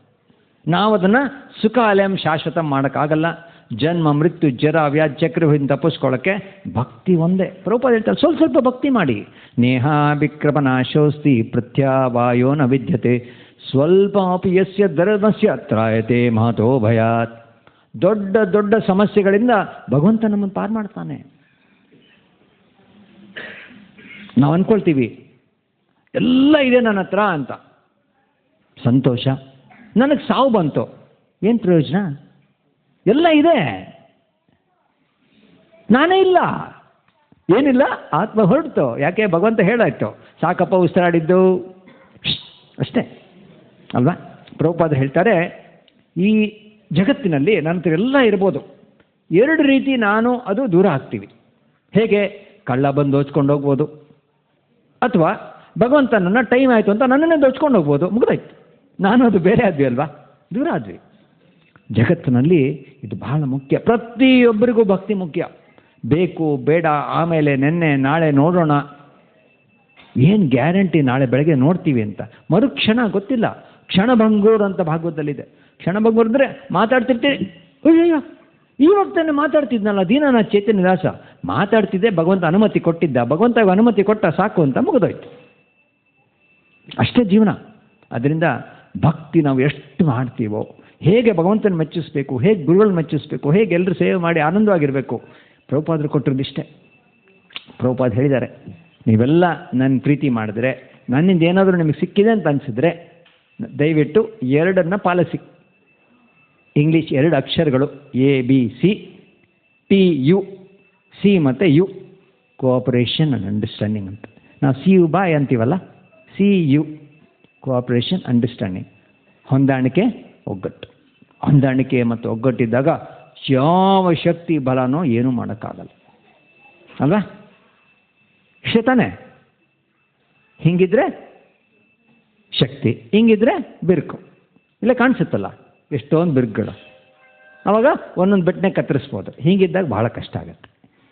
ನಾವು ಅದನ್ನು ಸುಖಾಲಯಂ ಶಾಶ್ವತಂ ಮಾಡೋಕ್ಕಾಗಲ್ಲ. ಜನ್ಮ, ಮೃತ್ಯು, ಜರ, ವ್ಯಾಧಿ, ಚಕ್ರದಿಂದ ತಪ್ಪಿಸ್ಕೊಳ್ಳೋಕ್ಕೆ ಭಕ್ತಿ ಒಂದೇ. ಪ್ರಭುಪಾದ ಹೇಳ್ತಾರೆ, ಸ್ವಲ್ಪ ಭಕ್ತಿ ಮಾಡಿ. ನೇಹಾಭಿಕ್ರಮನಾಶೋಸ್ತಿ ಪ್ರತ್ಯಾವಾಯೋ ನ ವಿದ್ಯತೆ ಸ್ವಲ್ಪಾಪಿ ಯಸ್ಯ ಧರ್ಮಸ್ಯ ತ್ರಾಯತೆ ಮಹತೋ ಭಯಾತ್. ದೊಡ್ಡ ದೊಡ್ಡ ಸಮಸ್ಯೆಗಳಿಂದ ಭಗವಂತ ನಮ್ಮನ್ನು ಪಾರು ಮಾಡ್ತಾನೆ. ನಾವು ಅಂದ್ಕೊಳ್ತೀವಿ ಎಲ್ಲ ಇದೆ ನನ್ನ ಹತ್ರ ಅಂತ, ಸಂತೋಷ. ನನಗೆ ಸಾವು ಬಂತು, ಏನು ಪ್ರಯೋಜನ? ಎಲ್ಲ ಇದೆ, ನಾನೇ ಇಲ್ಲ, ಏನಿಲ್ಲ. ಆತ್ಮ ಹೊರಡ್ತು. ಯಾಕೆ? ಭಗವಂತ ಹೇಳಾಯ್ತು, ಸಾಕಪ್ಪ ಉಸಿರಾಡಿದ್ದು ಅಷ್ಟೇ ಅಲ್ವಾ? ಪ್ರಭುಪಾದ ಹೇಳ್ತಾರೆ, ಈ ಜಗತ್ತಿನಲ್ಲಿ ನನ್ನ ಹತ್ರ ಎಲ್ಲ ಇರ್ಬೋದು, ಎರಡು ರೀತಿ ನಾನು ಅದು ದೂರ ಆಗ್ತೀವಿ. ಹೇಗೆ? ಕಳ್ಳ ಬಂದು ದೋಚ್ಕೊಂಡು ಹೋಗ್ಬೋದು, ಅಥವಾ ಭಗವಂತ ನನ್ನ ಟೈಮ್ ಆಯಿತು ಅಂತ ನನ್ನನ್ನೇ ದೋಚ್ಕೊಂಡು ಹೋಗ್ಬೋದು. ಮುಗಿದಾಯ್ತು, ನಾನು ಅದು ಬೇರೆ ಆದ್ವಿ ಅಲ್ವಾ, ದೂರ ಆದ್ವಿ. ಜಗತ್ತಿನಲ್ಲಿ ಇದು ಬಹಳ ಮುಖ್ಯ. ಪ್ರತಿಯೊಬ್ಬರಿಗೂ ಭಕ್ತಿ ಮುಖ್ಯ. ಬೇಕು ಬೇಡ, ಆಮೇಲೆ ನೆನ್ನೆ ನಾಳೆ ನೋಡೋಣ, ಏನು ಗ್ಯಾರಂಟಿ ನಾಳೆ ಬೆಳಗ್ಗೆ ನೋಡ್ತೀವಿ ಅಂತ? ಮರುಕ್ಷಣ ಗೊತ್ತಿಲ್ಲ. ಕ್ಷಣಭಂಗೂರ್ ಅಂತ ಭಾಗವತದಲ್ಲಿದೆ. ಕ್ಷಣಭಂಗೂರ್ ಅಂದರೆ ಮಾತಾಡ್ತಿರ್ತೀವಿ, ಅಯ್ಯಯ್ಯೋ ಇವಾಗ ತಾನೇ ಮಾತಾಡ್ತಿದ್ನಲ್ಲ ದೀನನಾಥ ಚೈತನ್ಯ ದಾಸ, ಮಾತಾಡ್ತಿದ್ದೆ, ಭಗವಂತ ಅನುಮತಿ ಕೊಟ್ಟಿದ್ದ, ಭಗವಂತ ಅನುಮತಿ ಕೊಟ್ಟ, ಸಾಕು ಅಂತ ಮುಗಿದೋಯ್ತು. ಅಷ್ಟೇ ಜೀವನ. ಅದರಿಂದ ಭಕ್ತಿ ನಾವು ಎಷ್ಟು ಮಾಡ್ತೀವೋ, ಹೇಗೆ ಭಗವಂತನ ಮೆಚ್ಚಿಸ್ಬೇಕು, ಹೇಗೆ ಗುರುಗಳನ್ನ ಮೆಚ್ಚಿಸ್ಬೇಕು, ಹೇಗೆ ಎಲ್ಲರೂ ಸೇವೆ ಮಾಡಿ ಆನಂದವಾಗಿರಬೇಕು, ಪ್ರಭುಪಾದರು ಕೊಟ್ಟಿರೋದಿಷ್ಟೇ. ಪ್ರಭುಪಾದ ಹೇಳಿದ್ದಾರೆ, ನೀವೆಲ್ಲ ನನ್ನ ಪ್ರೀತಿ ಮಾಡಿದ್ರೆ, ನನ್ನಿಂದ ಏನಾದರೂ ನಿಮಗೆ ಸಿಕ್ಕಿದೆ ಅಂತ ಅನಿಸಿದ್ರೆ ದಯವಿಟ್ಟು ಎರಡನ್ನು ಪಾಲಿಸಿ. ಇಂಗ್ಲೀಷ್ 2 ಅಕ್ಷರಗಳು ABC, TU, C ಮತ್ತು U, ಕೋಆಪರೇಷನ್ ಆ್ಯಂಡ್ ಅಂಡರ್ಸ್ಟ್ಯಾಂಡಿಂಗ್ ಅಂತ. ನಾವು CU ಬಾಯ್ ಅಂತೀವಲ್ಲ, CU ಕೋಆಪರೇಷನ್ ಅಂಡರ್ಸ್ಟ್ಯಾಂಡಿಂಗ್. ಹೊಂದಾಣಿಕೆ, ಒಗ್ಗಟ್ಟು. ಹೊಂದಾಣಿಕೆ ಮತ್ತು ಒಗ್ಗಟ್ಟಿದ್ದಾಗ ಯಾವ ಶಕ್ತಿ ಬಲನೋ ಏನೂ ಮಾಡೋಕ್ಕಾಗಲ್ಲ ಅಲ್ವಾ? ಇಷ್ಟೇ ತಾನೆ? ಹಿಂಗಿದ್ರೆ ಶಕ್ತಿ, ಹಿಂಗಿದ್ರೆ ಬಿರುಕು. ಇಲ್ಲ ಕಾಣಿಸುತ್ತಲ್ಲ ಎಷ್ಟೊಂದು ಬಿರುಕುಗಳು. ಆವಾಗ ಒಂದೊಂದು ಬೆಟ್ಟನೆ ಕತ್ತರಿಸ್ಬೋದು. ಹೀಗಿದ್ದಾಗ ಬಹಳ ಕಷ್ಟ ಆಗುತ್ತೆ.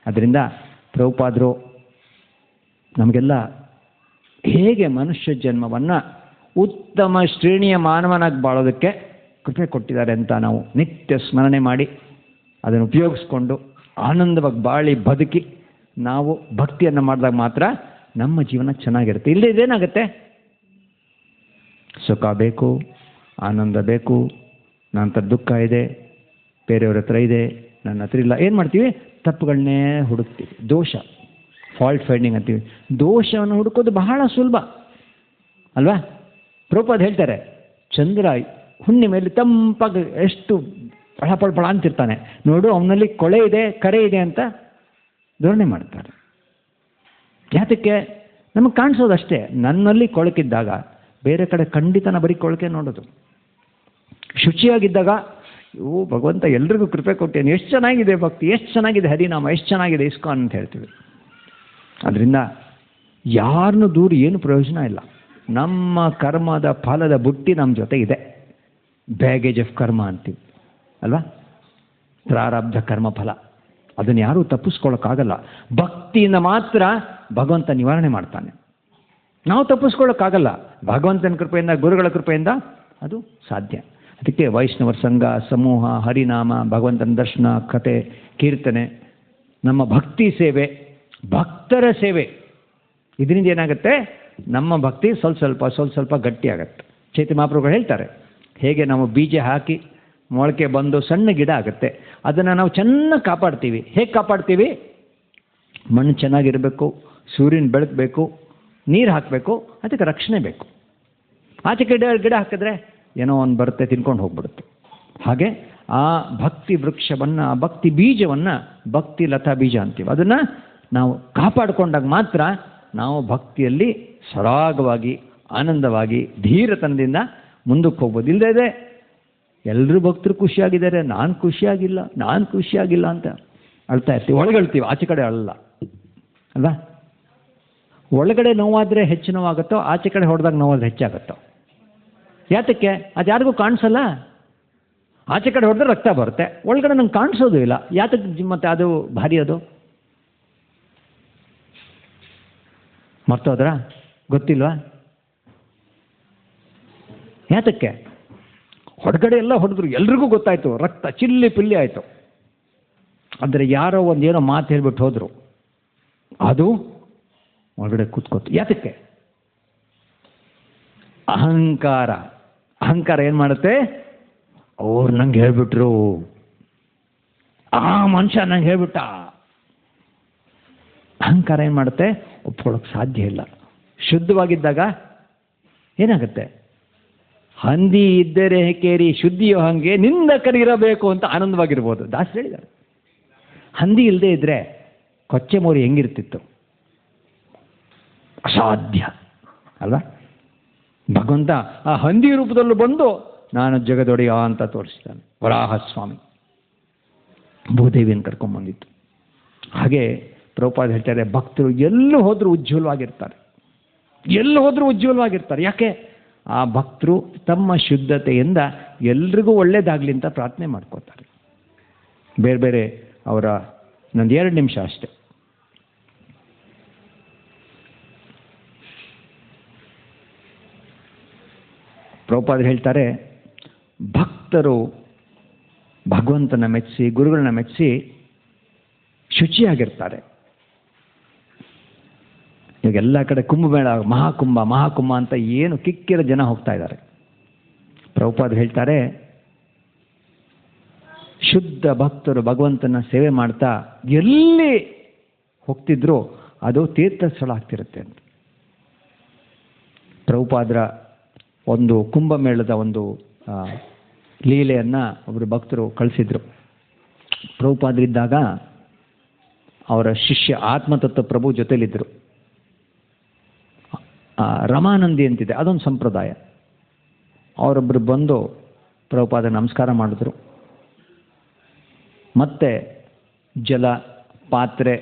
ಅದರಿಂದ ಪ್ರಭುಪಾದರು ನಮಗೆಲ್ಲ ಹೇಗೆ ಮನುಷ್ಯ ಜನ್ಮವನ್ನು ಉತ್ತಮ ಶ್ರೇಣಿಯ ಮಾನವನಾಗಿ ಬಾಳೋದಕ್ಕೆ ಕೃಪೆ ಕೊಟ್ಟಿದ್ದಾರೆ ಅಂತ ನಾವು ನಿತ್ಯ ಸ್ಮರಣೆ ಮಾಡಿ ಅದನ್ನು ಉಪಯೋಗಿಸ್ಕೊಂಡು ಆನಂದವಾಗಿ ಬಾಳಿ ಬದುಕಿ ನಾವು ಭಕ್ತಿಯನ್ನು ಮಾಡಿದಾಗ ಮಾತ್ರ ನಮ್ಮ ಜೀವನ ಚೆನ್ನಾಗಿರುತ್ತೆ. ಇಲ್ಲದೇ ಇದೇನಾಗುತ್ತೆ? ಸುಖ ಬೇಕು, ಆನಂದ ಬೇಕು, ನನ್ನ ಹತ್ರ ದುಃಖ ಇದೆ, ಬೇರೆಯವ್ರ ಹತ್ರ ಇದೆ, ನನ್ನ ಹತ್ರ ಇಲ್ಲ. ಏನು ಮಾಡ್ತೀವಿ? ತಪ್ಪುಗಳನ್ನೇ ಹುಡುಕ್ತೀವಿ. ದೋಷ, ಫಾಲ್ಟ್ ಫೈಂಡಿಂಗ್ ಅಂತೀವಿ. ದೋಷವನ್ನು ಹುಡುಕೋದು ಬಹಳ ಸುಲಭ ಅಲ್ವಾ? ಪ್ರಭುಪಾದ ಹೇಳ್ತಾರೆ, ಚಂದ್ರ ಹುಣ್ಣಿಮೆಯಲ್ಲಿ ತಂಪಾಗಿ ಎಷ್ಟು ಪಳ ಅಂತಿರ್ತಾನೆ ನೋಡು, ಅವನಲ್ಲಿ ಕೊಳೆ ಇದೆ, ಕರೆ ಇದೆ ಅಂತ ಧೋರಣೆ ಮಾಡ್ತಾರೆ. ಯಾತಕ್ಕೆ? ನಮಗೆ ಕಾಣಿಸೋದಷ್ಟೇ. ನನ್ನಲ್ಲಿ ಕೊಳಕಿದ್ದಾಗ ಬೇರೆ ಕಡೆ ಖಂಡಿತ ಬರೀ ಕೊಳಕೆ ನೋಡೋದು. ಶುಚಿಯಾಗಿದ್ದಾಗ ಭಗವಂತ ಎಲ್ರಿಗೂ ಕೃಪೆ ಕೊಟ್ಟೇನು, ಎಷ್ಟು ಚೆನ್ನಾಗಿದೆ ಭಕ್ತಿ, ಎಷ್ಟು ಚೆನ್ನಾಗಿದೆ ಹರಿನಾಮ, ಎಷ್ಟು ಚೆನ್ನಾಗಿದೆ ಇಸ್ಕಾನ್ ಅಂತ ಹೇಳ್ತೀವಿ. ಅದರಿಂದ ಯಾರನ್ನೂ ದೂರ ಏನು ಪ್ರಯೋಜನ ಇಲ್ಲ. ನಮ್ಮ ಕರ್ಮದ ಫಲದ ಬುಟ್ಟಿ ನಮ್ಮ ಜೊತೆ ಇದೆ. ಬ್ಯಾಗೇಜ್ ಆಫ್ ಕರ್ಮ ಅಂತೀವಿ ಅಲ್ವಾ? ಪ್ರಾರಬ್ಧ ಕರ್ಮ ಫಲ, ಅದನ್ನು ಯಾರೂ ತಪ್ಪಿಸ್ಕೊಳ್ಳೋಕ್ಕಾಗಲ್ಲ. ಭಕ್ತಿಯಿಂದ ಮಾತ್ರ ಭಗವಂತ ನಿವಾರಣೆ ಮಾಡ್ತಾನೆ. ನಾವು ತಪ್ಪಿಸ್ಕೊಳ್ಳೋಕ್ಕಾಗಲ್ಲ. ಭಗವಂತನ ಕೃಪೆಯಿಂದ, ಗುರುಗಳ ಕೃಪೆಯಿಂದ ಅದು ಸಾಧ್ಯ. ಅದಕ್ಕೆ ವೈಷ್ಣವರ ಸಂಘ, ಸಮೂಹ, ಹರಿನಾಮ, ಭಗವಂತನ ದರ್ಶನ, ಕತೆ, ಕೀರ್ತನೆ, ನಮ್ಮ ಭಕ್ತಿ ಸೇವೆ, ಭಕ್ತರ ಸೇವೆ, ಇದರಿಂದ ಏನಾಗುತ್ತೆ? ನಮ್ಮ ಭಕ್ತಿ ಸ್ವಲ್ಪ ಸ್ವಲ್ಪ ಗಟ್ಟಿಯಾಗತ್ತೆ. ಚೈತನ್ಯ ಮಹಾಪ್ರಭುಗಳು ಹೇಳ್ತಾರೆ, ಹೇಗೆ ನಾವು ಬೀಜ ಹಾಕಿ ಮೊಳಕೆ ಬಂದು ಸಣ್ಣ ಗಿಡ ಆಗುತ್ತೆ, ಅದನ್ನು ನಾವು ಚೆನ್ನಾಗಿ ಕಾಪಾಡ್ತೀವಿ. ಹೇಗೆ ಕಾಪಾಡ್ತೀವಿ? ಮಣ್ಣು ಚೆನ್ನಾಗಿರಬೇಕು, ಸೂರ್ಯನ ಬೆಳಕಬೇಕು, ನೀರು ಹಾಕಬೇಕು, ಅದಕ್ಕೆ ರಕ್ಷಣೆ ಬೇಕು. ಆಚೆ ಗಿಡ ಹಾಕಿದ್ರೆ ಏನೋ ಒಂದು ಬರುತ್ತೆ, ತಿನ್ಕೊಂಡು ಹೋಗ್ಬಿಡುತ್ತೆ. ಹಾಗೆ ಆ ಭಕ್ತಿ ವೃಕ್ಷವನ್ನು, ಆ ಭಕ್ತಿ ಬೀಜವನ್ನು ಭಕ್ತಿ ಲತಾ ಬೀಜ ಅಂತೀವಿ. ಅದನ್ನು ನಾವು ಕಾಪಾಡಿಕೊಂಡಾಗ ಮಾತ್ರ ನಾವು ಭಕ್ತಿಯಲ್ಲಿ ಸರಾಗವಾಗಿ, ಆನಂದವಾಗಿ, ಧೀರತನದಿಂದ ಮುಂದಕ್ಕೆ ಹೋಗ್ಬೋದು. ಇಲ್ಲದೇ ಎಲ್ಲರೂ ಭಕ್ತರು ಖುಷಿಯಾಗಿದ್ದಾರೆ, ನಾನು ಖುಷಿಯಾಗಿಲ್ಲ ಅಂತ ಅಳ್ತಾ ಇರ್ತೀವಿ. ಒಳಗಳ್ತೀವಿ, ಆಚೆ ಕಡೆ ಅಳಲ್ಲ ಅಲ್ವಾ? ಒಳಗಡೆ ನೋವಾದರೆ ಹೆಚ್ಚು ನೋವಾಗುತ್ತೋ, ಆಚೆ ಕಡೆ ಹೊಡೆದಾಗ ನೋವಾದ್ರೆ ಹೆಚ್ಚಾಗುತ್ತೋ? ಯಾತಕ್ಕೆ? ಅದು ಯಾರಿಗೂ ಕಾಣಿಸಲ್ಲ. ಆಚೆ ಕಡೆ ಹೊಡೆದ್ರೆ ರಕ್ತ ಬರುತ್ತೆ, ಒಳಗಡೆ ನಂಗೆ ಕಾಣಿಸೋದು ಇಲ್ಲ. ಯಾತಕ್ಕೆ ಮತ್ತೆ ಅದು ಭಾರಿ? ಅದು ಮರ್ತೋದ್ರಾ? ಗೊತ್ತಿಲ್ವಾ? ಯಾತಕ್ಕೆ? ಹೊರಗಡೆ ಎಲ್ಲ ಹೊಡೆದ್ರು, ಎಲ್ರಿಗೂ ಗೊತ್ತಾಯ್ತು, ರಕ್ತ ಚಿಲ್ಲಿ ಪಿಲ್ಲಿ ಆಯಿತು. ಆದರೆ ಯಾರೋ ಒಂದೇನೋ ಮಾತು ಹೇಳ್ಬಿಟ್ಟು ಹೋದರು, ಅದು ಒಳಗಡೆ ಕೂತ್ಕೋತು. ಯಾತಕ್ಕೆ? ಅಹಂಕಾರ ಏನು ಮಾಡುತ್ತೆ? ಅವ್ರು ನಂಗೆ ಹೇಳ್ಬಿಟ್ರು, ಆ ಮನುಷ್ಯ ನಂಗೆ ಹೇಳ್ಬಿಟ್ಟ. ಅಹಂಕಾರ ಏನು ಮಾಡುತ್ತೆ? ಒಪ್ಕೊಳ್ಳೋಕೆ ಸಾಧ್ಯ ಇಲ್ಲ. ಶುದ್ಧವಾಗಿದ್ದಾಗ ಏನಾಗುತ್ತೆ? ಹಂದಿ ಇದ್ದರೆ ಕೇರಿ ಶುದ್ಧಿಯೋ ಹಂಗೆ ನಿಂದಕರಿರಬೇಕು ಅಂತ ಆನಂದವಾಗಿರ್ಬೋದು. ದಾಸ ಹೇಳಿದ್ದಾರೆ. ಹಂದಿ ಇಲ್ಲದೆ ಇದ್ದರೆ ಕೊಚ್ಚೆ ಮೋರಿ ಹೆಂಗಿರ್ತಿತ್ತು? ಅಸಾಧ್ಯ ಅಲ್ವಾ? ಭಗವಂತ ಆ ಹಂದಿ ರೂಪದಲ್ಲೂ ಬಂದು ನಾನು ಜಗದೊಡೆಯ ಅಂತ ತೋರಿಸ್ತಾನೆ. ವರಾಹಸ್ವಾಮಿ ಭೂದೇವಿಯನ್ನು ಕರ್ಕೊಂಡ್ಬಂದಿತ್ತು. ಹಾಗೆ ಪ್ರಭುಪಾದ ಹೇಳ್ತಾರೆ, ಭಕ್ತರು ಎಲ್ಲೂ ಹೋದರೂ ಉಜ್ವಲವಾಗಿರ್ತಾರೆ. ಯಾಕೆ? ಆ ಭಕ್ತರು ತಮ್ಮ ಶುದ್ಧತೆಯಿಂದ ಎಲ್ರಿಗೂ ಒಳ್ಳೇದಾಗಲಿ ಅಂತ ಪ್ರಾರ್ಥನೆ ಮಾಡ್ಕೋತಾರೆ. ಬೇರೆ ಬೇರೆ ಅವರ ನಂದು 2 ನಿಮಿಷ ಅಷ್ಟೆ. ಪ್ರಭುಪಾದರು ಹೇಳ್ತಾರೆ, ಭಕ್ತರು ಭಗವಂತನ ಮೆಚ್ಚಿಸಿ, ಗುರುಗಳನ್ನ ಮೆಚ್ಚಿಸಿ ಶುಚಿಯಾಗಿರ್ತಾರೆ. ಈಗ ಎಲ್ಲ ಕಡೆ ಕುಂಭಮೇಳ, ಮಹಾಕುಂಭ ಅಂತ ಏನು ಕಿಕ್ಕಿರ ಜನ ಹೋಗ್ತಾ ಇದ್ದಾರೆ. ಪ್ರಭುಪಾದರು ಹೇಳ್ತಾರೆ, ಶುದ್ಧ ಭಕ್ತರು ಭಗವಂತನ ಸೇವೆ ಮಾಡ್ತಾ ಎಲ್ಲಿ ಹೋಗ್ತಿದ್ರು ಅದು ತೀರ್ಥ ಸ್ಥಳ ಆಗ್ತಿರುತ್ತೆ ಅಂತ. ಪ್ರಭುಪಾದರ ಒಂದು ಕುಂಭಮೇಳದ ಒಂದು ಲೀಲೆಯನ್ನು ಒಬ್ಬರು ಭಕ್ತರು ಕಳಿಸಿದ್ರು. ಪ್ರಭುಪಾದರಿದ್ದಾಗ ಅವರ ಶಿಷ್ಯ ಆತ್ಮತತ್ವ ಪ್ರಭು ಜೊತೆಲಿದ್ದರು. ರಮಾನಂದಿ ಅಂತಿದೆ, ಅದೊಂದು ಸಂಪ್ರದಾಯ. ಅವರೊಬ್ಬರು ಬಂದು ಪ್ರಭುಪಾದ ನಮಸ್ಕಾರ ಮಾಡಿದ್ರು. ಮತ್ತೆ ಜಲ ಪಾತ್ರೆ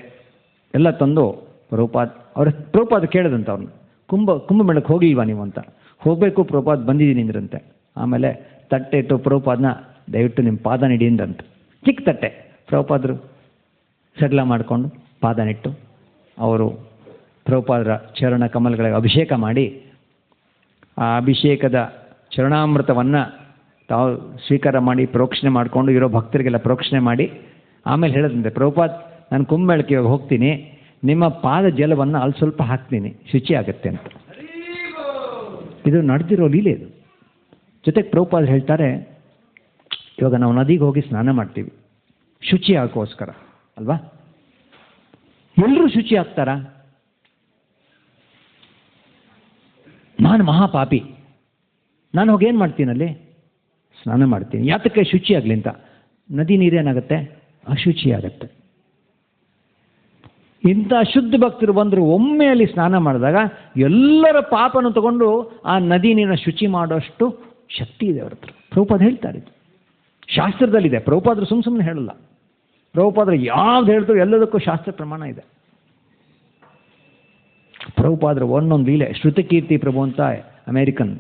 ಎಲ್ಲ ತಂದು ಪ್ರಭುಪಾದ ಕೇಳಿದಂತ ಅವ್ರನ್ನ, ಕುಂಭಮೇಳಕ್ಕೆ ಹೋಗಿಲ್ವಾ ನೀವು ಅಂತ. ಹೋಗಬೇಕು ಪ್ರಭುಪಾದ, ಬಂದಿದ್ದೀನಿ ಅಂದ್ರಂತೆ. ಆಮೇಲೆ ತಟ್ಟೆ ಇಟ್ಟು ಪ್ರಭುಪಾದನ, ದಯವಿಟ್ಟು ನಿಮ್ಮ ಪಾದ ನಿಡಿಯಿಂದಂತ. ಚಿಕ್ಕ ತಟ್ಟೆ. ಪ್ರಭುಪಾದರು ಸಡ್ಲ ಮಾಡಿಕೊಂಡು ಪಾದ ನಿಟ್ಟು ಅವರು ಪ್ರಭುಪಾದರ ಚರಣ ಕಮಲಗಳಿಗೆ ಅಭಿಷೇಕ ಮಾಡಿ ಆ ಅಭಿಷೇಕದ ಚರಣಾಮೃತವನ್ನು ತಾವು ಸ್ವೀಕಾರ ಮಾಡಿ ಪ್ರೋಕ್ಷಣೆ ಮಾಡಿಕೊಂಡು ಇರೋ ಭಕ್ತರಿಗೆಲ್ಲ ಪ್ರೋಕ್ಷಣೆ ಮಾಡಿ ಆಮೇಲೆ ಹೇಳೋದಂತೆ, ಪ್ರಭುಪಾದ್ ನಾನು ಕುಂಭಮೇಳಕ್ಕೆ ಹೋಗ್ತೀನಿ, ನಿಮ್ಮ ಪಾದ ಜಲವನ್ನು ಅಲ್ಲಿ ಸ್ವಲ್ಪ ಹಾಕ್ತೀನಿ, ಶುಚಿ ಆಗುತ್ತೆ ಅಂತ. ಇದು ನಡೆದಿರೋ ಲೀಲೆ ಇದು. ಜೊತೆಗೆ ಪ್ರಭುಪಾದರು ಹೇಳ್ತಾರೆ, ಇವಾಗ ನಾವು ನದಿಗೆ ಹೋಗಿ ಸ್ನಾನ ಮಾಡ್ತೀವಿ ಶುಚಿ ಆಗೋಸ್ಕರ ಅಲ್ವಾ? ಎಲ್ಲರೂ ಶುಚಿ ಆಗ್ತಾರಾ? ನಾನು ಮಹಾಪಾಪಿ, ನಾನು ಹೋಗಿ ಏನು ಮಾಡ್ತೀನಲ್ಲಿ? ಸ್ನಾನ ಮಾಡ್ತೀನಿ. ಯಾತಕ್ಕೆ? ಶುಚಿ ಆಗಲಿ ಅಂತ. ನದಿ ನೀರೇನಾಗುತ್ತೆ? ಅಶುಚಿ ಆಗುತ್ತೆ. ಇಂಥ ಶುದ್ಧ ಭಕ್ತರು ಬಂದರು ಒಮ್ಮೆ ಅಲ್ಲಿ ಸ್ನಾನ ಮಾಡಿದಾಗ ಎಲ್ಲರ ಪಾಪನ ತಗೊಂಡು ಆ ನದಿ ನೀರನ್ನ ಶುಚಿ ಮಾಡೋಷ್ಟು ಶಕ್ತಿ ಇದೆ ಅವ್ರ ಹತ್ರ. ಪ್ರಭುಪಾದ ಹೇಳ್ತಾರೆ, ಇದು ಶಾಸ್ತ್ರದಲ್ಲಿದೆ. ಪ್ರಭುಪಾದರು ಸುಮ್ಮನೆ ಹೇಳಲ್ಲ. ಪ್ರಭುಪಾದರು ಯಾವ್ದು ಹೇಳ್ತಾರೆ ಎಲ್ಲದಕ್ಕೂ ಶಾಸ್ತ್ರ ಪ್ರಮಾಣ ಇದೆ. ಪ್ರಭುಪಾದರ ಒಂದೊಂದು ಲೀಲೆ. ಶ್ರುತಕೀರ್ತಿ ಪ್ರಭು ಅಂತ ಅಮೇರಿಕನ್,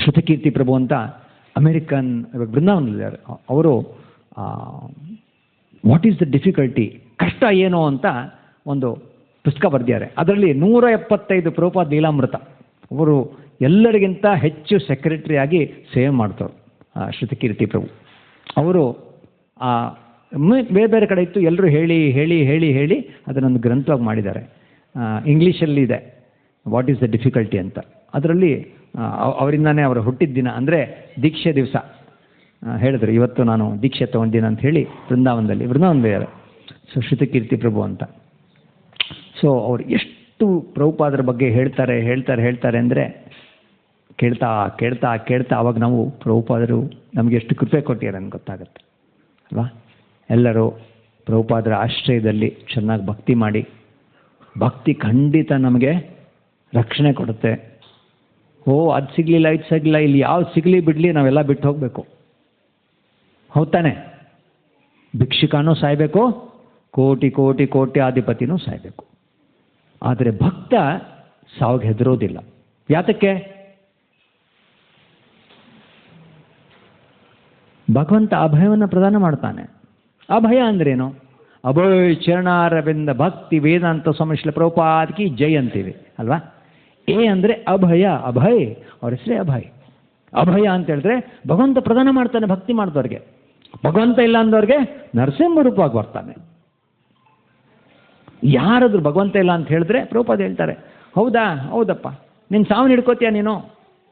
ಶ್ರುತಕೀರ್ತಿ ಪ್ರಭು ಅಂತ ಅಮೇರಿಕನ್ ಇವಾಗ ಬೃಂದಾವನಲ್ಲಿದ್ದಾರೆ. ಅವರು ವಾಟ್ ಈಸ್ ದ ಡಿಫಿಕಲ್ಟಿ, ಕಷ್ಟ ಏನು ಅಂತ ಒಂದು ಪುಸ್ತಕ ಬರೆದಿದ್ದಾರೆ. ಅದರಲ್ಲಿ 175 ಪ್ರಭುಪಾದ ಲೀಲಾಮೃತ. ಅವರು ಎಲ್ಲರಿಗಿಂತ ಹೆಚ್ಚು ಸೆಕ್ರೆಟರಿಯಾಗಿ ಸೇವೆ ಮಾಡ್ತವ್ರು ಶ್ರುತಕೀರ್ತಿ ಪ್ರಭು. ಅವರು ಬೇರೆ ಬೇರೆ ಕಡೆ ಇತ್ತು, ಎಲ್ಲರೂ ಹೇಳಿ ಹೇಳಿ ಹೇಳಿ ಹೇಳಿ ಅದನ್ನೊಂದು ಗ್ರಂಥವಾಗಿ ಮಾಡಿದ್ದಾರೆ. ಇಂಗ್ಲೀಷಲ್ಲಿ ಇದೆ ವಾಟ್ ಈಸ್ ದ ಡಿಫಿಕಲ್ಟಿ ಅಂತ. ಅದರಲ್ಲಿ ಅವರಿಂದಾನೇ ಅವರ ಹುಟ್ಟಿದ ದಿನ ಅಂದರೆ ದೀಕ್ಷೆ ದಿವಸ ಹೇಳಿದ್ರು, ಇವತ್ತು ನಾನು ದೀಕ್ಷೆ ತೊಗೊಂಡಿನ ಅಂತ ಹೇಳಿ ವೃಂದಾವನದಲ್ಲಿ ಸೊ ಶ್ರುತಕೀರ್ತಿ ಪ್ರಭು ಅಂತ. ಸೊ ಅವ್ರು ಎಷ್ಟು ಪ್ರಭುಪಾದರ ಬಗ್ಗೆ ಹೇಳ್ತಾರೆ ಹೇಳ್ತಾರೆ ಹೇಳ್ತಾರೆ ಅಂದರೆ ಕೇಳ್ತಾ ಕೇಳ್ತಾ ಕೇಳ್ತಾ ಅವಾಗ ನಾವು ಪ್ರಭುಪಾದರು ನಮಗೆ ಎಷ್ಟು ಕೃಪೆ ಕೊಟ್ಟಿದ್ದಾರೆ ಅಂತ ಗೊತ್ತಾಗುತ್ತೆ ಅಲ್ವಾ? ಎಲ್ಲರೂ ಪ್ರಭುಪಾದರ ಆಶ್ರಯದಲ್ಲಿ ಚೆನ್ನಾಗಿ ಭಕ್ತಿ ಮಾಡಿ, ಭಕ್ತಿ ಖಂಡಿತ ನಮಗೆ ರಕ್ಷಣೆ ಕೊಡುತ್ತೆ. ಅದು ಸಿಗಲಿಲ್ಲ ಇದು ಸಿಗಲಿಲ್ಲ, ಇಲ್ಲಿ ಯಾವ್ದು ಸಿಗಲಿ ಬಿಡಲಿ ನಾವೆಲ್ಲ ಬಿಟ್ಟು ಹೋಗಬೇಕು. ಹೌದಾನೆ? ಭಿಕ್ಷುಕನೂ ಸಾಯಬೇಕು, ಕೋಟಿ ಕೋಟಿ ಕೋಟ್ಯಾಧಿಪತಿನೂ ಸಾಯಬೇಕು. ಆದರೆ ಭಕ್ತ ಸಾವಿಗೆ ಹೆದರೋದಿಲ್ಲ. ಯಾತಕ್ಕೆ? ಭಗವಂತ ಅಭಯವನ್ನು ಪ್ರದಾನ ಮಾಡ್ತಾನೆ. ಅಭಯ ಅಂದ್ರೇನು? ಅಭಯ ಚರಣಾರವಿಂದ ಭಕ್ತಿ ವೇದಾಂತ ಸ್ವಾಮಿ ಶ್ರೀಲ ಪ್ರಭುಪಾದ ಕಿ ಜೈ ಅಂತೀವಿ ಅಲ್ವಾ? ಎ ಅಂದರೆ ಅಭಯ, ಅಭಯ್, ಅವ್ರ ಹೆಸರೇ ಅಭಯ್. ಅಭಯ ಅಂತ ಹೇಳಿದ್ರೆ ಭಗವಂತ ಪ್ರದಾನ ಮಾಡ್ತಾನೆ ಭಕ್ತಿ ಮಾಡಿದವ್ರಿಗೆ. ಭಗವಂತ ಇಲ್ಲ ಅಂದವ್ರಿಗೆ ನರಸಿಂಹ ರೂಪವಾಗಿ ಬರ್ತಾನೆ. ಯಾರಾದ್ರೂ ಭಗವಂತ ಇಲ್ಲ ಅಂತ ಹೇಳಿದ್ರೆ ಪ್ರಭುಪಾದ ಹೇಳ್ತಾರೆ, ಹೌದಾ ಹೌದಪ್ಪ, ನಿನ್ನ ಸಾವನ್ನ ಹಿಡ್ಕೋತೀಯ ನೀನು?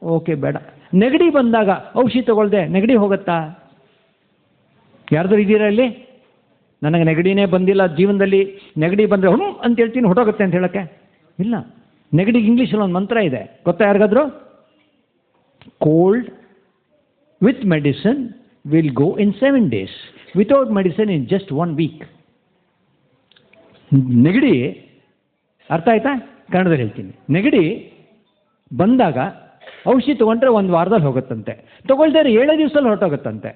ಓಕೆ ಬೇಡ. ನೆಗಡಿ ಬಂದಾಗ ಔಷಧಿ ತಗೊಳ್ದೆ ನೆಗಡಿ ಹೋಗುತ್ತಾ? ಯಾರ್ದಾರು ಇದೀರಾ ಇಲ್ಲಿ? ನನಗೆ ನೆಗಡಿನೇ ಬಂದಿಲ್ಲ ಜೀವನದಲ್ಲಿ, ನೆಗಡಿ ಬಂದರೆ ಅಂತ ಹೇಳ್ತೀನಿ ಹೊಟ್ಟೋಗುತ್ತೆ ಅಂತ ಹೇಳೋಕ್ಕೆ ಇಲ್ಲ. ನೆಗಡಿಗೆ ಇಂಗ್ಲೀಷಲ್ಲಿ ಒಂದು ಮಂತ್ರ ಇದೆ, ಗೊತ್ತಾ ಯಾರಿಗಾದ್ರು? Cold with medicine will go in 7 days, without medicine in just 1 week. ನೆಗಡಿ ಅರ್ಥ ಆಯ್ತಾ? ಕನ್ನಡದಲ್ಲಿ ಹೇಳ್ತೀನಿ. ನೆಗಡಿ ಬಂದಾಗ ಔಷಧಿ ತೊಗೊಂಡ್ರೆ 1 ವಾರದಲ್ಲಿ ಹೋಗುತ್ತಂತೆ, ತೊಗೊಳ್ತಾರೆ 7 ದಿವಸದಲ್ಲಿ ಹೊರಟೋಗುತ್ತಂತೆ.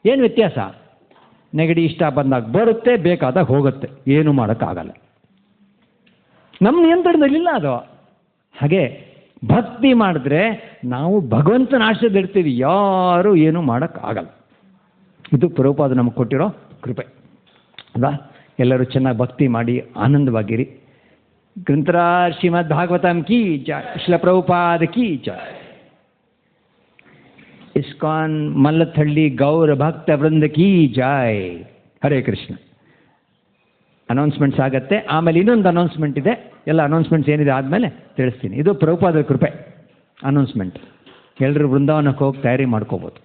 ಏನು ವ್ಯತ್ಯಾಸ? ನೆಗಡಿ ಇಷ್ಟ ಬಂದಾಗ ಬರುತ್ತೆ, ಬೇಕಾದಾಗ ಹೋಗುತ್ತೆ, ಏನು ಮಾಡೋಕ್ಕಾಗಲ್ಲ. ನಮ್ಮ ನಿಯಂತ್ರಣದಲ್ಲಿಲ್ಲ ಅದು. ಹಾಗೆ ಭಕ್ತಿ ಮಾಡಿದ್ರೆ ನಾವು ಭಗವಂತನ ಆಶ್ರಯದಲ್ಲಿರ್ತೀವಿ, ಯಾರೂ ಏನೂ ಮಾಡೋಕ್ಕಾಗಲ್ಲ. ಇದು ಪ್ರಭುಪಾದ ನಮಗೆ ಕೊಟ್ಟಿರೋ ಕೃಪೆ ಅಲ್ವಾ? ಎಲ್ಲರೂ ಚೆನ್ನಾಗಿ ಭಕ್ತಿ ಮಾಡಿ ಆನಂದವಾಗಿರಿ. ಗ್ರಂಥರಾಜ್ ಶ್ರೀಮದ್ ಭಾಗವತಂ ಕಿ ಜೈ, ಶ್ರೀಲ ಪ್ರಭುಪಾದ ಕಿ ಜೈ. ಇಸ್ಕಾನ್ ಮಲ್ಲಥಳ್ಳಿ ಗೌರ ಭಕ್ತ ವೃಂದ ಕಿ ಜೈ. ಹರೇ ಕೃಷ್ಣ. ಅನೌನ್ಸ್ಮೆಂಟ್ಸ್ ಆಗತ್ತೆ, ಆಮೇಲೆ ಇನ್ನೊಂದು ಅನೌನ್ಸ್ಮೆಂಟ್ ಇದೆ. ಎಲ್ಲ ಅನೌನ್ಸ್ಮೆಂಟ್ಸ್ ಏನಿದೆ ಆದಮೇಲೆ ತಿಳಿಸ್ತೀನಿ. ಇದು ಪ್ರಭುಪಾದರ ಕೃಪೆ ಅನೌನ್ಸ್ಮೆಂಟ್. ಎಲ್ಲರೂ ಬೃಂದಾವನಕ್ಕೆ ಹೋಗಿ ತಯಾರಿ ಮಾಡ್ಕೋಬೋದು.